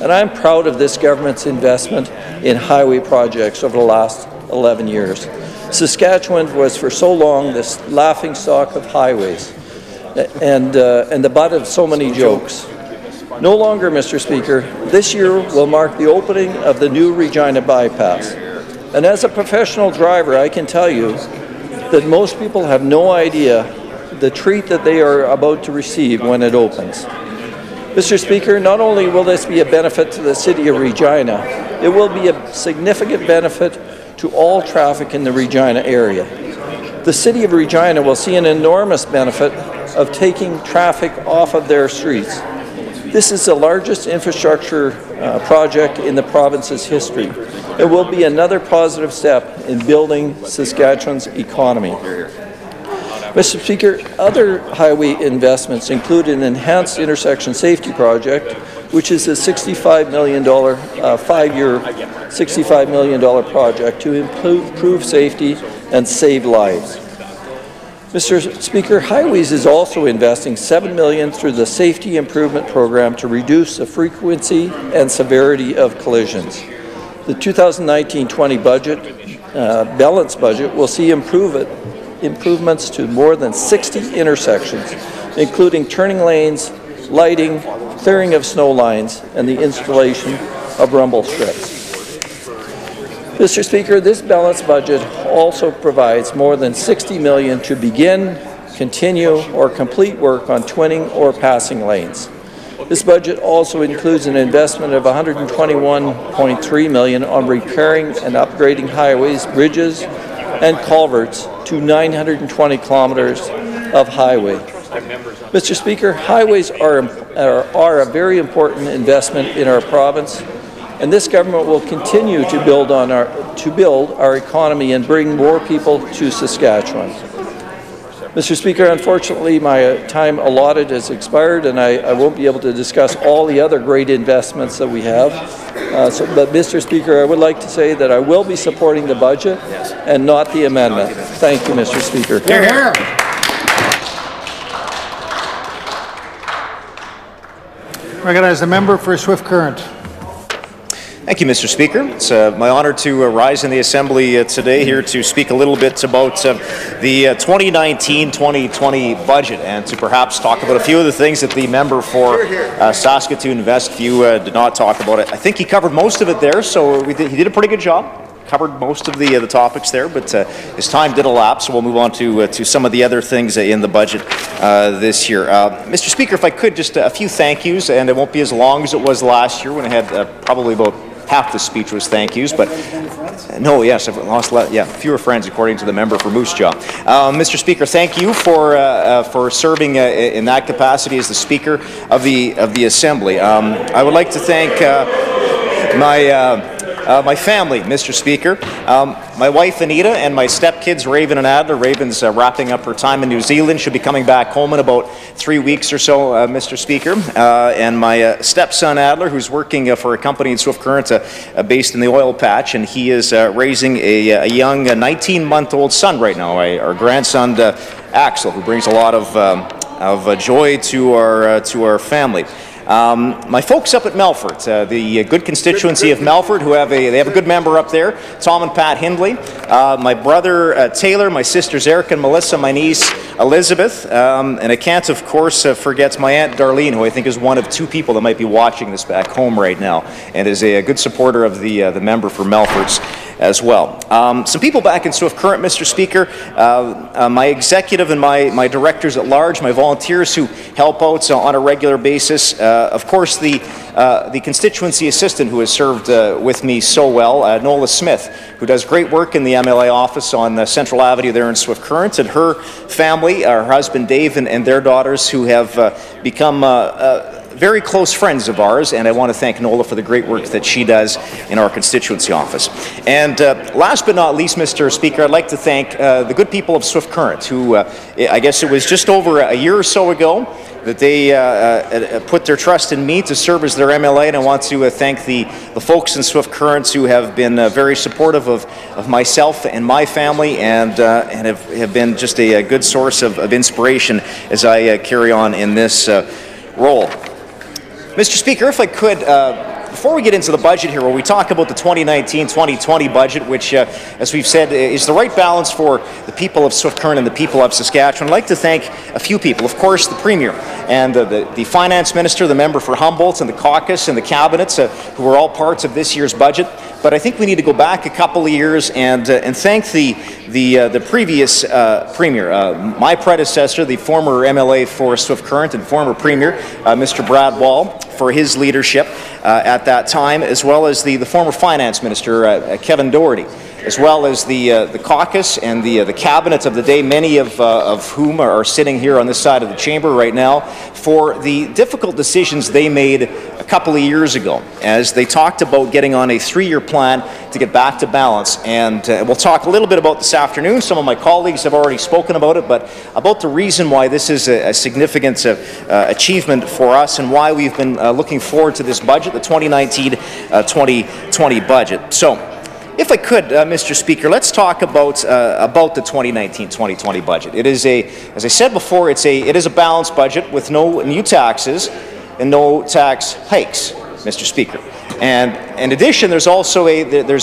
And I'm proud of this government's investment in highway projects over the last 11 years. Saskatchewan was for so long this laughingstock of highways and the butt of so many jokes. No longer, Mr. Speaker, this year will mark the opening of the new Regina bypass. And as a professional driver, I can tell you that most people have no idea the treat that they are about to receive when it opens. Mr. Speaker, not only will this be a benefit to the City of Regina, it will be a significant benefit to all traffic in the Regina area. The City of Regina will see an enormous benefit of taking traffic off of their streets. This is the largest infrastructure project in the province's history. It will be another positive step in building Saskatchewan's economy. Mr. Speaker, other highway investments include an enhanced intersection safety project, which is a $65 million, 5-year $65 million project to improve safety and save lives. Mr. Speaker, Highways is also investing $7 million through the Safety Improvement Program to reduce the frequency and severity of collisions. The 2019-20 budget, balanced budget, will see improvements to more than 60 intersections, including turning lanes, lighting, clearing of snow lines, and the installation of rumble strips. Mr. Speaker, this balanced budget also provides more than $60 million to begin, continue, or complete work on twinning or passing lanes. This budget also includes an investment of $121.3 million on repairing and upgrading highways, bridges, and culverts to 920 kilometers of highway. Mr. Speaker, highways are a very important investment in our province, and this government will continue to build our economy and bring more people to Saskatchewan. Mr. Speaker, unfortunately, my time allotted has expired, and I won't be able to discuss all the other great investments that we have. But, Mr. Speaker, I would like to say that I will be supporting the budget and not the amendment. Thank you, Mr. Speaker. Hear, hear. Recognize the member for Swift Current. Thank you, Mr. Speaker. It's my honor to rise in the Assembly today here to speak a little bit about the 2019-2020 budget and to perhaps talk about a few of the things that the member for Saskatoon Vestview did not talk about. I think he covered most of it there, so he did a pretty good job. Covered most of the topics there, but his time did elapse, so we'll move on to some of the other things in the budget this year. Mr. Speaker, if I could, just a few thank yous, and it won't be as long as it was last year when I had probably about half the speech was thank yous, but no, yes, I've lost fewer friends according to the member for Moose Jaw. Mr. Speaker, thank you for serving in that capacity as the Speaker of the Assembly. I would like to thank my family, Mr. Speaker, my wife Anita and my stepkids Raven and Adler. Raven's wrapping up her time in New Zealand. She'll be coming back home in about 3 weeks or so, Mr. Speaker. And my stepson Adler, who's working for a company in Swift Current based in the oil patch, and he is raising a young 19-month-old son right now, our grandson Axel, who brings a lot of joy to our family. My folks up at Melfort, the good constituency of Melfort, they have a good member up there, Tom and Pat Hindley. My brother Taylor, my sisters Eric and Melissa, my niece Elizabeth, and I can't, of course, forget my Aunt Darlene, who I think is one of 2 people that might be watching this back home right now, and is a good supporter of the member for Melfort's as well. Some people back in Swift Current, Mr. Speaker, my executive and my directors at large, my volunteers who help out on a regular basis, of course the constituency assistant who has served with me so well, Nola Smith, who does great work in the MLA office on Central Avenue there in Swift Current, and her family, her husband Dave and their daughters, who have become very close friends of ours, and I want to thank Nola for the great work that she does in our constituency office. And last but not least, Mr. Speaker, I'd like to thank the good people of Swift Current, who I guess it was just over a year or so ago that they put their trust in me to serve as their MLA, and I want to thank the folks in Swift Currents who have been very supportive of myself and my family, and have been just a good source of inspiration as I carry on in this role. Mr. Speaker, if I could, before we get into the budget here, where we talk about the 2019-2020 budget, which, as we've said, is the right balance for the people of Swift Current and the people of Saskatchewan, I'd like to thank a few people. Of course, the Premier and the Finance Minister, the member for Humboldt, and the caucus and the cabinets, who are all parts of this year's budget. But I think we need to go back a couple of years and thank the previous Premier, my predecessor, the former MLA for Swift Current and former Premier, Mr. Brad Wall, for his leadership at that time, as well as the former Finance Minister, Kevin Doherty, as well as the caucus and the cabinet of the day, many of whom are sitting here on this side of the chamber right now, for the difficult decisions they made a couple of years ago as they talked about getting on a 3-year plan to get back to balance. And we'll talk a little bit about this afternoon. Some of my colleagues have already spoken about it, but about the reason why this is a significant achievement for us and why we've been looking forward to this budget, the 2019-2020 budget. So, if I could, Mr. Speaker, let's talk about the 2019-2020 budget. It is as I said before, it is a balanced budget with no new taxes and no tax hikes, Mr. Speaker. And in addition, there's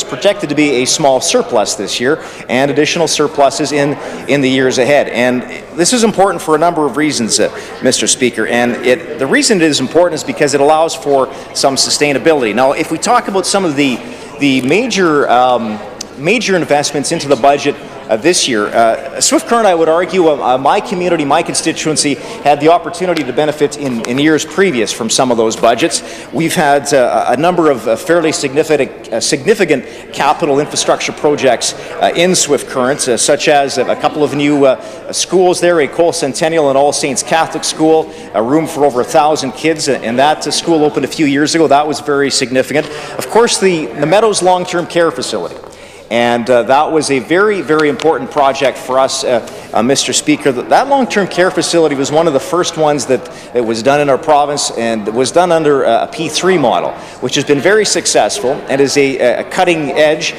projected to be a small surplus this year and additional surpluses in the years ahead. And this is important for a number of reasons, Mr. Speaker. And the reason it is important is because it allows for some sustainability. Now, if we talk about some of the major investments into the budget this year, Swift Current, I would argue, my community, my constituency, had the opportunity to benefit in years previous from some of those budgets. We've had a number of fairly significant capital infrastructure projects in Swift Current, such as a couple of new schools there, a Cole Centennial and All Saints Catholic School, a room for over 1,000 kids, and that school opened a few years ago. That was very significant. Of course, the Meadows Long-Term Care Facility. And that was a very, very important project for us, Mr. Speaker. That long-term care facility was one of the first ones that was done in our province, and was done under a P3 model, which has been very successful and is a cutting-edge,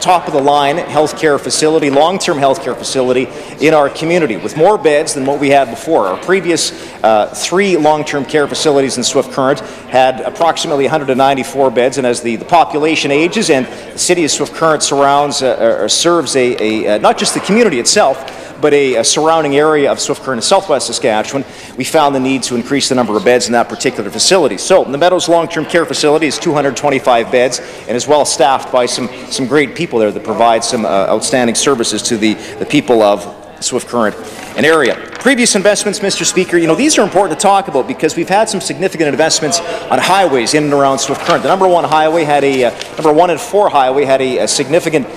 top-of-the-line healthcare facility, long-term healthcare facility in our community, with more beds than what we had before. Our previous 3 long-term care facilities in Swift Current had approximately 194 beds, and as the population ages and the city of Swift Current serves not just the community itself, but a surrounding area of Swift Current and southwest Saskatchewan, we found the need to increase the number of beds in that particular facility. So the Meadows Long-Term Care Facility is 225 beds and is well staffed by some great people there that provide some outstanding services to the people of Swift Current and area. Previous investments, Mr. Speaker, these are important to talk about because we've had some significant investments on highways in and around Swift Current. The number 1 and 4 highway had a significant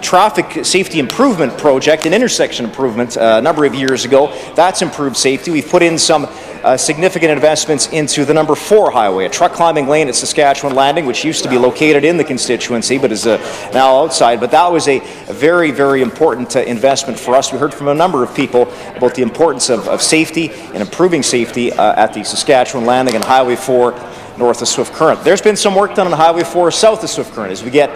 traffic safety improvement project, an intersection improvement a number of years ago. That's improved safety. We've put in some significant investments into the number 4 highway, a truck climbing lane at Saskatchewan Landing, which used to be located in the constituency but is now outside. But that was a very, very important investment for us. We heard from a number of people about the importance of safety and improving safety at the Saskatchewan Landing and Highway 4 north of Swift Current. There's been some work done on Highway 4 south of Swift Current as we get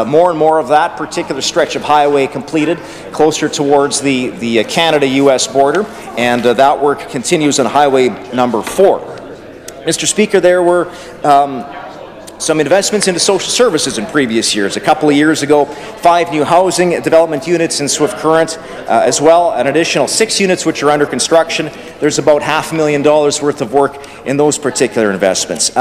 more and more of that particular stretch of highway completed closer towards the Canada-US border, and that work continues on Highway number 4. Mr. Speaker, there were some investments into social services in previous years. A couple of years ago, 5 new housing development units in Swift Current, as well an additional 6 units which are under construction. There's about $500,000 worth of work in those particular investments.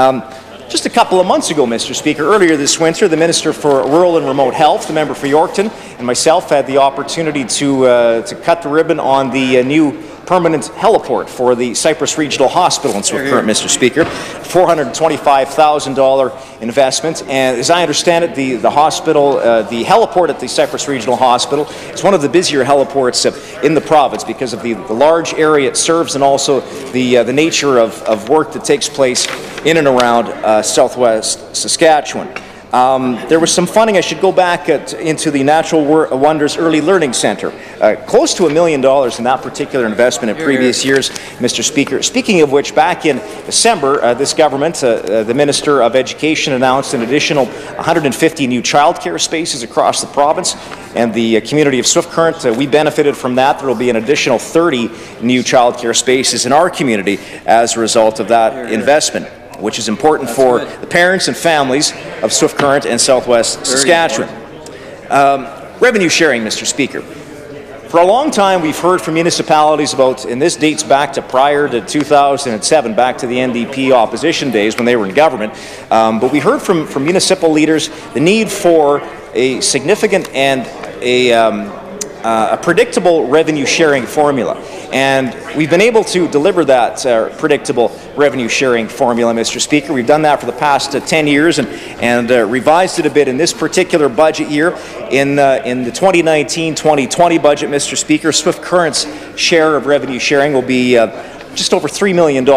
Just a couple of months ago, Mr. Speaker, earlier this winter, the Minister for Rural and Remote Health, the member for Yorkton, and myself had the opportunity to cut the ribbon on the new permanent heliport for the Cypress Regional Hospital in Swift Current, Mr. Speaker. $425,000 investment, and as I understand it, the hospital, the heliport at the Cypress Regional Hospital is one of the busier heliports in the province because of the large area it serves and also the nature of work that takes place in and around southwest Saskatchewan. There was some funding. I should go back into the Natural Wonders Early Learning Centre. Close to $1 million in that particular investment in previous years, Mr. Speaker. Speaking of which, back in December, this government, the Minister of Education, announced an additional 150 new childcare spaces across the province, and the community of Swift Current, we benefited from that. There will be an additional 30 new childcare spaces in our community as a result of that investment, which is important for the parents and families of Swift Current and Southwest Saskatchewan. Revenue sharing, Mr. Speaker. For a long time, we've heard from municipalities about, and this dates back to prior to 2007, back to the NDP opposition days when they were in government, but we heard from municipal leaders the need for a significant and a predictable revenue sharing formula. And we've been able to deliver that predictable revenue sharing formula, Mr. Speaker. We've done that for the past 10 years and revised it a bit in this particular budget year. In the 2019-2020 budget, Mr. Speaker, Swift Current's share of revenue sharing will be just over $3 million.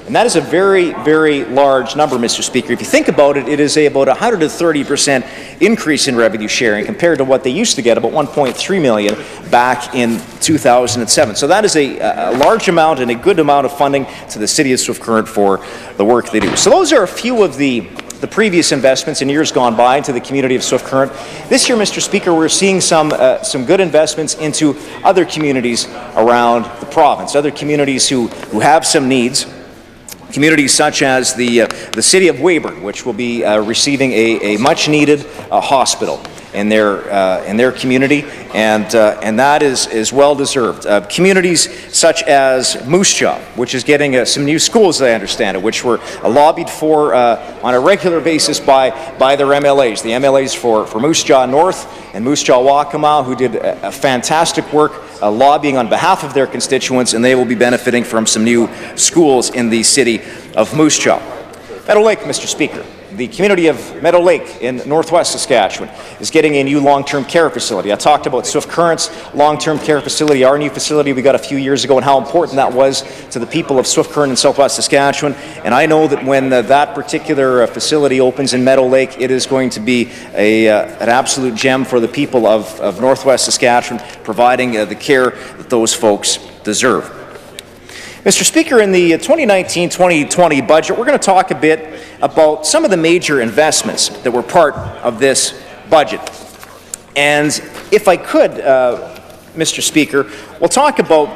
And that is a very, very large number, Mr. Speaker. If you think about it, it is about 130% increase in revenue sharing compared to what they used to get, about $1.3 million back in 2007. So that is a large amount and a good amount of funding to the City of Swift Current for the work they do. So those are a few of the previous investments in years gone by into the community of Swift Current. This year, Mr. Speaker, we're seeing some good investments into other communities around the province, other communities who have some needs. Communities such as the City of Weyburn, which will be receiving a much-needed hospital in their community, and that is well-deserved. Communities such as Moose Jaw, which is getting some new schools, as I understand it, which were lobbied for on a regular basis by their MLAs. The MLAs for Moose Jaw North and Moose Jaw Waccamaw, who did a fantastic work lobbying on behalf of their constituents, and they will be benefiting from some new schools in the city of Moose Jaw. Meadow Lake, Mr. Speaker. The community of Meadow Lake in northwest Saskatchewan is getting a new long-term care facility. I talked about Swift Current's long-term care facility, our new facility we got a few years ago, and how important that was to the people of Swift Current and southwest Saskatchewan. And I know that when that particular facility opens in Meadow Lake, it is going to be an absolute gem for the people of northwest Saskatchewan, providing the care that those folks deserve. Mr. Speaker, in the 2019-2020 budget, we're going to talk a bit about some of the major investments that were part of this budget. And if I could, Mr. Speaker, we'll talk about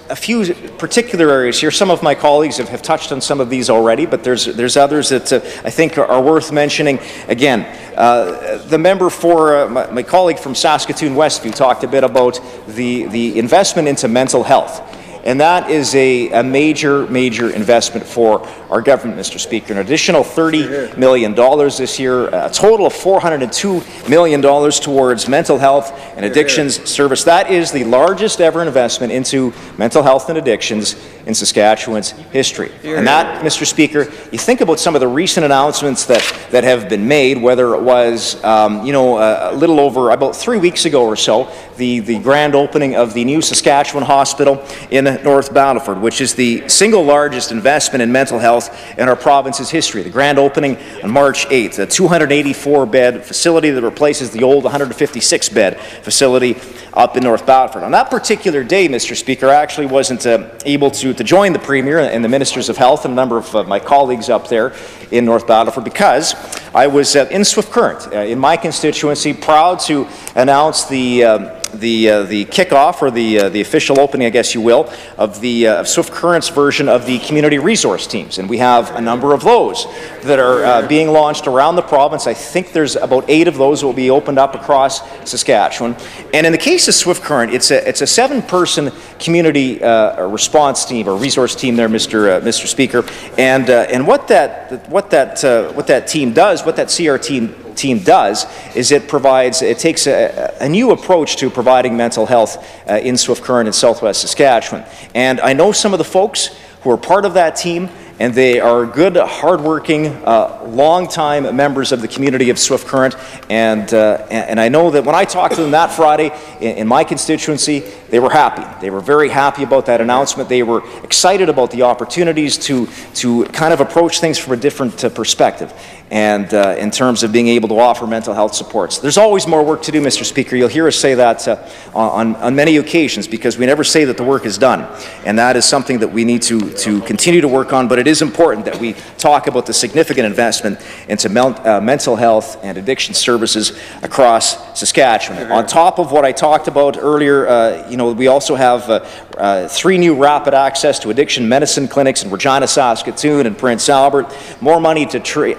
a few particular areas here. Some of my colleagues have touched on some of these already, but there's others that I think are worth mentioning. Again, the member for my colleague from Saskatoon Westview talked a bit about the investment into mental health. And that is a major, major investment for our government, Mr. Speaker. An additional $30 million this year, a total of $402 million towards mental health and addictions service. That is the largest ever investment into mental health and addictions in Saskatchewan's history. And that, Mr. Speaker, you think about some of the recent announcements that have been made, whether it was, a little over about 3 weeks ago or so, the grand opening of the new Saskatchewan Hospital in North Battleford, which is the single largest investment in mental health in our province's history. The grand opening on March 8th, a 284-bed facility that replaces the old 156-bed facility up in North Battleford. On that particular day, Mr. Speaker, I actually wasn't able to join the Premier and the Ministers of Health and a number of my colleagues up there in North Battleford because I was in Swift Current, in my constituency, proud to announce the kickoff, or the official opening, I guess you will, of Swift Current's version of the community resource teams. And we have a number of those that are being launched around the province. I think there's about 8 of those that will be opened up across Saskatchewan. And in the case of Swift Current, it's a 7-person community response team or resource team there, Mr. Speaker. And what that team does, what that CR team team does is it takes a new approach to providing mental health in Swift Current and Southwest Saskatchewan. And I know some of the folks who are part of that team, and they are good, hardworking, long-time members of the community of Swift Current. And I know that when I talked to them that Friday in my constituency, they were happy. They were very happy about that announcement. They were excited about the opportunities to kind of approach things from a different perspective, and in terms of being able to offer mental health supports. There's always more work to do, Mr. Speaker. You'll hear us say that on many occasions, because we never say that the work is done. And that is something that we need to continue to work on, but it is important that we talk about the significant investment into mental health and addiction services across Saskatchewan. On top of what I talked about earlier, we also have 3 new rapid access to addiction medicine clinics in Regina, Saskatoon and Prince Albert, more money to train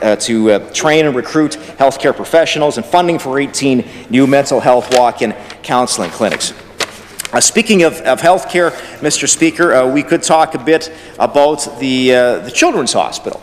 and recruit healthcare professionals, and funding for 18 new mental health walk-in counseling clinics. Speaking of healthcare, Mr. Speaker, we could talk a bit about the Children's Hospital,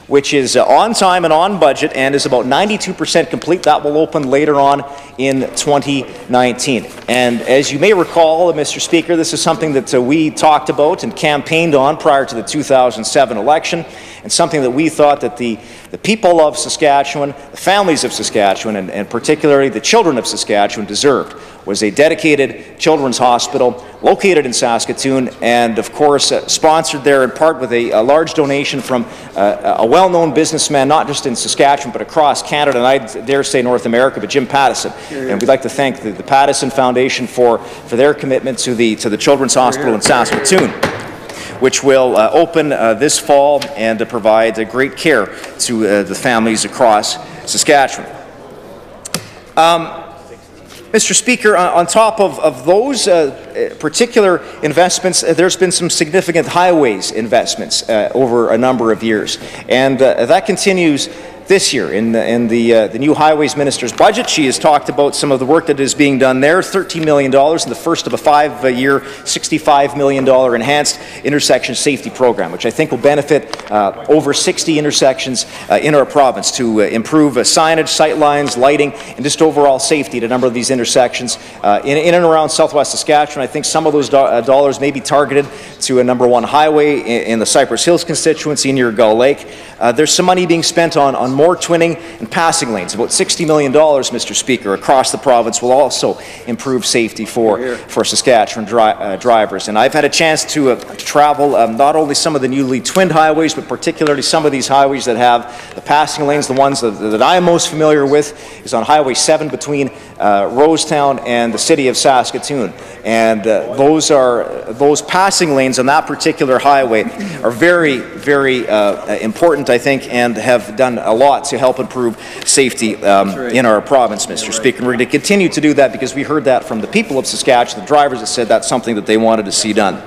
which is on time and on budget and is about 92% complete. That will open later on in 2019. And as you may recall, Mr. Speaker, this is something that we talked about and campaigned on prior to the 2007 election, and something that we thought that the people of Saskatchewan, the families of Saskatchewan, and particularly the children of Saskatchewan deserved, was a dedicated children's hospital located in Saskatoon, and of course sponsored there in part with a large donation from a well-known businessman, not just in Saskatchewan but across Canada, and I dare say North America, but Jim Pattison. And we'd like to thank the Pattison Foundation for their commitment to the Children's Hospital in Saskatoon, which will open this fall and provide great care to the families across Saskatchewan. Mr. Speaker, on top of those particular investments, there's been some significant highways investments over a number of years, and that continues this year in the new Highways Minister's budget. She has talked about some of the work that is being done there. $13 million in the first of a 5-year, $65 million enhanced intersection safety program, which I think will benefit over 60 intersections in our province to improve signage, sight lines, lighting, and just overall safety at a number of these intersections in and around Southwest Saskatchewan. I think some of those dollars may be targeted to a number 1 highway in the Cypress Hills constituency near Gull Lake. There's some money being spent on more twinning and passing lanes. About $60 million, Mr. Speaker, across the province will also improve safety for Saskatchewan drivers. And I've had a chance to travel not only some of the newly twinned highways, but particularly some of these highways that have the passing lanes. The ones that I am most familiar with is on Highway 7 between Rosetown and the city of Saskatoon. And those passing lanes on that particular highway are very, very important, I think, and have done a lot to help improve safety in our province, Mr. Speaker. And we're going to continue to do that because we heard that from the people of Saskatchewan, the drivers that said that's something that they wanted to see done.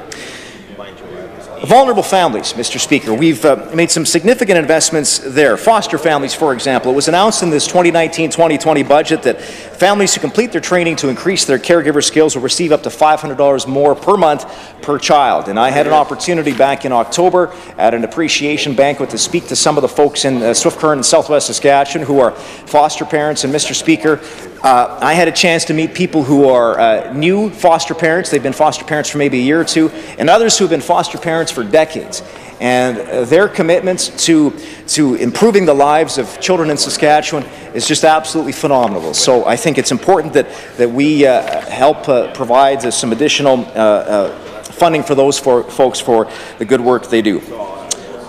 Vulnerable families, Mr. Speaker, we've made some significant investments there. Foster families, for example. It was announced in this 2019-2020 budget that families who complete their training to increase their caregiver skills will receive up to $500 more per month per child. And I had an opportunity back in October at an appreciation banquet to speak to some of the folks in Swift Current and Southwest Saskatchewan who are foster parents. And Mr. Speaker, I had a chance to meet people who are new foster parents. They've been foster parents for maybe a year or two, and others who have been foster parents for decades. And their commitments to improving the lives of children in Saskatchewan is just absolutely phenomenal. So I think it's important that we help provide some additional funding for those folks for the good work they do.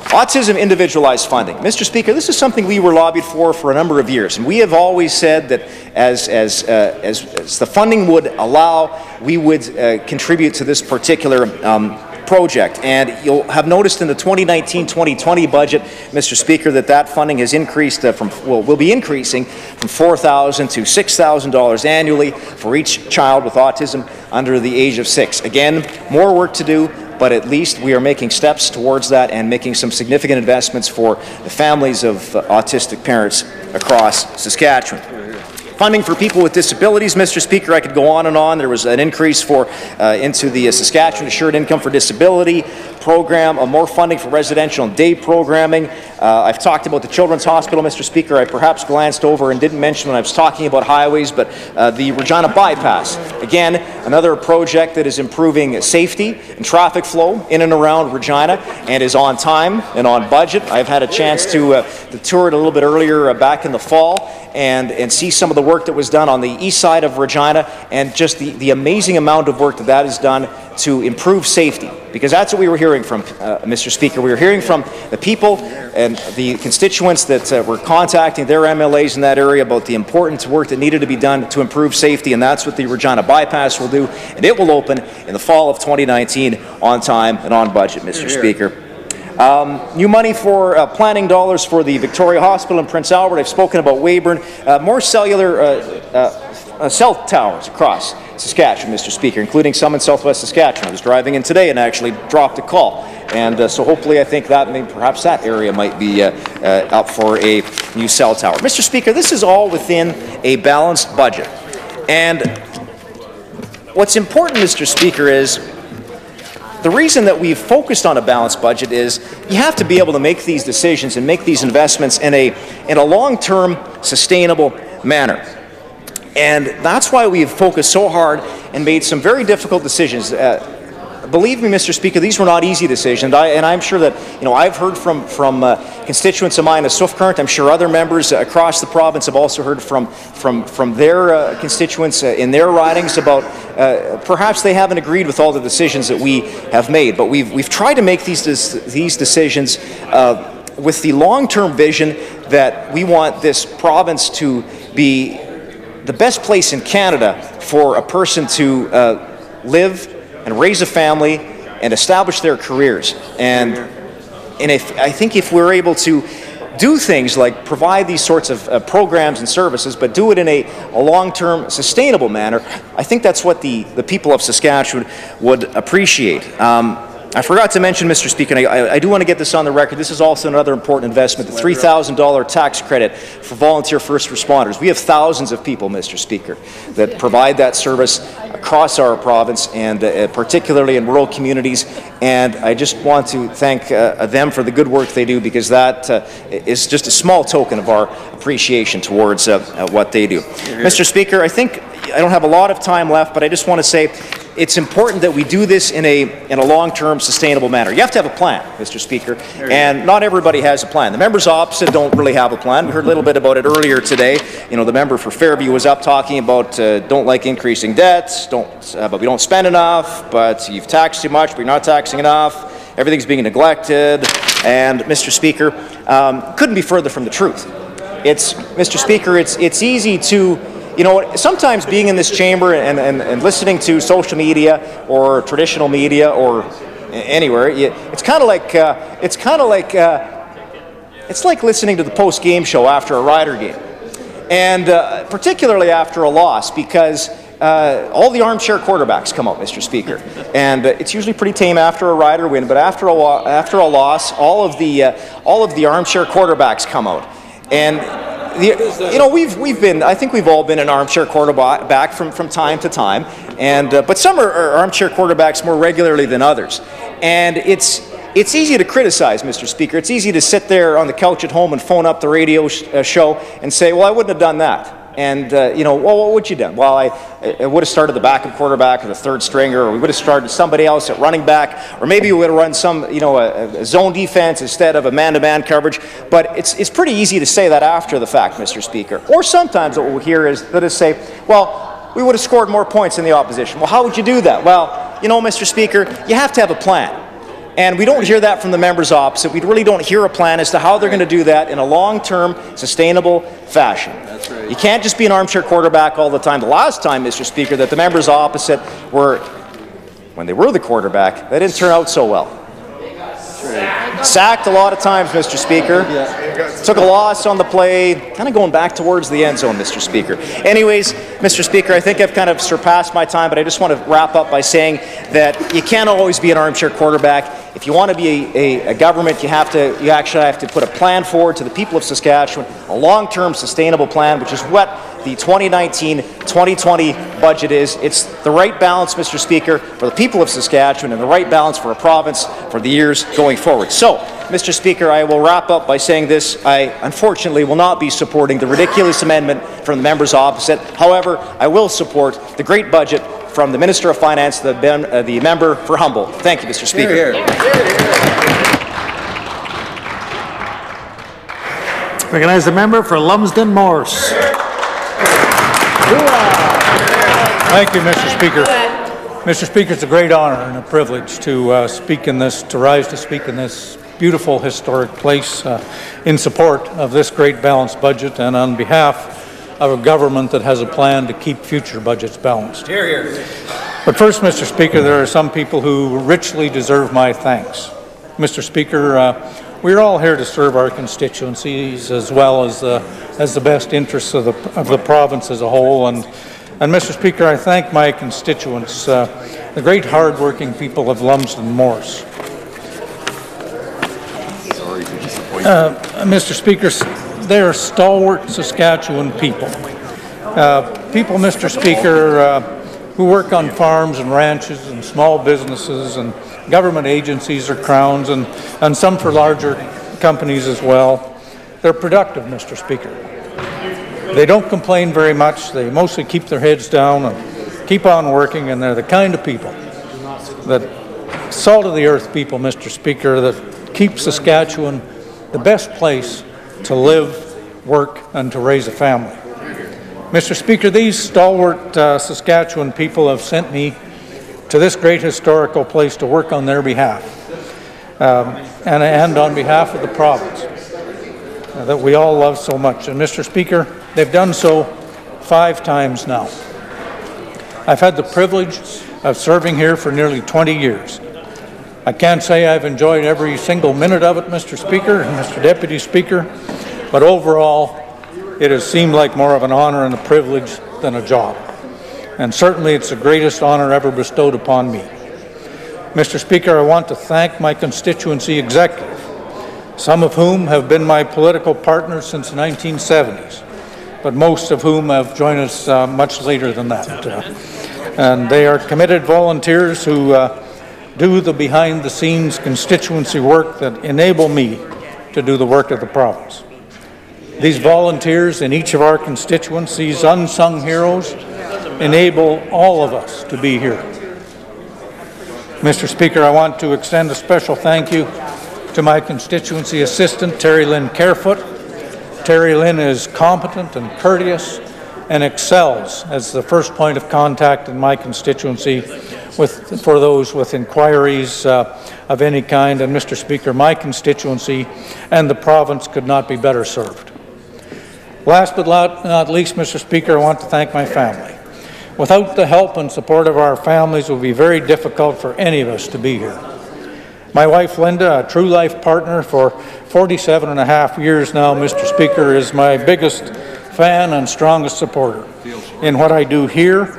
Autism individualized funding. Mr. Speaker, this is something we were lobbied for a number of years, and we have always said that as the funding would allow, we would contribute to this particular project. And you'll have noticed in the 2019-2020 budget, Mr. Speaker, that funding has increased will be increasing from $4,000 to $6,000 annually for each child with autism under the age of 6. Again, more work to do, but at least we are making steps towards that and making some significant investments for the families of autistic parents across Saskatchewan. Funding for people with disabilities, Mr. Speaker, I could go on and on. There was an increase into the Saskatchewan Assured Income for Disability program, more funding for residential and day programming. I've talked about the Children's Hospital, Mr. Speaker. I perhaps glanced over and didn't mention when I was talking about highways, but the Regina bypass. Again, another project that is improving safety and traffic flow in and around Regina and is on time and on budget. I've had a chance to tour it a little bit earlier back in the fall and see some of the work that was done on the east side of Regina and just the amazing amount of work that is done to improve safety. Because that's what we were hearing from, Mr. Speaker. We were hearing from the people and the constituents that were contacting their MLAs in that area about the important work that needed to be done to improve safety, and that's what the Regina bypass will do, and it will open in the fall of 2019 on time and on budget, Mr. Speaker. New money for planning dollars for the Victoria Hospital in Prince Albert. I've spoken about Weyburn. More cellular cell towers across Saskatchewan, Mr. Speaker, including some in southwest Saskatchewan. I was driving in today and actually dropped a call. And so hopefully I think that perhaps that area might be up for a new cell tower. Mr. Speaker, this is all within a balanced budget. And what's important, Mr. Speaker, is the reason that we've focused on a balanced budget is you have to be able to make these decisions and make these investments in a long-term, sustainable manner. And that's why we've focused so hard and made some very difficult decisions. Believe me, Mr. Speaker, these were not easy decisions, and I'm sure that I've heard from constituents of mine in Swift Current. I'm sure other members across the province have also heard from their constituents in their ridings about perhaps they haven't agreed with all the decisions that we have made. But we've tried to make these decisions with the long-term vision that we want this province to be the best place in Canada for a person to live and raise a family and establish their careers. And I think if we're able to do things like provide these sorts of programs and services, but do it in a long-term, sustainable manner, I think that's what the people of Saskatchewan would appreciate. I forgot to mention, Mr. Speaker, and I do want to get this on the record, this is also another important investment, the $3,000 tax credit for volunteer first responders. We have thousands of people, Mr. Speaker, that provide that service across our province and particularly in rural communities, and I just want to thank them for the good work they do, because that is just a small token of our appreciation towards what they do. Mr. Speaker, I think I don't have a lot of time left, but I just want to say it's important that we do this in a long-term, sustainable manner. You have to have a plan, Mr. Speaker, and not everybody has a plan. The members opposite don't really have a plan. We heard a little bit about it earlier today. The member for Fairview was up talking about don't like increasing debts, but we don't spend enough, but you've taxed too much, but you're not taxing enough, everything's being neglected, and Mr. Speaker, couldn't be further from the truth. Mr. Speaker, it's easy to sometimes being in this chamber and listening to social media or traditional media or anywhere, it's like listening to the post-game show after a Rider game, and particularly after a loss, because all the armchair quarterbacks come out, Mr. Speaker, and it's usually pretty tame after a Rider win, but after a loss, all of the armchair quarterbacks come out, and I think we've all been an armchair quarterback from time to time, and but some are armchair quarterbacks more regularly than others, and it's easy to criticize, Mr. Speaker. It's easy to sit there on the couch at home and phone up the radio show and say, well, I wouldn't have done that. And, well, what would you done? Well, I would have started the backup quarterback or the third stringer, or we would have started somebody else at running back, or maybe we would have run some, a zone defense instead of a man-to-man coverage. But it's pretty easy to say that after the fact, Mr. Speaker. Or sometimes what we'll hear is that say, well, we would have scored more points than the opposition. Well, how would you do that? Well, Mr. Speaker, you have to have a plan. And we don't hear that from the members opposite. We really don't hear a plan as to how they're going to do that in a long-term, sustainable fashion. That's right. You can't just be an armchair quarterback all the time. The last time, Mr. Speaker, that the members opposite when they were the quarterback, that didn't turn out so well. Sacked a lot of times, Mr. Speaker. Took a loss on the play, kind of going back towards the end zone, Mr. Speaker. Anyways, Mr. Speaker, I think I've kind of surpassed my time, but I just want to wrap up by saying that you can't always be an armchair quarterback. If you want to be a government, you actually have to put a plan forward to the people of Saskatchewan, a long-term sustainable plan, which is what the 2019-2020 budget is. It's the right balance, Mr. Speaker, for the people of Saskatchewan and the right balance for a province for the years going forward. So, Mr. Speaker, I will wrap up by saying this. I unfortunately will not be supporting the ridiculous amendment from the members opposite. However, I will support the great budget from the Minister of Finance, the member for Humboldt. Thank you, Mr. Speaker. Hear, hear. Recognize the member for Lumsden Morse. Thank you, Mr. Speaker. Mr. Speaker, it's a great honor and a privilege to rise to speak in this beautiful historic place in support of this great balanced budget and on behalf of a government that has a plan to keep future budgets balanced. Hear, hear. But first, Mr. Speaker, there are some people who richly deserve my thanks. Mr. Speaker, we're all here to serve our constituencies as well as the best interests of the province as a whole. And Mr. Speaker, I thank my constituents, the great hard-working people of Lumsden Morse. Mr. Speaker, they are stalwart Saskatchewan people. People, Mr. Speaker, who work on farms and ranches and small businesses and government agencies or crowns and some for larger companies as well. They're productive, Mr. Speaker. They don't complain very much. They mostly keep their heads down and keep on working, and they're the kind of people that salt of the earth people, Mr. Speaker, that keep Saskatchewan the best place to live, work, and to raise a family. Mr. Speaker, these stalwart Saskatchewan people have sent me to this great historical place to work on their behalf and on behalf of the province that we all love so much. And Mr. Speaker, they've done so 5 times now. I've had the privilege of serving here for nearly 20 years. I can't say I've enjoyed every single minute of it, Mr. Speaker and Mr. Deputy Speaker, but overall, it has seemed like more of an honor and a privilege than a job. And certainly it's the greatest honor ever bestowed upon me. Mr. Speaker, I want to thank my constituency executive, some of whom have been my political partners since the 1970s, but most of whom have joined us much later than that. And they are committed volunteers who do the behind-the-scenes constituency work that enable me to do the work of the province. These volunteers in each of our constituencies, unsung heroes, enable all of us to be here. Mr. Speaker, I want to extend a special thank you to my constituency assistant, Terry Lynn Carefoot. Terry Lynn is competent and courteous and excels as the first point of contact in my constituency for those with inquiries of any kind. And Mr. Speaker, my constituency and the province could not be better served. Last but not least, Mr. Speaker, I want to thank my family. Without the help and support of our families, it would be very difficult for any of us to be here. My wife, Linda, a true life partner for 47 and a half years now, Mr. Speaker, is my biggest fan and strongest supporter in what I do here,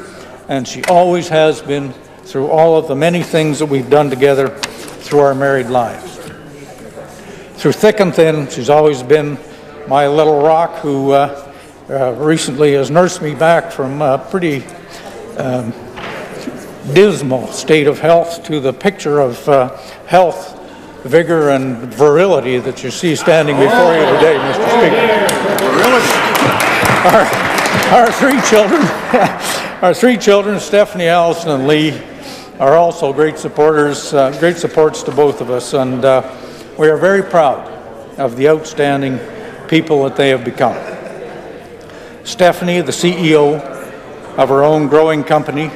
and she always has been through all of the many things that we've done together through our married lives. Through thick and thin, she's always been my little rock who recently has nursed me back from a pretty dismal state of health to the picture of health, vigor, and virility that you see standing before you today, Mr. Speaker. Our three children, Stephanie, Allison, and Lee, are also great supporters, great supports to both of us, and we are very proud of the outstanding people that they have become. Stephanie, the CEO of her own growing company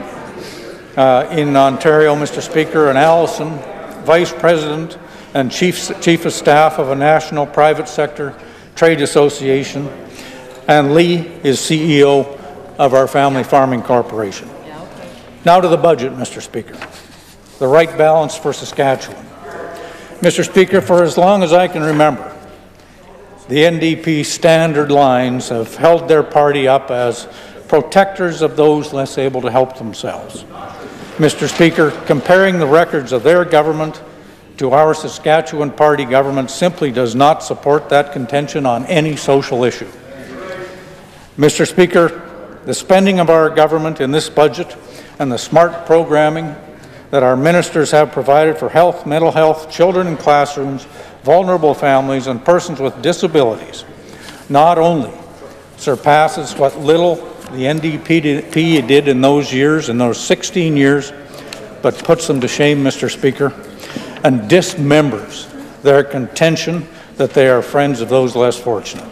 in Ontario, Mr. Speaker, and Allison, Vice President and Chief of Staff of a national private sector trade association, and Lee is CEO of our Family Farming Corporation. Now to the budget, Mr. Speaker. The right balance for Saskatchewan. Mr. Speaker, for as long as I can remember, the NDP standard lines have held their party up as protectors of those less able to help themselves. Mr. Speaker, comparing the records of their government to our Saskatchewan party government simply does not support that contention on any social issue. Mr. Speaker, the spending of our government in this budget and the smart programming that our ministers have provided for health, mental health, children in classrooms, vulnerable families, and persons with disabilities not only surpasses what little the NDP did in those years, in those 16 years, but puts them to shame, Mr. Speaker, and dismembers their contention that they are friends of those less fortunate.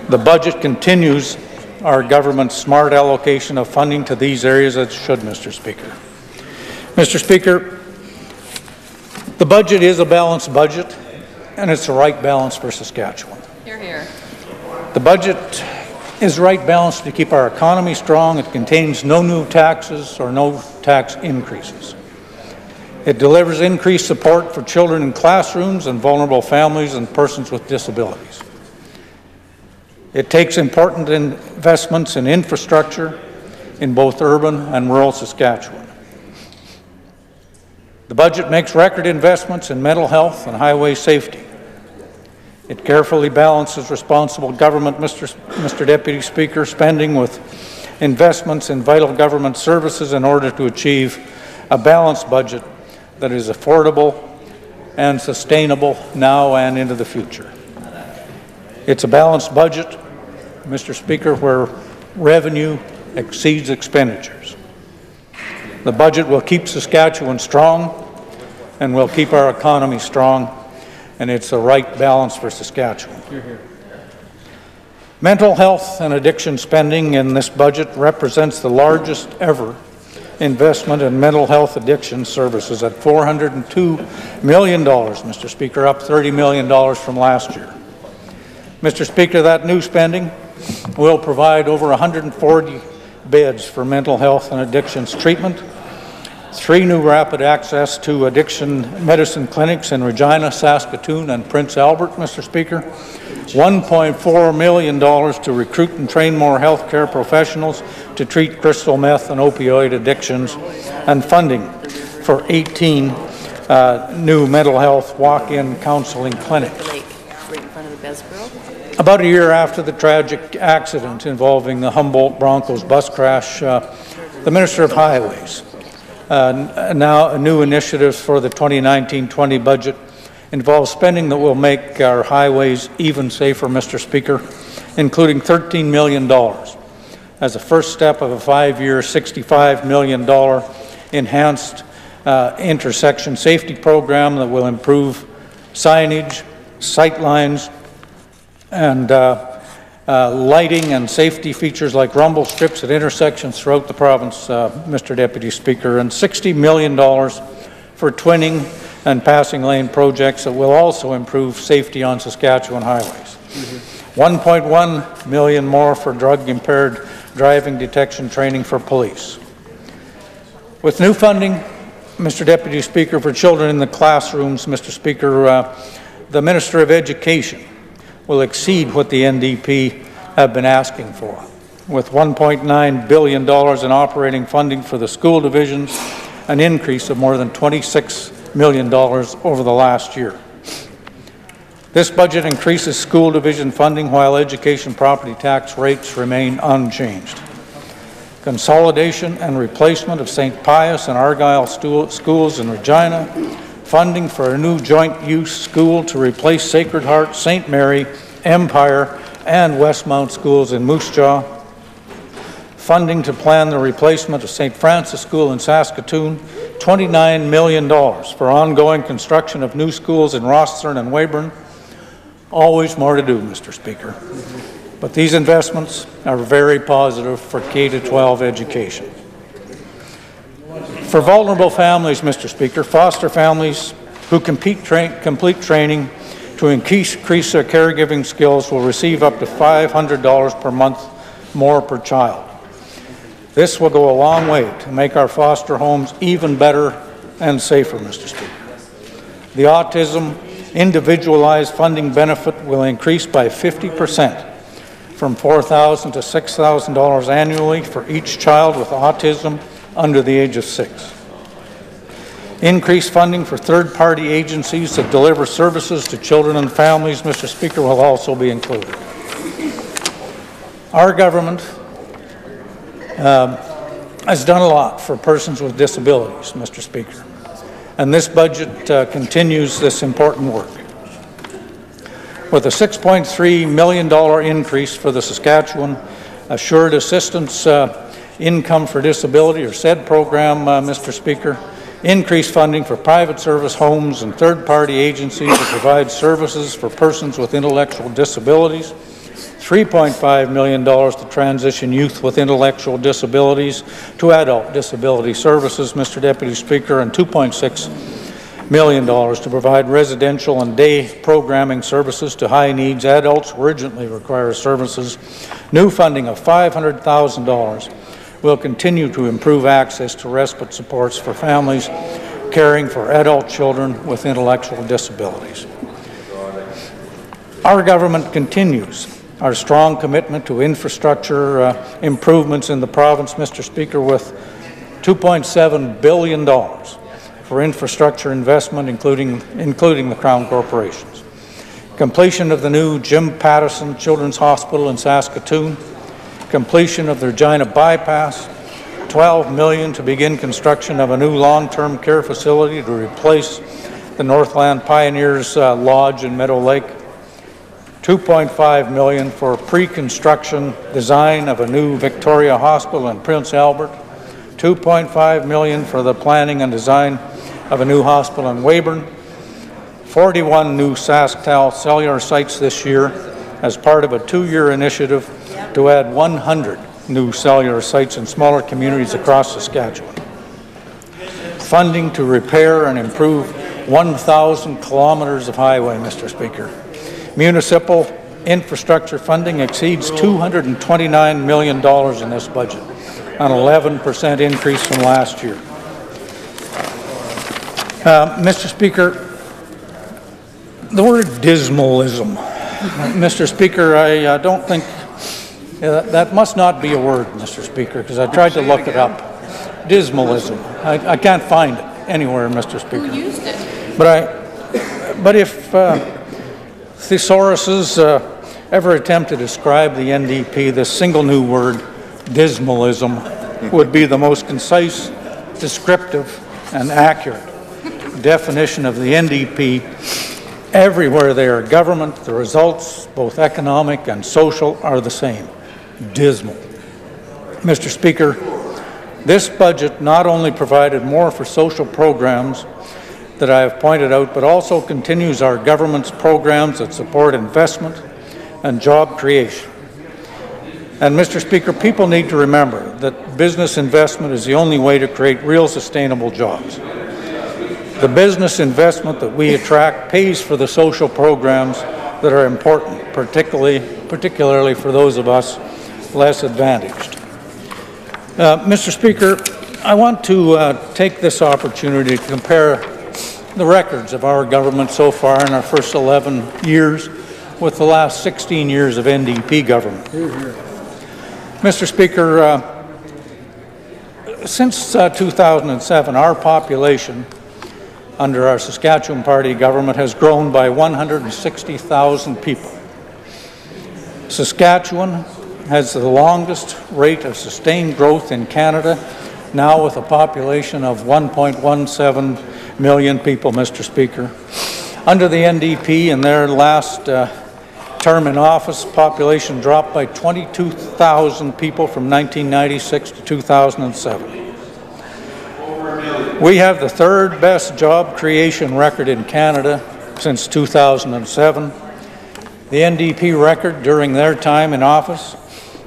The budget continues our government's smart allocation of funding to these areas as it should, Mr. Speaker. Mr. Speaker, the budget is a balanced budget, and it's the right balance for Saskatchewan. Hear, hear. The budget is right balance to keep our economy strong. It contains no new taxes or no tax increases. It delivers increased support for children in classrooms and vulnerable families and persons with disabilities. It takes important investments in infrastructure in both urban and rural Saskatchewan. The budget makes record investments in mental health and highway safety. It carefully balances responsible government, Mr. Deputy Speaker, spending with investments in vital government services in order to achieve a balanced budget that is affordable and sustainable now and into the future. It's a balanced budget, Mr. Speaker, where revenue exceeds expenditures. The budget will keep Saskatchewan strong and will keep our economy strong, and it's the right balance for Saskatchewan. Mental health and addiction spending in this budget represents the largest ever investment in mental health addiction services at $402 million, Mr. Speaker, up $30 million from last year. Mr. Speaker, that new spending will provide over 140 beds for mental health and addictions treatment, 3 new rapid access to addiction medicine clinics in Regina, Saskatoon, and Prince Albert, Mr. Speaker, $1.4 million to recruit and train more healthcare professionals to treat crystal meth and opioid addictions, and funding for 18 new mental health walk-in counseling clinics. Right in front of the Besborough. About a year after the tragic accident involving the Humboldt Broncos bus crash, the Minister of Highways now new initiatives for the 2019-20 budget involves spending that will make our highways even safer, Mr. Speaker, including $13 million as a first step of a 5-year, $65 million enhanced intersection safety program that will improve signage, sight lines, and lighting and safety features like rumble strips at intersections throughout the province, Mr. Deputy Speaker, and $60 million for twinning and passing lane projects that will also improve safety on Saskatchewan highways. $1.1 million more for drug-impaired driving detection training for police. With new funding, Mr. Deputy Speaker, for children in the classrooms, Mr. Speaker, the Minister of Education will exceed what the NDP have been asking for, with $1.9 billion in operating funding for the school divisions, an increase of more than $26 million over the last year. This budget increases school division funding while education property tax rates remain unchanged. Consolidation and replacement of St. Pius and Argyle schools in Regina, funding for a new joint-use school to replace Sacred Heart, St. Mary, Empire, and Westmount schools in Moose Jaw, funding to plan the replacement of St. Francis School in Saskatoon, $29 million for ongoing construction of new schools in Rossthorne and Weyburn. Always more to do, Mr. Speaker. But these investments are very positive for K-12 education. For vulnerable families, Mr. Speaker, foster families who complete training to increase their caregiving skills will receive up to $500 per month more per child. This will go a long way to make our foster homes even better and safer, Mr. Speaker. The autism individualized funding benefit will increase by 50%, from $4,000 to $6,000 annually for each child with autism under the age of 6. Increased funding for third-party agencies that deliver services to children and families, Mr. Speaker, will also be included. Our government has done a lot for persons with disabilities, Mr. Speaker, and this budget continues this important work. With a $6.3 million increase for the Saskatchewan Assured Assistance Income for Disability, or SAID program, Mr. Speaker, increased funding for private service homes and third-party agencies to provide services for persons with intellectual disabilities, $3.5 million to transition youth with intellectual disabilities to adult disability services, Mr. Deputy Speaker, and $2.6 million to provide residential and day programming services to high-needs adults who urgently require services. New funding of $500,000 will continue to improve access to respite supports for families caring for adult children with intellectual disabilities. Our government continues our strong commitment to infrastructure improvements in the province, Mr. Speaker, with $2.7 billion for infrastructure investment, including the Crown corporations. Completion of the new Jim Pattison Children's Hospital in Saskatoon, completion of the Regina Bypass, $12 million to begin construction of a new long-term care facility to replace the Northland Pioneers Lodge in Meadow Lake, $2.5 million for pre-construction design of a new Victoria Hospital in Prince Albert, $2.5 million for the planning and design of a new hospital in Weyburn, 41 new SaskTel cellular sites this year as part of a 2-year initiative to add 100 new cellular sites in smaller communities across Saskatchewan. Funding to repair and improve 1,000 kilometers of highway, Mr. Speaker. Municipal infrastructure funding exceeds $229 million in this budget, an 11% increase from last year. Mr. Speaker, the word dismalism. Mr. Speaker, I don't think that must not be a word, Mr. Speaker, because I tried to look it up. Dismalism. I can't find it anywhere, Mr. Speaker. Who used it? But if thesauruses ever attempt to describe the NDP, this single new word, dismalism, would be the most concise, descriptive, and accurate definition of the NDP. Everywhere they are government, the results, both economic and social, are the same. Dismal. Mr. Speaker, this budget not only provided more for social programs that I have pointed out, but also continues our government's programs that support investment and job creation. And Mr. Speaker, people need to remember that business investment is the only way to create real sustainable jobs. The business investment that we attract pays for the social programs that are important, particularly for those of us less advantaged. Mr. Speaker, I want to take this opportunity to compare the records of our government so far in our first 11 years with the last 16 years of NDP government. Mr. Speaker, since 2007, our population under our Saskatchewan Party government has grown by 160,000 people. Saskatchewan has the longest rate of sustained growth in Canada, now with a population of 1.17 million people, Mr. Speaker. Under the NDP, in their last term in office, population dropped by 22,000 people from 1996 to 2007. We have the third best job creation record in Canada since 2007. The NDP record during their time in office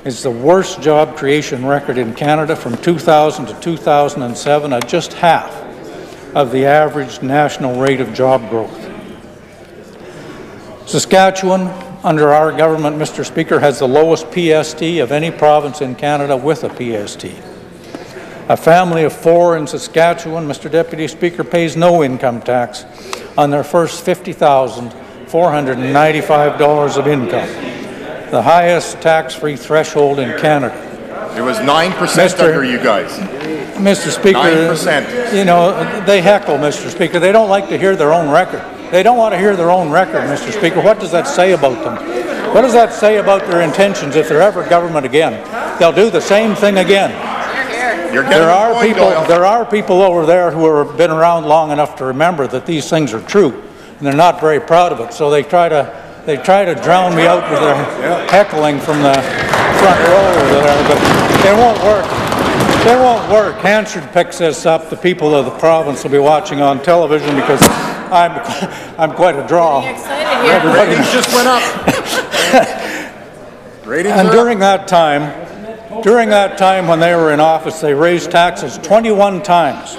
is the worst job creation record in Canada from 2000 to 2007 at just half of the average national rate of job growth. Saskatchewan, under our government, Mr. Speaker, has the lowest PST of any province in Canada with a PST. A family of 4 in Saskatchewan, Mr. Deputy Speaker, pays no income tax on their first $50,495 of income, the highest tax-free threshold in Canada. It was 9% under you guys. Mr. Speaker, 9%. You know, they heckle, Mr. Speaker. They don't like to hear their own record. They don't want to hear their own record, Mr. Speaker. What does that say about them? What does that say about their intentions if they're ever government again? They'll do the same thing again. There are people over there who have been around long enough to remember that these things are true, and they're not very proud of it. So they try to drown me out with their heckling from the front row over there, but it won't work. It won't work. Hansard picks this up. The people of the province will be watching on television because I'm quite a draw. Ratings just went up. And during that time when they were in office, they raised taxes 21 times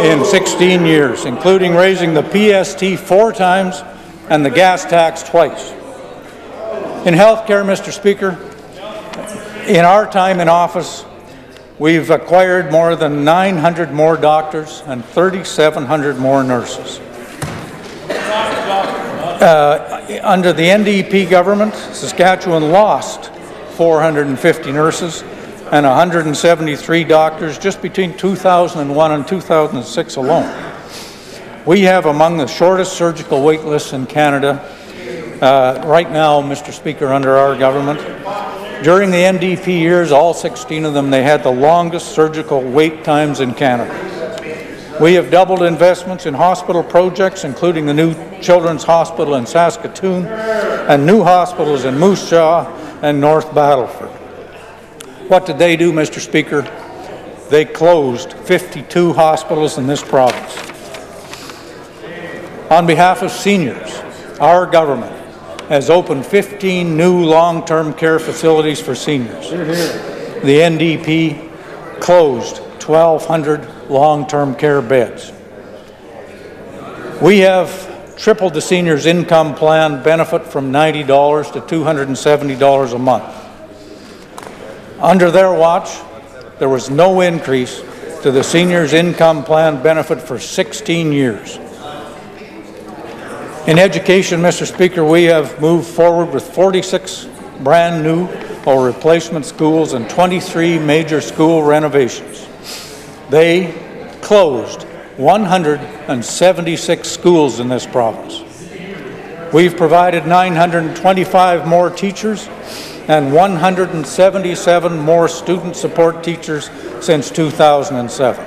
in 16 years, including raising the PST 4 times and the gas tax twice. In health care, Mr. Speaker, in our time in office, we've acquired more than 900 more doctors and 3,700 more nurses. Under the NDP government, Saskatchewan lost 450 nurses and 173 doctors just between 2001 and 2006 alone. We have among the shortest surgical wait lists in Canada right now, Mr. Speaker, under our government. During the NDP years, all 16 of them, they had the longest surgical wait times in Canada. We have doubled investments in hospital projects, including the new Children's Hospital in Saskatoon and new hospitals in Moose Jaw and North Battleford. What did they do, Mr. Speaker? They closed 52 hospitals in this province. On behalf of seniors, our government has opened 15 new long-term care facilities for seniors. The NDP closed 1,200 long-term care beds. We have tripled the seniors' income plan benefit from $90 to $270 a month. Under their watch, there was no increase to the seniors' income plan benefit for 16 years. In education, Mr. Speaker, we have moved forward with 46 brand new or replacement schools and 23 major school renovations. They closed 176 schools in this province. We've provided 925 more teachers and 177 more student support teachers since 2007.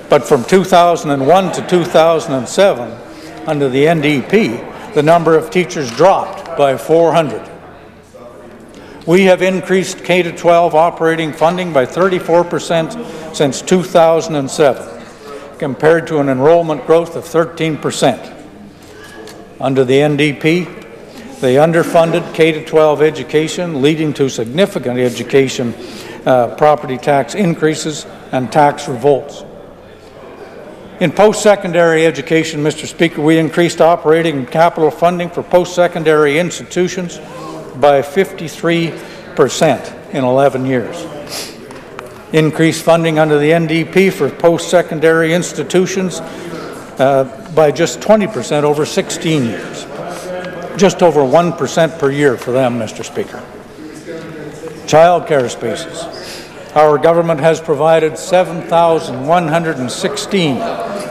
But from 2001 to 2007, under the NDP, the number of teachers dropped by 400. We have increased K-12 operating funding by 34% since 2007, compared to an enrollment growth of 13%. Under the NDP, they underfunded K-12 education, leading to significant education property tax increases and tax revolts. In post-secondary education, Mr. Speaker, we increased operating and capital funding for post-secondary institutions by 53% in 11 years. Increased funding under the NDP for post-secondary institutions by just 20% over 16 years. Just over 1% per year for them, Mr. Speaker. Child care spaces. Our government has provided 7,116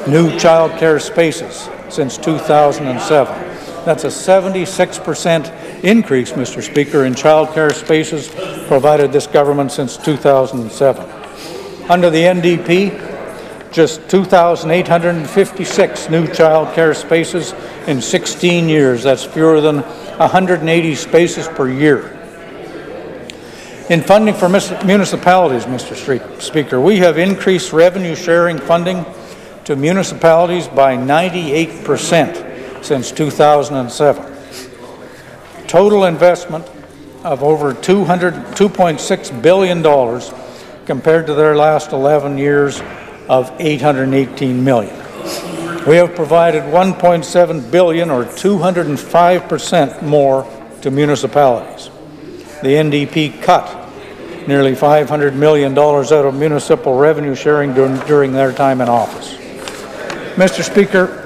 new child care spaces since 2007. That's a 76% increase, Mr. Speaker, in child care spaces provided this government since 2007. Under the NDP, just 2,856 new child care spaces in 16 years. That's fewer than 180 spaces per year. In funding for municipalities, Mr. Speaker, we have increased revenue sharing funding to municipalities by 98% since 2007. Total investment of over $2.6 billion compared to their last 11 years of $818 million. We have provided $1.7 billion or 205% more to municipalities. The NDP cut nearly $500 million out of municipal revenue sharing during their time in office. Mr. Speaker,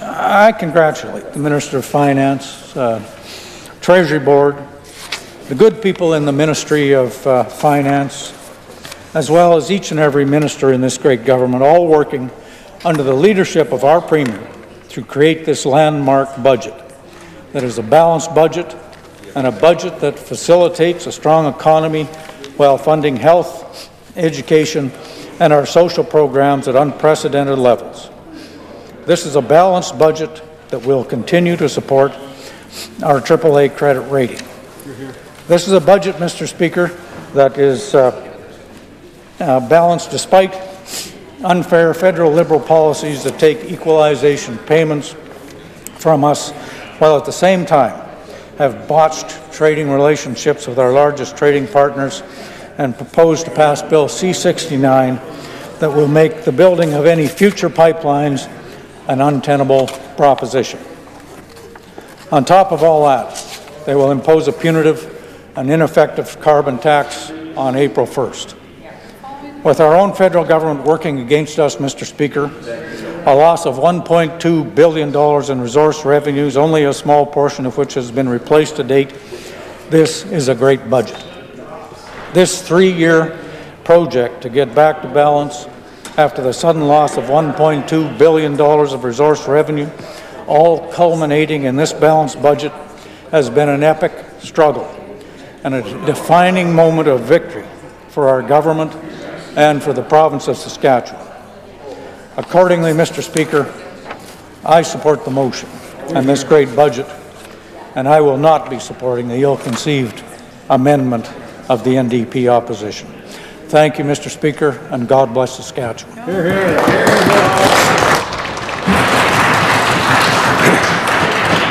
I congratulate the Minister of Finance, Treasury Board, the good people in the Ministry of Finance, as well as each and every minister in this great government, all working under the leadership of our Premier to create this landmark budget that is a balanced budget and a budget that facilitates a strong economy while funding health, education, and our social programs at unprecedented levels. This is a balanced budget that will continue to support our AAA credit rating. This is a budget, Mr. Speaker, that is balanced despite unfair federal Liberal policies that take equalization payments from us, while at the same time have botched trading relationships with our largest trading partners and propose to pass Bill C-69 that will make the building of any future pipelines an untenable proposition. On top of all that, they will impose a punitive and ineffective carbon tax on April 1st. With our own federal government working against us, Mr. Speaker, a loss of $1.2 billion in resource revenues, only a small portion of which has been replaced to date, this is a great budget. This 3-year project to get back to balance after the sudden loss of $1.2 billion of resource revenue, all culminating in this balanced budget, has been an epic struggle and a defining moment of victory for our government and for the province of Saskatchewan. Accordingly, Mr. Speaker, I support the motion and this great budget, and I will not be supporting the ill-conceived amendment of the NDP opposition. Thank you, Mr. Speaker, and God bless Saskatchewan. Hear, hear.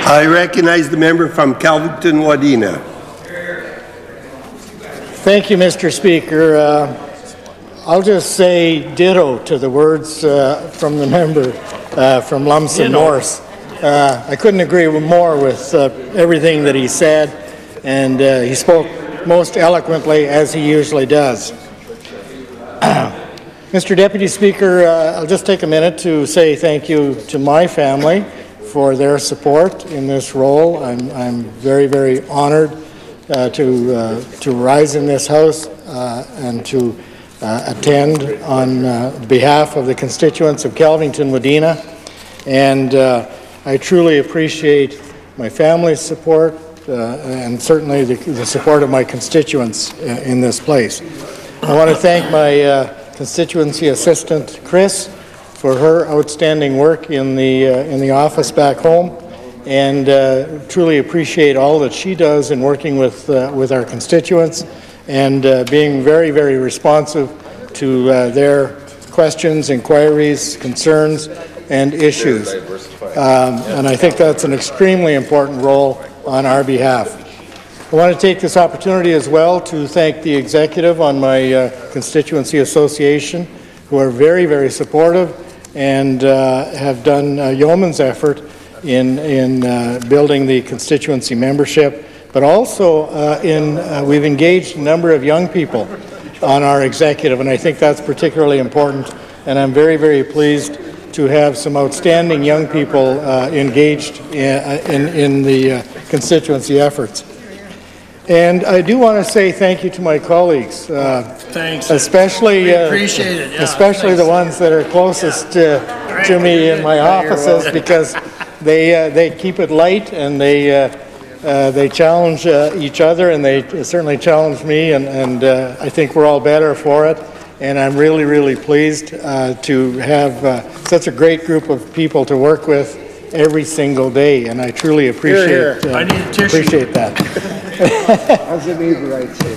I recognize the member from Calvington-Wadena. Thank you, Mr. Speaker. I'll just say ditto to the words from the member from Lumsden North. I couldn't agree more with everything that he said, and he spoke most eloquently, as he usually does. Mr. Deputy Speaker, I'll just take a minute to say thank you to my family for their support in this role. I'm very, very honored to rise in this House and to attend on behalf of the constituents of Calvington-Wadena, and I truly appreciate my family's support and certainly the support of my constituents in this place. I want to thank my constituency assistant, Chris, for her outstanding work in the office back home, and truly appreciate all that she does in working with our constituents and being very, very responsive to their questions, inquiries, concerns, and issues. And I think that's an extremely important role on our behalf. I want to take this opportunity as well to thank the executive on my constituency association, who are very, very supportive and have done yeoman's effort in building the constituency membership, but also we've engaged a number of young people on our executive, and I think that's particularly important, and I'm very, very pleased to have some outstanding young people engaged in the constituency efforts. And I do want to say thank you to my colleagues, Thanks. especially appreciate it. Yeah, especially the ones that are closest to me in my offices, because they keep it light and they challenge each other, and they certainly challenge me, and I think we're all better for it. And I'm really, really pleased to have such a great group of people to work with every single day, and I truly appreciate I need a tissue. appreciate that. As a neighbor, I'd say.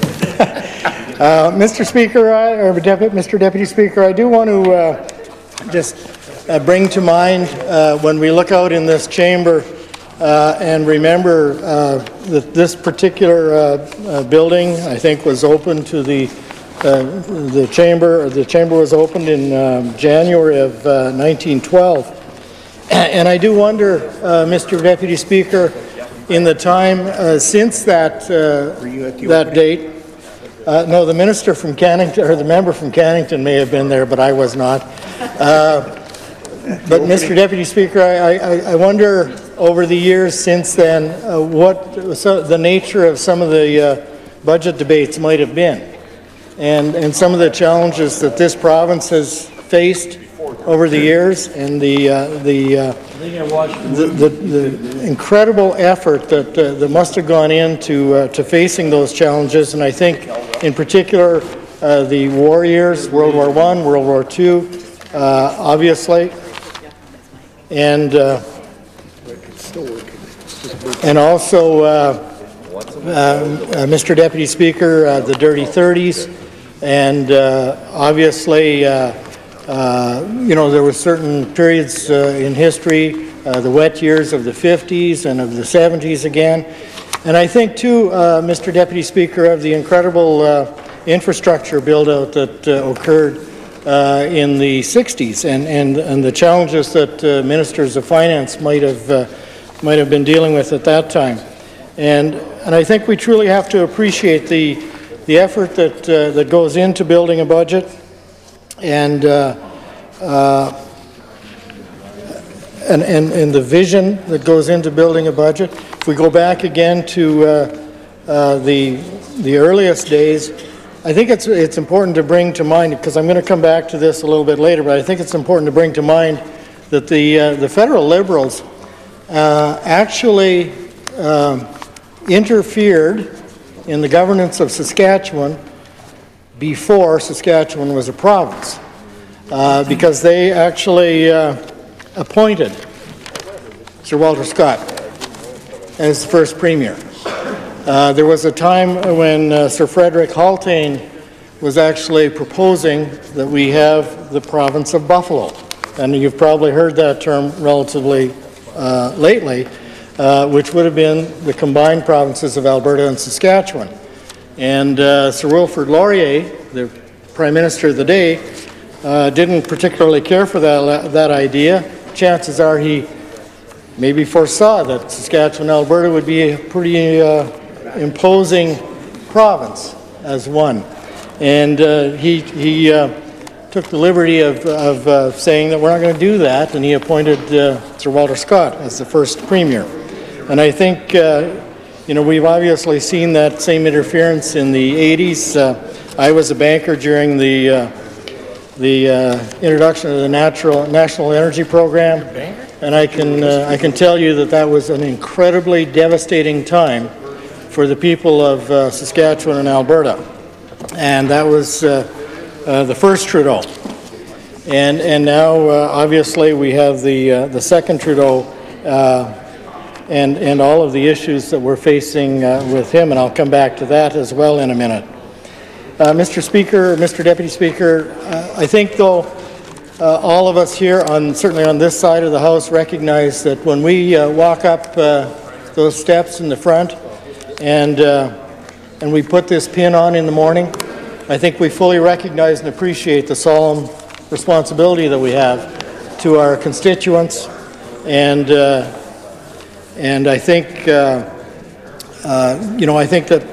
Mr. Speaker, Mr. Deputy Speaker, I do want to just bring to mind when we look out in this chamber and remember that this particular building, I think, was open to the chamber. The chamber was opened in January of 1912. And I do wonder, Mr. Deputy Speaker, in the time since that date, no, the minister from Cannington, or the member from Cannington may have been there, but I was not. But Mr. Deputy Speaker, I wonder over the years since then what the nature of some of the budget debates might have been. and some of the challenges that this province has faced over the years, and the incredible effort that must have gone into to facing those challenges. And I think, in particular, the war years, World War I, World War II, obviously, and also Mr. Deputy Speaker, the dirty 30s, and obviously, you know, there were certain periods in history, the wet years of the 50s and of the 70s again. And I think, too, Mr. Deputy Speaker, of the incredible infrastructure build-out that occurred in the 60s, and the challenges that ministers of finance might have been dealing with at that time. And I think we truly have to appreciate the effort that goes into building a budget, and the vision that goes into building a budget. If we go back again to the earliest days, I think it's important to bring to mind, because I'm going to come back to this a little bit later, but I think it's important to bring to mind that the federal Liberals actually interfered in the governance of Saskatchewan before Saskatchewan was a province, because they actually appointed Sir Walter Scott as the first Premier. There was a time when Sir Frederick Haltane was actually proposing that we have the province of Buffalo, and you've probably heard that term relatively lately, which would have been the combined provinces of Alberta and Saskatchewan. And Sir Wilfrid Laurier, the Prime Minister of the day, didn't particularly care for that idea. Chances are he maybe foresaw that Saskatchewan, Alberta would be a pretty imposing province as one. And he took the liberty of saying that we're not going to do that, and he appointed Sir Walter Scott as the first Premier. And I think, you know, we've obviously seen that same interference in the 80s. I was a banker during the introduction of the National Energy Program, and I can tell you that that was an incredibly devastating time for the people of Saskatchewan and Alberta. And that was the first Trudeau. And now, obviously, we have the second Trudeau, and all of the issues that we're facing with him, and I'll come back to that as well in a minute. Mr. Speaker, Mr. Deputy Speaker, I think, though, all of us here, certainly on this side of the House, recognize that when we walk up those steps in the front and we put this pin on in the morning, I think we fully recognize and appreciate the solemn responsibility that we have to our constituents, and I think, you know, I think that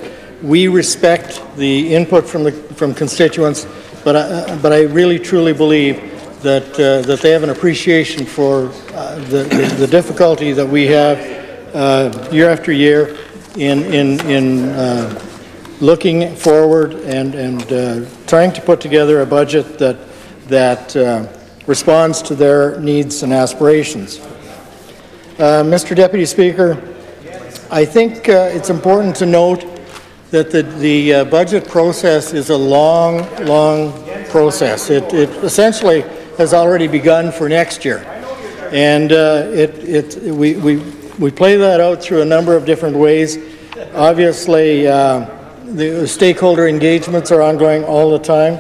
we respect the input from constituents, but I really truly believe that they have an appreciation for the difficulty that we have year after year in looking forward and trying to put together a budget that responds to their needs and aspirations. Mr. Deputy Speaker, I think it's important to note that the budget process is a long process. It essentially has already begun for next year, and we play that out through a number of different ways. Obviously, the stakeholder engagements are ongoing all the time.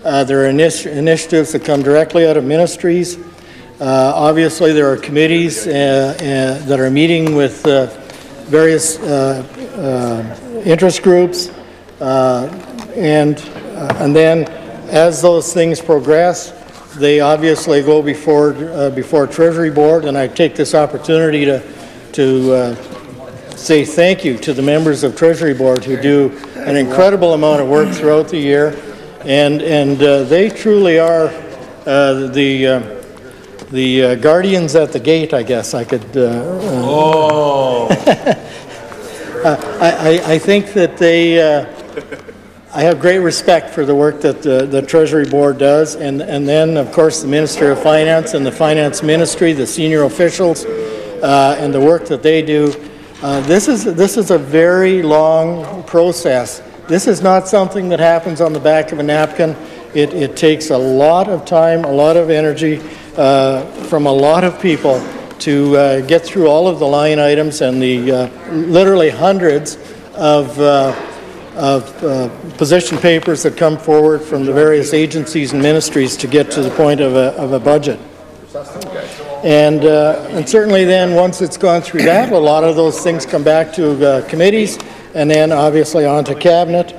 There are initiatives that come directly out of ministries. Obviously, there are committees that are meeting with various interest groups, and then as those things progress, they obviously go before Treasury Board, and I take this opportunity to say thank you to the members of Treasury Board who do an incredible amount of work throughout the year, and they truly are the guardians at the gate, I guess I could. I think that I have great respect for the work that the Treasury Board does, and then, of course, the Minister of Finance and the Finance Ministry, the senior officials, and the work that they do. This is a very long process. This is not something that happens on the back of a napkin. It takes a lot of time, a lot of energy from a lot of people to get through all of the line items and the literally hundreds of position papers that come forward from the various agencies and ministries to get to the point of a budget. And certainly then, once it's gone through that, a lot of those things come back to committees and then obviously on to Cabinet.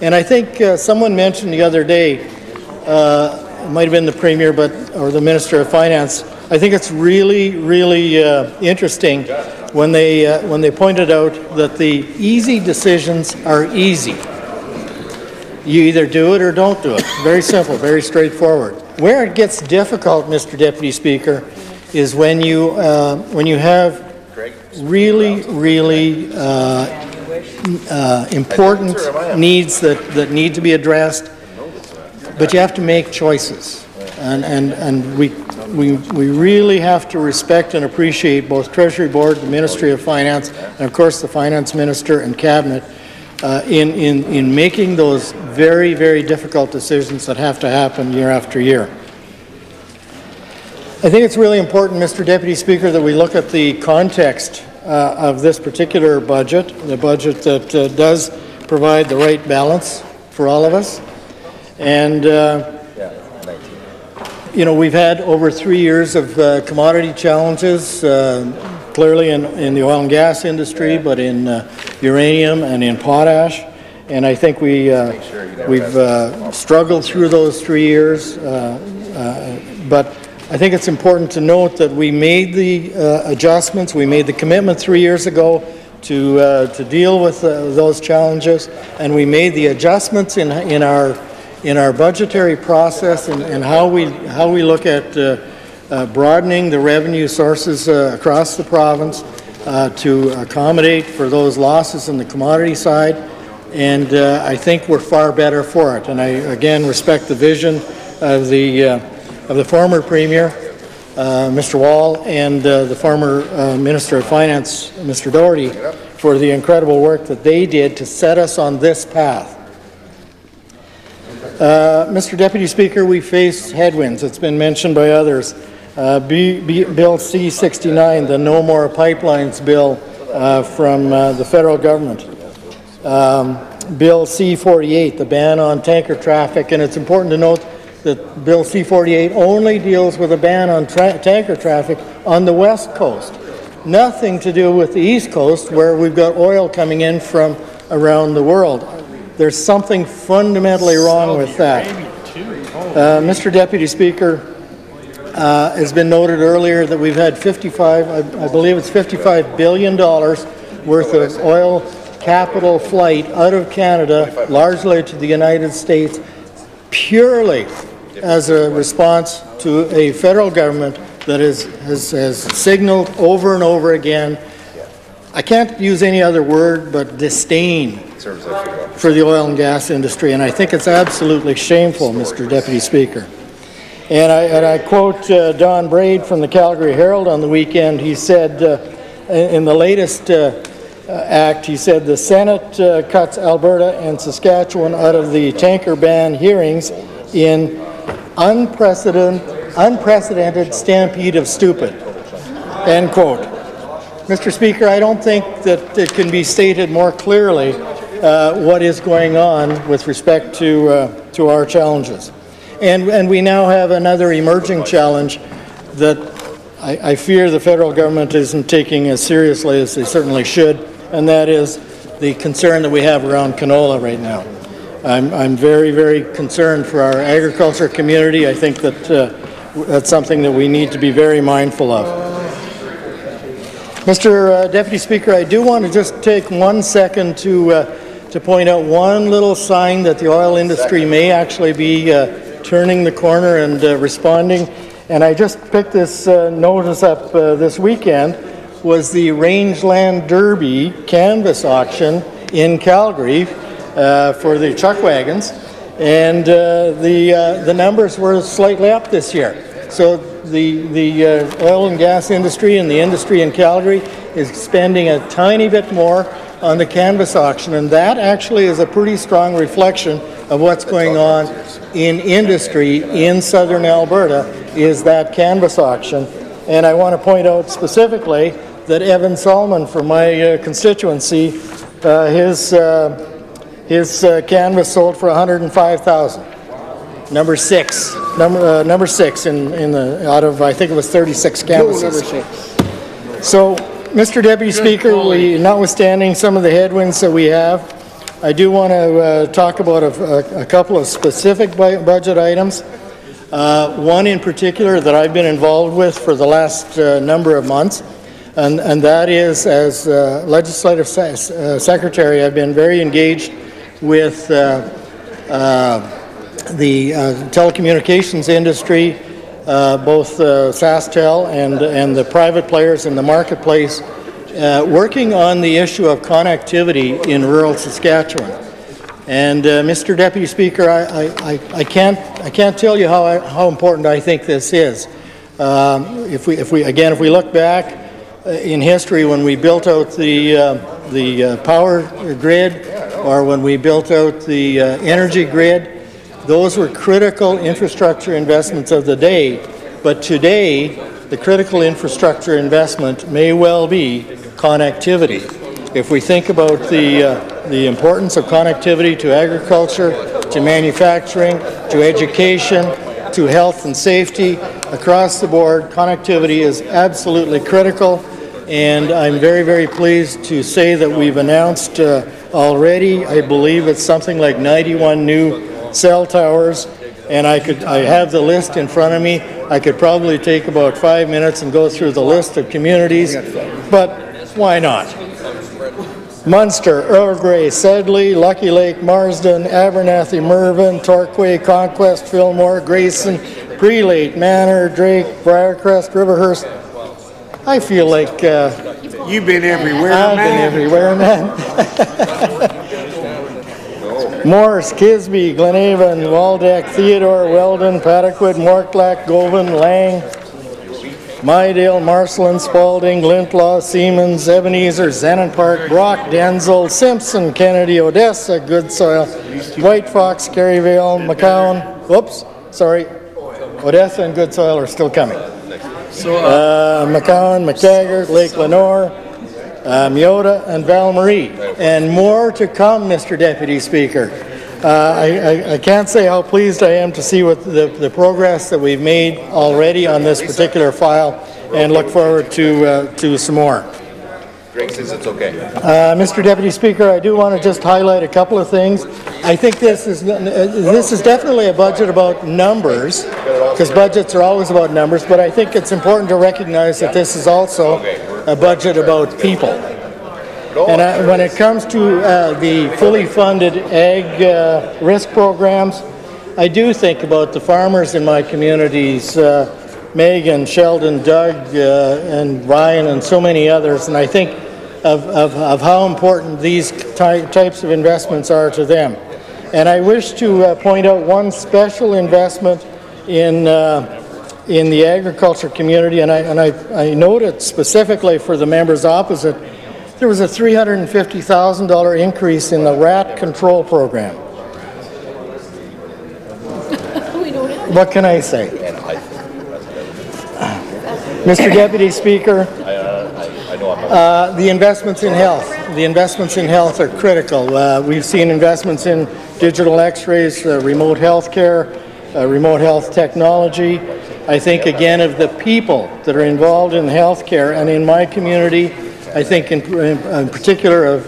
And I think someone mentioned the other day, it might have been the Premier or the Minister of Finance, I think it's really, really interesting when they pointed out that the easy decisions are easy. You either do it or don't do it. Very simple, very straightforward. Where it gets difficult, Mr. Deputy Speaker, is when you have really, really important needs that need to be addressed, but you have to make choices. And we really have to respect and appreciate both Treasury Board, the Ministry of Finance, and of course the Finance Minister and Cabinet in making those very, very difficult decisions that have to happen year after year. I think it's really important, Mr. Deputy Speaker, that we look at the context of this particular budget, the budget that does provide the right balance for all of us. And you know, we've had over 3 years of commodity challenges, clearly in the oil and gas industry, but in uranium and in potash. And I think we've struggled through those 3 years, but I think it's important to note that we made the adjustments, we made the commitment 3 years ago to deal with those challenges, and we made the adjustments in our budgetary process and how we look at broadening the revenue sources across the province to accommodate for those losses in the commodity side, and I think we're far better for it. And I again respect the vision of the former Premier, Mr. Wall, and the former Minister of Finance, Mr. Doherty, for the incredible work that they did to set us on this path. Mr. Deputy Speaker, we face headwinds. It's been mentioned by others. Bill C-69, the No More Pipelines bill from the federal government. Bill C-48, the ban on tanker traffic, and it's important to note that Bill C-48 only deals with a ban on tanker traffic on the West Coast. Nothing to do with the East Coast, where we've got oil coming in from around the world. There's something fundamentally wrong with that. Mr. Deputy Speaker, has been noted earlier that we've had I believe it's $55 billion worth of oil capital flight out of Canada, largely to the United States, purely as a response to a federal government that has signaled over and over again, I can't use any other word but disdain for the oil and gas industry, and I think it's absolutely shameful, Mr. Deputy Speaker. And I quote Don Braid from the Calgary Herald on the weekend. He said, in the latest act, he said, the Senate cuts Alberta and Saskatchewan out of the tanker ban hearings in unprecedented stampede of stupid, end quote. Mr. Speaker, I don't think that it can be stated more clearly what is going on with respect to our challenges. And we now have another emerging challenge that I fear the federal government isn't taking as seriously as they certainly should, and that is the concern that we have around canola right now. I'm very, very concerned for our agriculture community. I think that that's something that we need to be very mindful of. Mr. Deputy Speaker, I do want to just take 1 second to point out one little sign that the oil industry may actually be turning the corner and responding. And I just picked this notice up this weekend, was the Rangeland Derby canvas auction in Calgary for the chuck wagons, and the numbers were slightly up this year. So the oil and gas industry and the industry in Calgary is spending a tiny bit more on the canvas auction, and that actually is a pretty strong reflection of what's going on in industry in southern Alberta, is that canvas auction. And I want to point out specifically that Evan Solomon from my constituency, his canvas sold for $105,000. Number six in the out of, I think it was 36 canvases. So, Mr. Deputy Speaker, notwithstanding some of the headwinds that we have, I do want to talk about a couple of specific budget items. One in particular that I've been involved with for the last number of months, and that is, as Legislative Secretary, I've been very engaged with the telecommunications industry, both SaskTel and the private players in the marketplace, working on the issue of connectivity in rural Saskatchewan. And Mr. Deputy Speaker, I can't tell you how important I think this is. If we look back in history, when we built out the power grid, or when we built out the energy grid, those were critical infrastructure investments of the day. But today, the critical infrastructure investment may well be connectivity. If we think about the importance of connectivity to agriculture, to manufacturing, to education, to health and safety, across the board, connectivity is absolutely critical. And I'm very, very pleased to say that we've announced already, I believe it's something like 91 new cell towers, and I have the list in front of me. I could probably take about 5 minutes and go through the list of communities, but why not? Munster, Earl Grey, Sedley, Lucky Lake, Marsden, Abernathy, Mervyn, Torquay, Conquest, Fillmore, Grayson, Prelate, Manor, Drake, Briarcrest, Riverhurst. I feel like you've been everywhere, I've been everywhere, man. Morris, Kisby, Glenavon, Waldeck, Theodore, Weldon, Pataquid, Mortlack, Govan, Lang, Mydale, Marceline, Spalding, Lintlaw, Siemens, Ebenezer, Zenon Park, Brock, Denzel, Simpson, Kennedy, Odessa, Goodsoil, White Fox, Caryvale, McCown, Odessa and Goodsoil are still coming. McCown, McTaggart, Lake Lenore, Meota and Val-Marie, and more to come, Mr. Deputy Speaker. I can't say how pleased I am to see what the progress that we've made already on this particular file, and look forward to some more. Greg says it's okay. Mr. Deputy Speaker, I do want to just highlight a couple of things. I think this is definitely a budget about numbers, because budgets are always about numbers, but I think it's important to recognize that this is also a budget about people. And when it comes to the fully funded ag risk programs, I do think about the farmers in my communities, Megan, Sheldon, Doug, and Ryan, and so many others, and I think of how important these types of investments are to them. And I wish to point out one special investment in the agriculture community, and I note it specifically for the members opposite. There was a $350,000 increase in the rat control program. What can I say? Mr. Deputy Speaker, the investments in health. The investments in health are critical. We've seen investments in digital x-rays, remote health care, remote health technology. I think again of the people that are involved in health care, and in my community, I think in particular of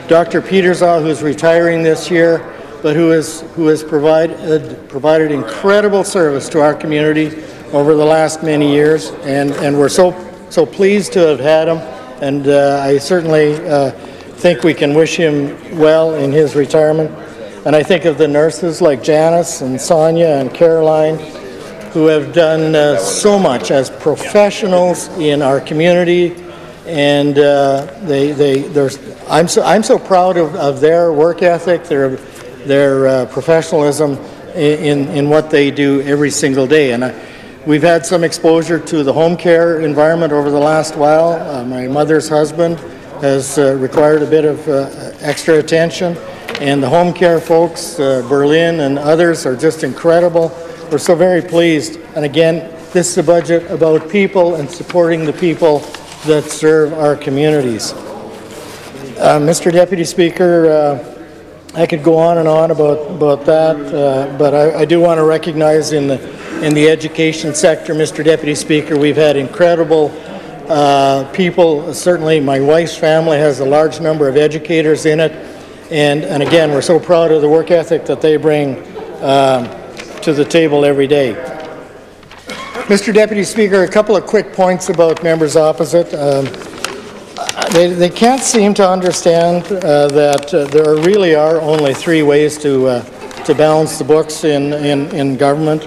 Dr. Petersaw, who's retiring this year, but who has provided incredible service to our community over the last many years, and we're so pleased to have had him, and I certainly think we can wish him well in his retirement. And I think of the nurses like Janice and Sonia and Caroline, who have done so much as professionals in our community, and I'm so proud of their work ethic, their professionalism in what they do every single day. And we've had some exposure to the home care environment over the last while. My mother's husband has required a bit of extra attention, and the home care folks, Berlin and others, are just incredible. We're so very pleased. And again, this is a budget about people and supporting the people that serve our communities. Mr. Deputy Speaker, I could go on and on about that, but I do want to recognize in the education sector, Mr. Deputy Speaker, we've had incredible people. Certainly my wife's family has a large number of educators in it, and again, we're so proud of the work ethic that they bring to the table every day. Mr. Deputy Speaker, a couple of quick points about members opposite. They can't seem to understand that there really are only three ways to balance the books in government.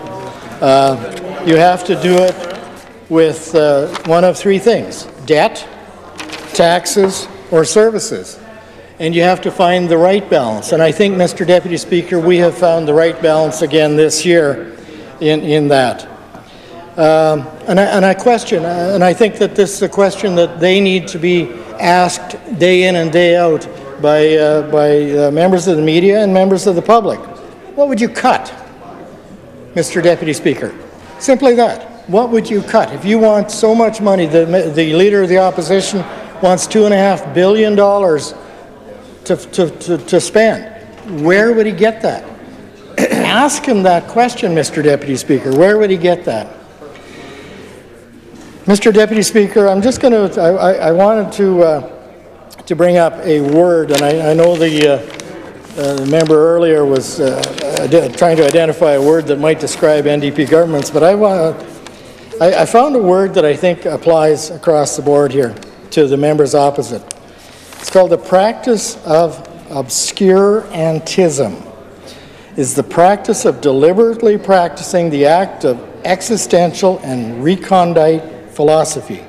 You have to do it with one of three things: debt, taxes, or services. And you have to find the right balance. And I think, Mr. Deputy Speaker, we have found the right balance again this year in that. And I question, and I think that this is a question that they need to be asked day in and day out by members of the media and members of the public. What would you cut, Mr. Deputy Speaker? Simply that. What would you cut? If you want so much money, the Leader of the Opposition wants $2.5 billion to spend. Where would he get that? Ask him that question, Mr. Deputy Speaker. Where would he get that? Mr. Deputy Speaker, I'm just going to, I wanted to bring up a word, and I know the member earlier was trying to identify a word that might describe NDP governments, but I found a word that I think applies across the board here to the members opposite. It's called the practice of obscurantism. Is the practice of deliberately practicing the act of existential and recondite philosophy.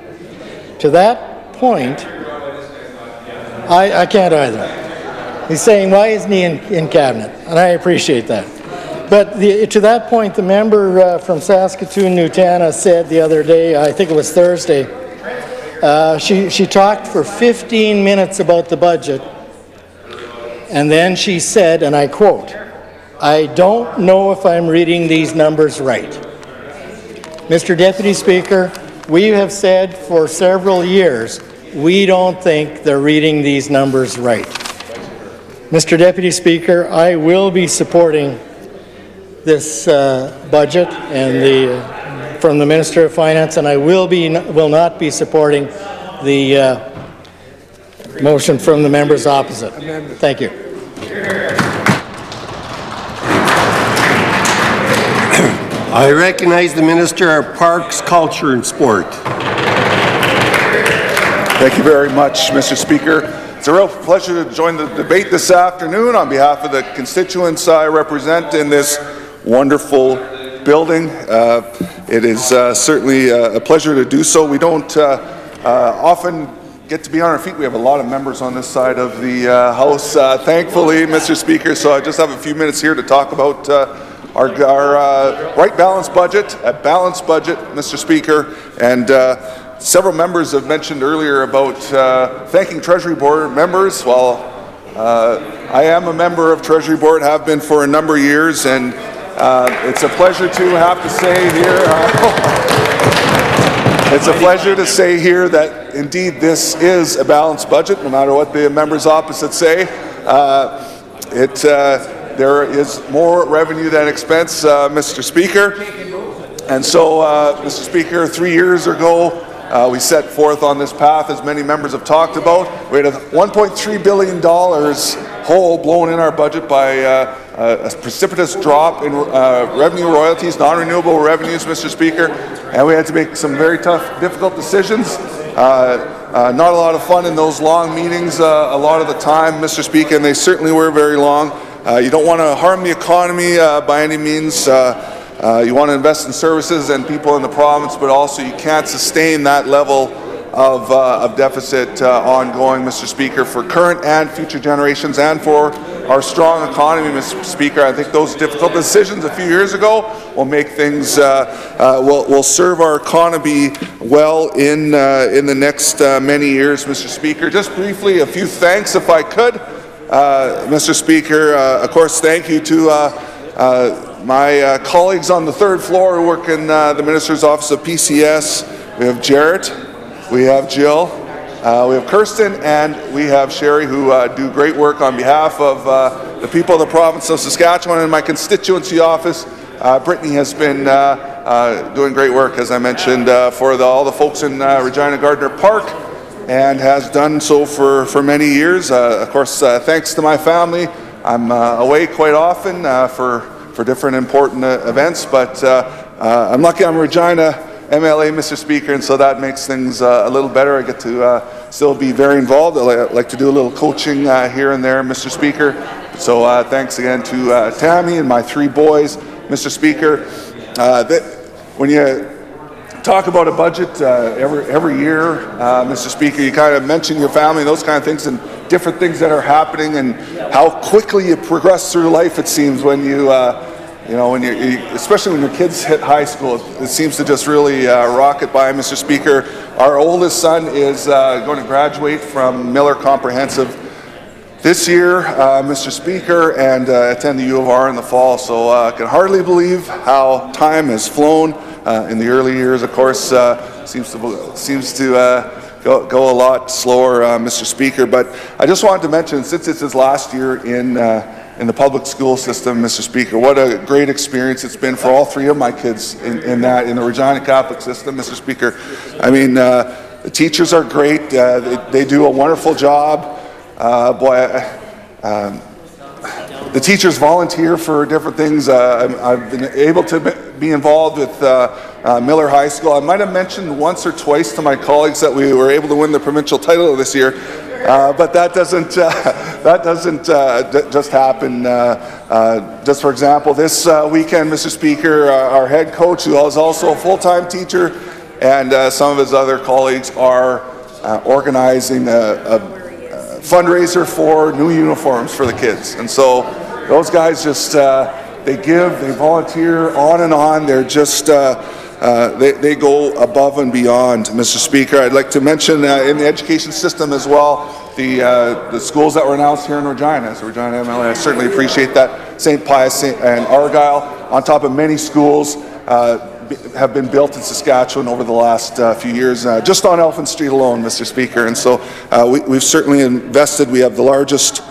To that point, I can't either. He's saying, why isn't he in cabinet? And I appreciate that. But to that point, the member from Saskatoon-Nutana said the other day, I think it was Thursday, she talked for 15 minutes about the budget, and then she said, and I quote, "I don't know if I'm reading these numbers right." Mr. Deputy Speaker, we have said for several years, we don't think they're reading these numbers right. Mr. Deputy Speaker, I will be supporting this budget and from the Minister of Finance, and I will not be supporting the motion from the members opposite. Thank you. I recognize the Minister of Parks, Culture and Sport. Thank you very much, Mr. Speaker. It's a real pleasure to join the debate this afternoon on behalf of the constituents I represent in this wonderful building. It is certainly a pleasure to do so. We don't often get to be on our feet. We have a lot of members on this side of the House, thankfully, Mr. Speaker, so I just have a few minutes here to talk about our right balanced budget, a balanced budget, Mr. Speaker, and several members have mentioned earlier about thanking Treasury Board members. Well, I am a member of Treasury Board, have been for a number of years, and it's a pleasure to have to say here, it's a pleasure to say here that indeed this is a balanced budget, no matter what the members opposite say. There is more revenue than expense, Mr. Speaker. And so, Mr. Speaker, 3 years ago, we set forth on this path, as many members have talked about. We had a $1.3 billion hole blown in our budget by a precipitous drop in revenue royalties, non-renewable revenues, Mr. Speaker, and we had to make some very tough, difficult decisions. Not a lot of fun in those long meetings a lot of the time, Mr. Speaker, and they certainly were very long. You don't want to harm the economy by any means. You want to invest in services and people in the province, but also you can't sustain that level of deficit ongoing, Mr. Speaker, for current and future generations and for our strong economy, Mr. Speaker. I think those difficult decisions a few years ago will make things, will serve our economy well in the next many years, Mr. Speaker. Just briefly, a few thanks, if I could. Mr. Speaker, of course, thank you to my colleagues on the third floor who work in the Minister's Office of PCS. We have Jarrett, we have Jill, we have Kirsten, and we have Sherry, who do great work on behalf of the people of the province of Saskatchewan. And my constituency office, Brittany, has been doing great work, as I mentioned, for all the folks in Regina Gardner Park, and has done so for many years. Of course, thanks to my family, I'm away quite often for different important events, but I'm lucky I'm Regina MLA, Mr. Speaker, and so that makes things a little better. I get to still be very involved. I like to do a little coaching here and there, Mr. Speaker. So thanks again to Tammy and my 3 boys, Mr. Speaker. When you talk about a budget every year, Mr. Speaker, you kind of mention your family and those kind of things and different things that are happening and how quickly you progress through life, it seems, when you especially when your kids hit high school. It seems to just really rocket by, Mr. Speaker. Our oldest son is going to graduate from Miller Comprehensive this year, Mr. Speaker, and attend the U of R in the fall. So I can hardly believe how time has flown. In the early years, of course, seems to go a lot slower, Mr. Speaker. But I just wanted to mention, since it's his last year in the public school system, Mr. Speaker, what a great experience it's been for all 3 of my kids in the Regina Catholic system, Mr. Speaker. I mean, the teachers are great. They do a wonderful job. The teachers volunteer for different things. I've been able to be involved with Miller High School. I might have mentioned once or twice to my colleagues that we were able to win the provincial title this year, but that doesn't just happen. Just for example, this weekend, Mr. Speaker, our head coach, who is also a full-time teacher, and some of his other colleagues are organizing a fundraiser for new uniforms for the kids. And so those guys just, they give, they volunteer on and on. They're just, they go above and beyond, Mr. Speaker. I'd like to mention in the education system as well, the schools that were announced here in Regina. As a Regina MLA, I certainly appreciate that. St. Pius and Argyle, on top of many schools, have been built in Saskatchewan over the last few years, just on Elfin Street alone, Mr. Speaker. And so we've certainly invested. We have the largest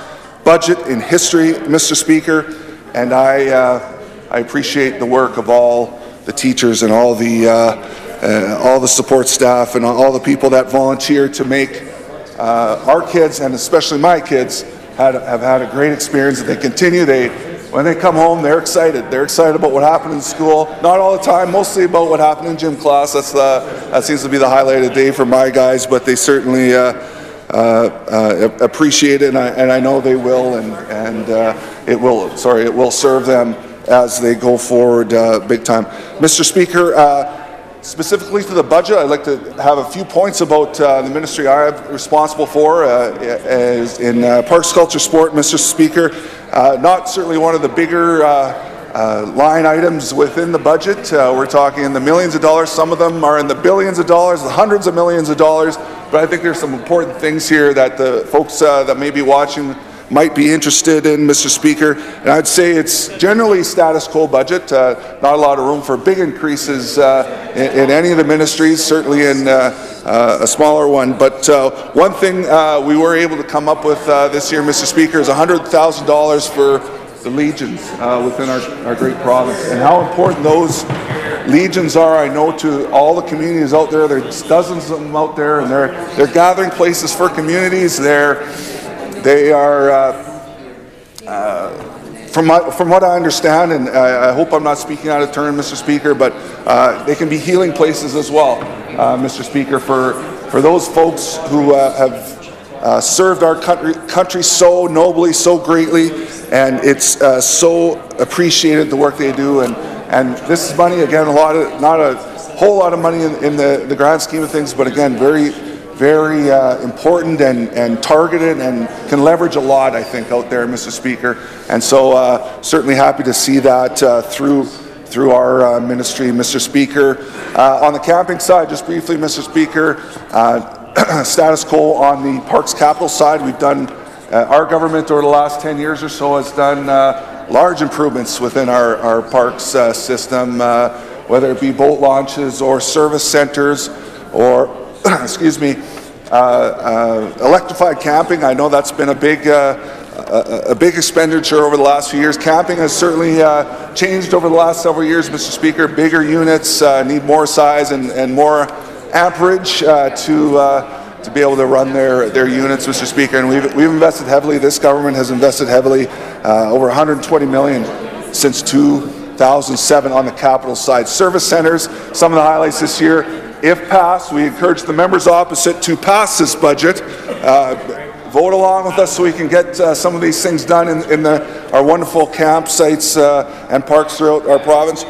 budget in history, Mr. Speaker, and I appreciate the work of all the teachers and all the support staff and all the people that volunteer to make our kids, and especially my kids, have had a great experience. That they continue. When they come home, they're excited. They're excited about what happened in school. Not all the time, mostly about what happened in gym class. That seems to be the highlight of the day for my guys, but they certainly appreciate it, and I know they will, and it will serve them as they go forward big time. Mr. Speaker, specifically to the budget, I'd like to have a few points about the ministry I'm responsible for in Parks, Culture, Sport, Mr. Speaker. Not certainly one of the bigger line items within the budget. We're talking in the millions of dollars. Some of them are in the billions of dollars, the hundreds of millions of dollars. But I think there's some important things here that the folks that may be watching might be interested in, Mr. Speaker. And I'd say it's generally status quo budget, not a lot of room for big increases in any of the ministries, certainly in a smaller one. But one thing we were able to come up with this year, Mr. Speaker, is $100,000 for the legions within our great province. And how important those legions are, I know, to all the communities out there. There's dozens of them out there, and they're gathering places for communities. They are, from what I understand, and I hope I'm not speaking out of turn, Mr. Speaker, but they can be healing places as well, Mr. Speaker, for those folks who have served our country so nobly, so greatly, and it's so appreciated, the work they do. And this is money, again, not a whole lot of money in the grand scheme of things, but again, very very important and targeted and can leverage a lot, I think, out there, Mr. Speaker. And so certainly happy to see that through our ministry, Mr. Speaker. On the camping side, just briefly, Mr. Speaker, status quo on the Parks Capital side. We've done, our government over the last 10 years or so has done large improvements within our parks system, whether it be boat launches or service centers or excuse me, electrified camping. I know that's been a big expenditure over the last few years. Camping has certainly changed over the last several years, Mr. Speaker. Bigger units need more size and more amperage to be able to run their units, Mr. Speaker. And we've invested heavily. This government has invested heavily, over $120 million since 2007 on the capital side. Service centers, some of the highlights this year. If passed, we encourage the members opposite to pass this budget. Vote along with us so we can get some of these things done in our wonderful campsites and parks throughout our province.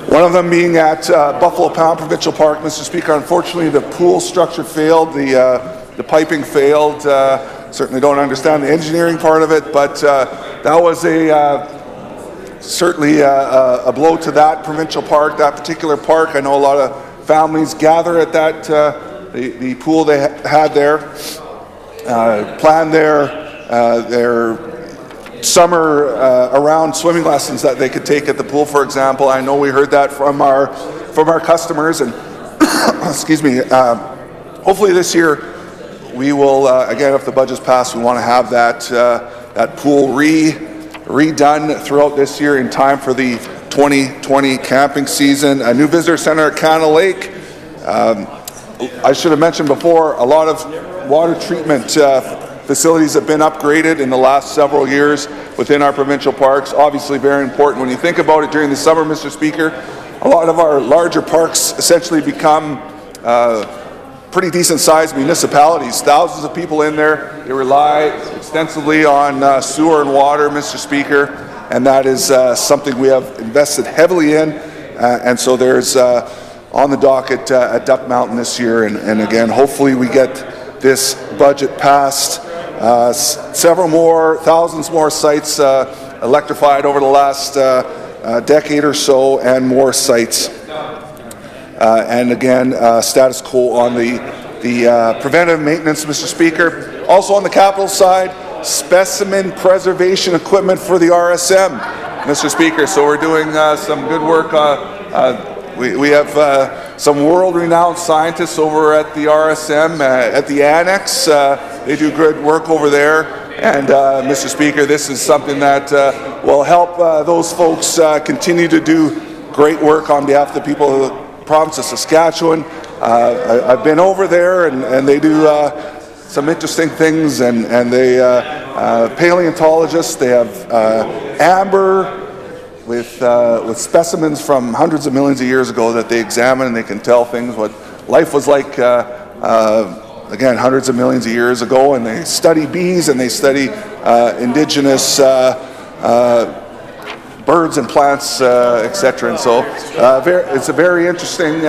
One of them being at Buffalo Pound Provincial Park, Mr. Speaker. Unfortunately, the pool structure failed, the piping failed. Certainly don't understand the engineering part of it, but that was certainly a blow to that provincial park, that particular park. I know a lot of families gather at that the pool they had there, plan their summer around swimming lessons that they could take at the pool, for example. I know we heard that from our customers, and excuse me. Hopefully this year we will again, if the budget's passed, we want to have that pool redone throughout this year in time for the 2020 camping season. A new visitor center at Canada Lake. I should have mentioned before, a lot of water treatment facilities have been upgraded in the last several years within our provincial parks. Obviously very important when you think about it during the summer, Mr. Speaker. A lot of our larger parks essentially become pretty decent sized municipalities. Thousands of people in there. They rely extensively on sewer and water, Mr. Speaker, and that is something we have invested heavily in. And so there's on the docket at Duck Mountain this year, and again, hopefully we get this budget passed. Several more, thousands more sites electrified over the last decade or so, and more sites. And again, status quo on the preventive maintenance, Mr. Speaker. Also on the capital side, specimen preservation equipment for the RSM, Mr. Speaker. So we're doing some good work. We have some world-renowned scientists over at the RSM, at the Annex. They do good work over there. And Mr. Speaker, this is something that will help those folks continue to do great work on behalf of the people of the province of Saskatchewan. I've been over there, and they do some interesting things, and they paleontologists, they have amber with specimens from hundreds of millions of years ago that they examine, and they can tell things what life was like again, hundreds of millions of years ago. And they study bees, and they study indigenous birds and plants, etc. And so it's a very interesting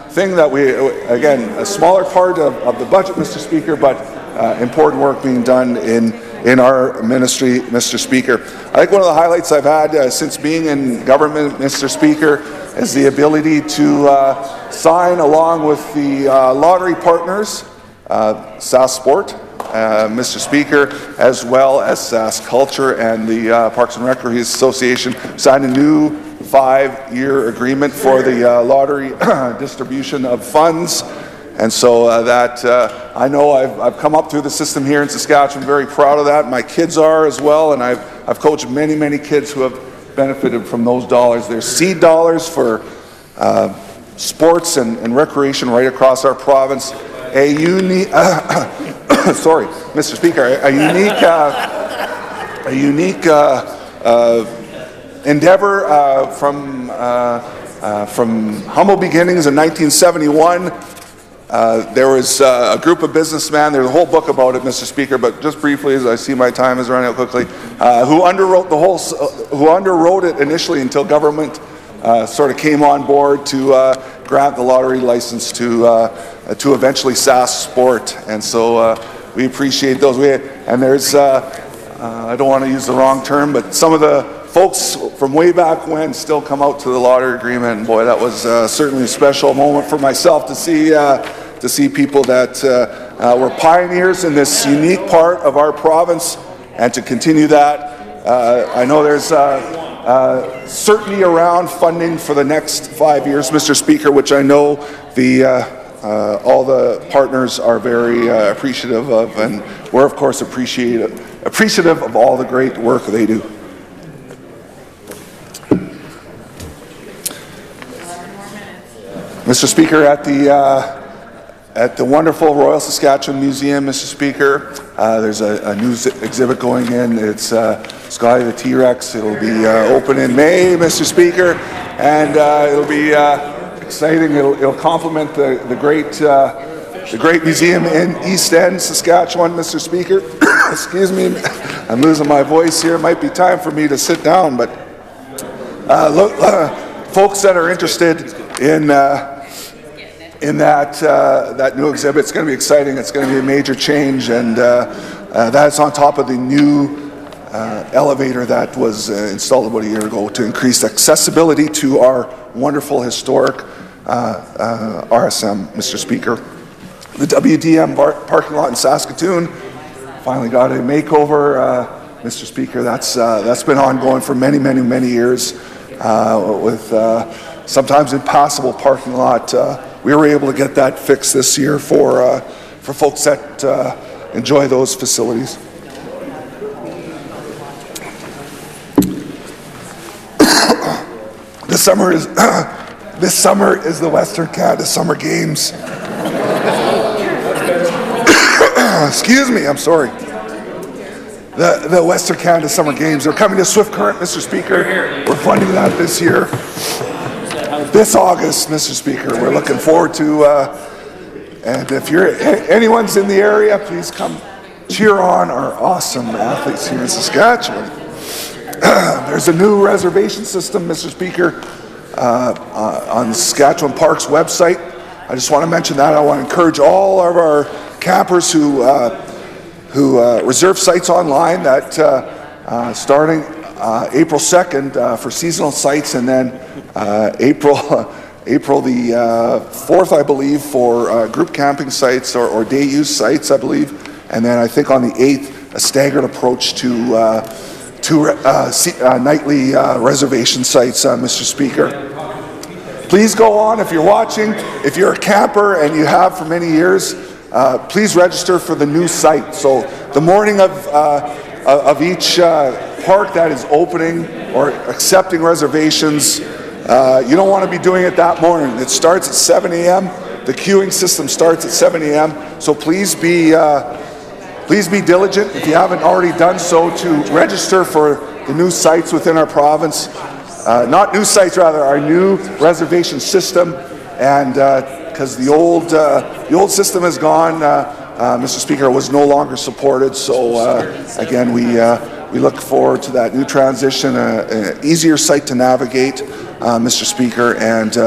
thing that we, again, a smaller part of the budget, Mr. Speaker, but important work being done in our ministry, Mr. Speaker. I think one of the highlights I've had since being in government, Mr. Speaker, is the ability to sign along with the lottery partners, SAS Sport, Mr. Speaker, as well as SAS Culture and the Parks and Recreation Association, signed a new 5-year agreement for the lottery distribution of funds. And so that I know I've come up through the system here in Saskatchewan, very proud of that. My kids are as well, and I've coached many kids who have benefited from those dollars. There's seed dollars for sports and recreation right across our province. A unique, sorry, Mr. Speaker, a unique endeavor from humble beginnings in 1971. There was a group of businessmen, there's a whole book about it, Mr. Speaker, but just briefly, as I see my time is running out quickly, who underwrote it initially until government sort of came on board to grant the lottery license to eventually SAS Sport, and so we appreciate those. And there's, I don't want to use the wrong term, but some of the folks from way back when still come out to the lottery agreement, and boy, that was certainly a special moment for myself to see people that were pioneers in this unique part of our province, and to continue that. I know there's certainty around funding for the next 5 years, Mr. Speaker, which I know all the partners are very appreciative of, and we're of course appreciative of all the great work they do. Mr. Speaker, at the wonderful Royal Saskatchewan Museum, Mr. Speaker, there's a new exhibit going in. It's Scotty the T-Rex. It'll be open in May, Mr. Speaker, and it'll be exciting. It'll complement the great museum in East End, Saskatchewan, Mr. Speaker. Excuse me, I'm losing my voice here. It might be time for me to sit down, but look, folks that are interested in that new exhibit, it's going to be exciting. It's going to be a major change, and that's on top of the new elevator that was installed about a year ago to increase accessibility to our wonderful historic RSM, Mr. Speaker. The WDM parking lot in Saskatoon finally got a makeover, Mr. Speaker. That's been ongoing for many years with sometimes impassable parking lot. We were able to get that fixed this year for folks that enjoy those facilities. This summer is the Western Canada Summer Games. Excuse me, I'm sorry. The Western Canada Summer Games are coming to Swift Current, Mr. Speaker. We're funding that this year. This August, Mr. Speaker. We're looking forward to, and if anyone's in the area, please come cheer on our awesome athletes here in Saskatchewan. There's a new reservation system, Mr. Speaker, on the Saskatchewan Parks website. I just want to mention that. I want to encourage all of our campers who reserve sites online that starting April 2nd for seasonal sites, and then April the 4th, I believe, for group camping sites or day use sites, I believe, and then I think on the 8th a staggered approach to nightly reservation sites, Mr. Speaker. Please go on if you're watching. If you're a camper and you have for many years, please register for the new site. So the morning of each park that is opening or accepting reservations, you don't want to be doing it that morning. It starts at 7 a.m. The queuing system starts at 7 a.m. So please be diligent, if you haven't already done so, to register for the new sites within our province. Not new sites, rather, our new reservation system. And because the old system is gone, Mr. Speaker, was no longer supported. So again, we look forward to that new transition, an easier site to navigate, Mr. Speaker, and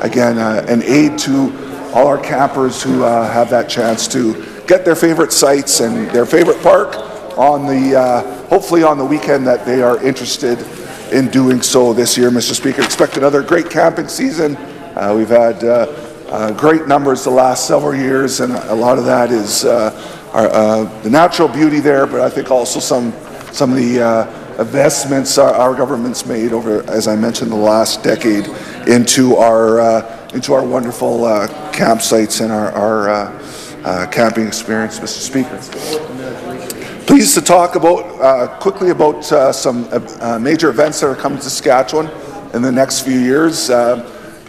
again, an aid to all our campers who have that chance to get their favorite sites and their favorite park on the hopefully on the weekend that they are interested in doing so this year, Mr. Speaker. Expect another great camping season. We've had great numbers the last several years, and a lot of that is the natural beauty there, but I think also some of the investments our government's made over, as I mentioned, the last decade into our wonderful campsites and our camping experience, Mr. Speaker. Pleased to talk quickly about some major events that are coming to Saskatchewan in the next few years.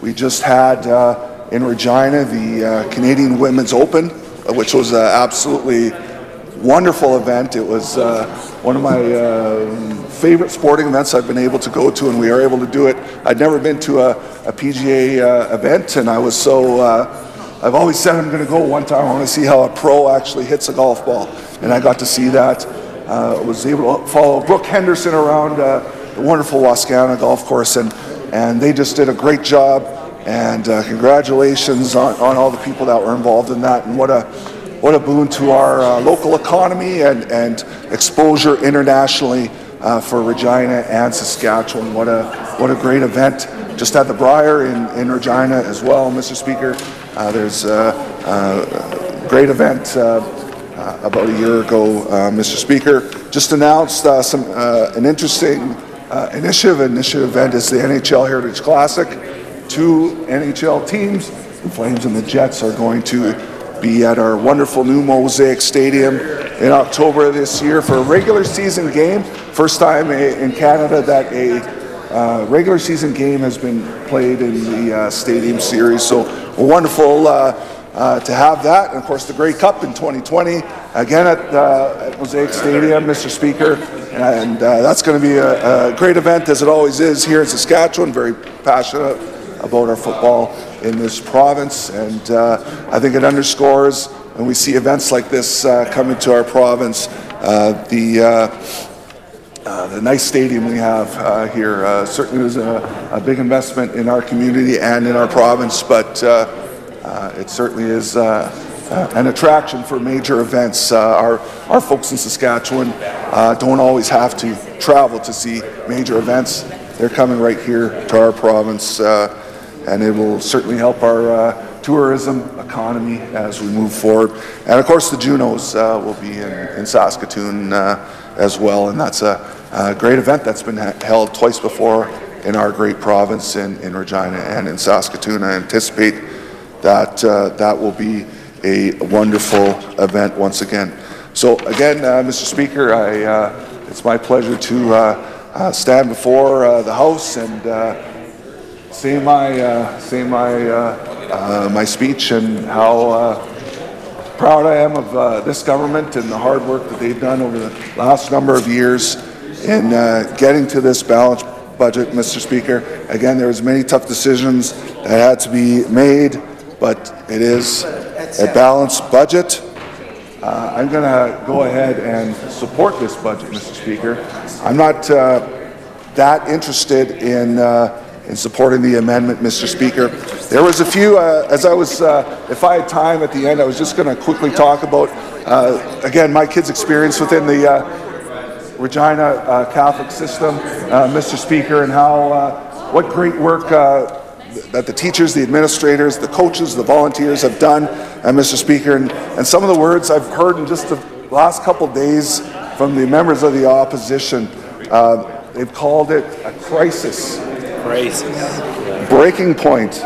We just had in Regina the Canadian Women's Open, which was an absolutely wonderful event. It was one of my favorite sporting events I've been able to go to, and we are able to do it. I'd never been to a PGA event, and I was so I've always said I'm going to go one time. I want to see how a pro actually hits a golf ball, and I got to see that. I was able to follow Brooke Henderson around the wonderful Wascana golf course, and they just did a great job And congratulations on all the people that were involved in that, and what a boon to our local economy and exposure internationally for Regina and Saskatchewan. What a great event. Just had the Briar in Regina as well, Mr. Speaker. There's a great event about a year ago, Mr. Speaker. Just announced an interesting initiative event is the NHL Heritage Classic. 2 NHL teams, the Flames and the Jets, are going to be at our wonderful new Mosaic Stadium in October of this year for a regular season game. First time in Canada that a regular season game has been played in the Stadium Series. So wonderful to have that. And of course the Grey Cup in 2020, again at Mosaic Stadium, Mr. Speaker. And that's going to be a great event, as it always is here in Saskatchewan. Very passionate about our football in this province, and I think it underscores when we see events like this coming to our province, the nice stadium we have here. Certainly was a big investment in our community and in our province, but it certainly is an attraction for major events. Our folks in Saskatchewan don't always have to travel to see major events. They're coming right here to our province, and it will certainly help our tourism economy as we move forward. And of course the Junos will be in Saskatoon as well, and that's a great event that's been held twice before in our great province in Regina and in Saskatoon. I anticipate that that will be a wonderful event once again. So again, Mr. Speaker, it's my pleasure to stand before the House and say my speech and how proud I am of this government and the hard work that they've done over the last number of years in getting to this balanced budget, Mr. Speaker. Again, there was many tough decisions that had to be made, but it is a balanced budget. I'm going to go ahead and support this budget, Mr. Speaker. I'm not that interested in supporting the amendment, Mr. Speaker. There was a few, as I was, if I had time at the end, I was just going to quickly talk about, again, my kids' experience within the Regina Catholic system, Mr. Speaker, and how, what great work that the teachers, the administrators, the coaches, the volunteers have done, Mr. Speaker, and some of the words I've heard in just the last couple days from the members of the opposition, they've called it a crisis. Breaking point,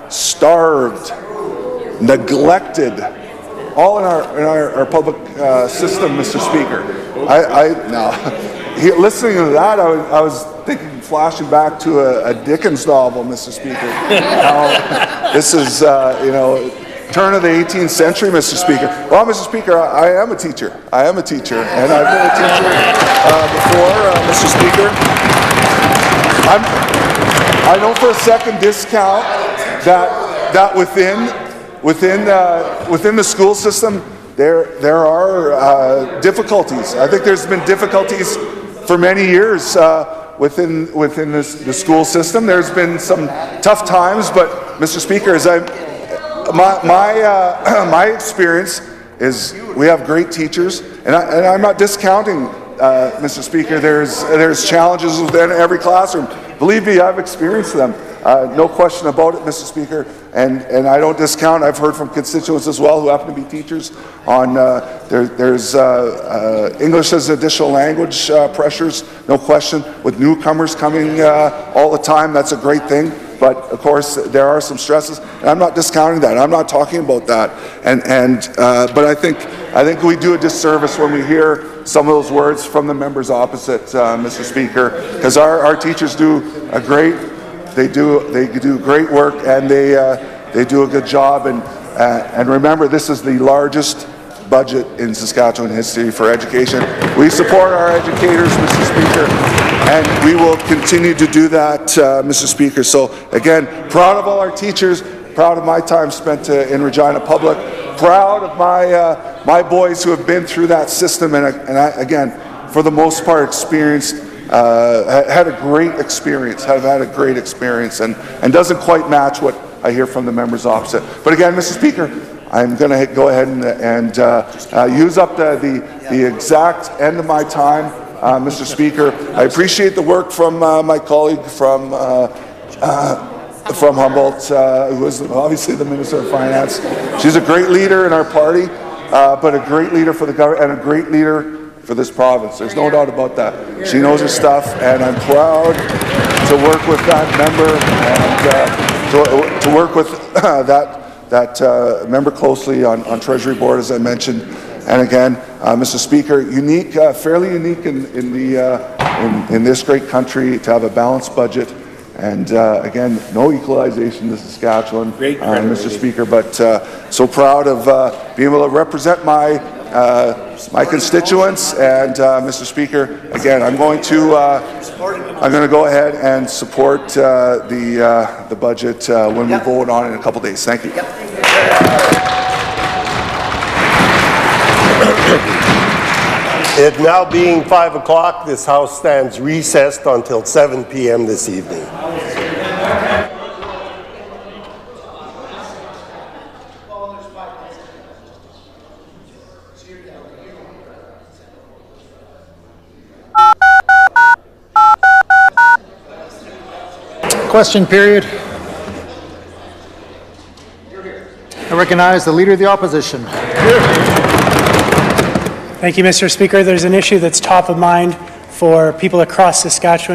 starved, neglected, all in our public system, Mr. Speaker. Listening to that, I was thinking, flashing back to a Dickens novel, Mr. Speaker. How this is, turn of the 18th century, Mr. Speaker. Well, Mr. Speaker, I am a teacher. And I've been a teacher before, Mr. Speaker. I know for a second discount that within the school system there are difficulties. I think there's been difficulties for many years within the school system. There's been some tough times, but Mr. Speaker, my experience is we have great teachers, and I'm not discounting. Mr. Speaker, there's challenges within every classroom. Believe me, I've experienced them. No question about it, Mr. Speaker, and I don't discount. I've heard from constituents as well who happen to be teachers on there's English as additional language pressures, no question, with newcomers coming all the time. That's a great thing. But of course, there are some stresses, and I'm not discounting that. I'm not talking about that. But I think we do a disservice when we hear some of those words from the members opposite, Mr. Speaker, because our teachers do they do great work, and they do a good job. And remember, this is the largest budget in Saskatchewan history for education. We support our educators, Mr. Speaker, and we will continue to do that, Mr. Speaker. So again, proud of all our teachers, proud of my time spent in Regina Public, proud of my boys who have been through that system, and I, again, for the most part, experienced had a great experience, have had a great experience, and doesn't quite match what I hear from the members opposite. But again, Mr. Speaker, I'm going to go ahead and use up the exact end of my time, Mr. Speaker. I appreciate the work from my colleague from Humboldt, who is obviously the Minister of Finance. She's a great leader in our party, but a great leader for the government and a great leader for this province. There's no doubt about that. She knows her stuff, and I'm proud to work with that member and to work with that member closely on Treasury Board, as I mentioned. And again, Mr. Speaker, unique, fairly unique in this great country to have a balanced budget. And again, no equalization to Saskatchewan, Mr. Speaker, but so proud of being able to represent my constituents. And Mr. Speaker, again, I'm going to go ahead and support the budget when we vote on it in a couple days. Thank you. It now being 5 o'clock, this House stands recessed until 7 p.m. this evening. Question period. I recognize the Leader of the Opposition. Thank you, Mr. Speaker. There's an issue that's top of mind for people across Saskatchewan.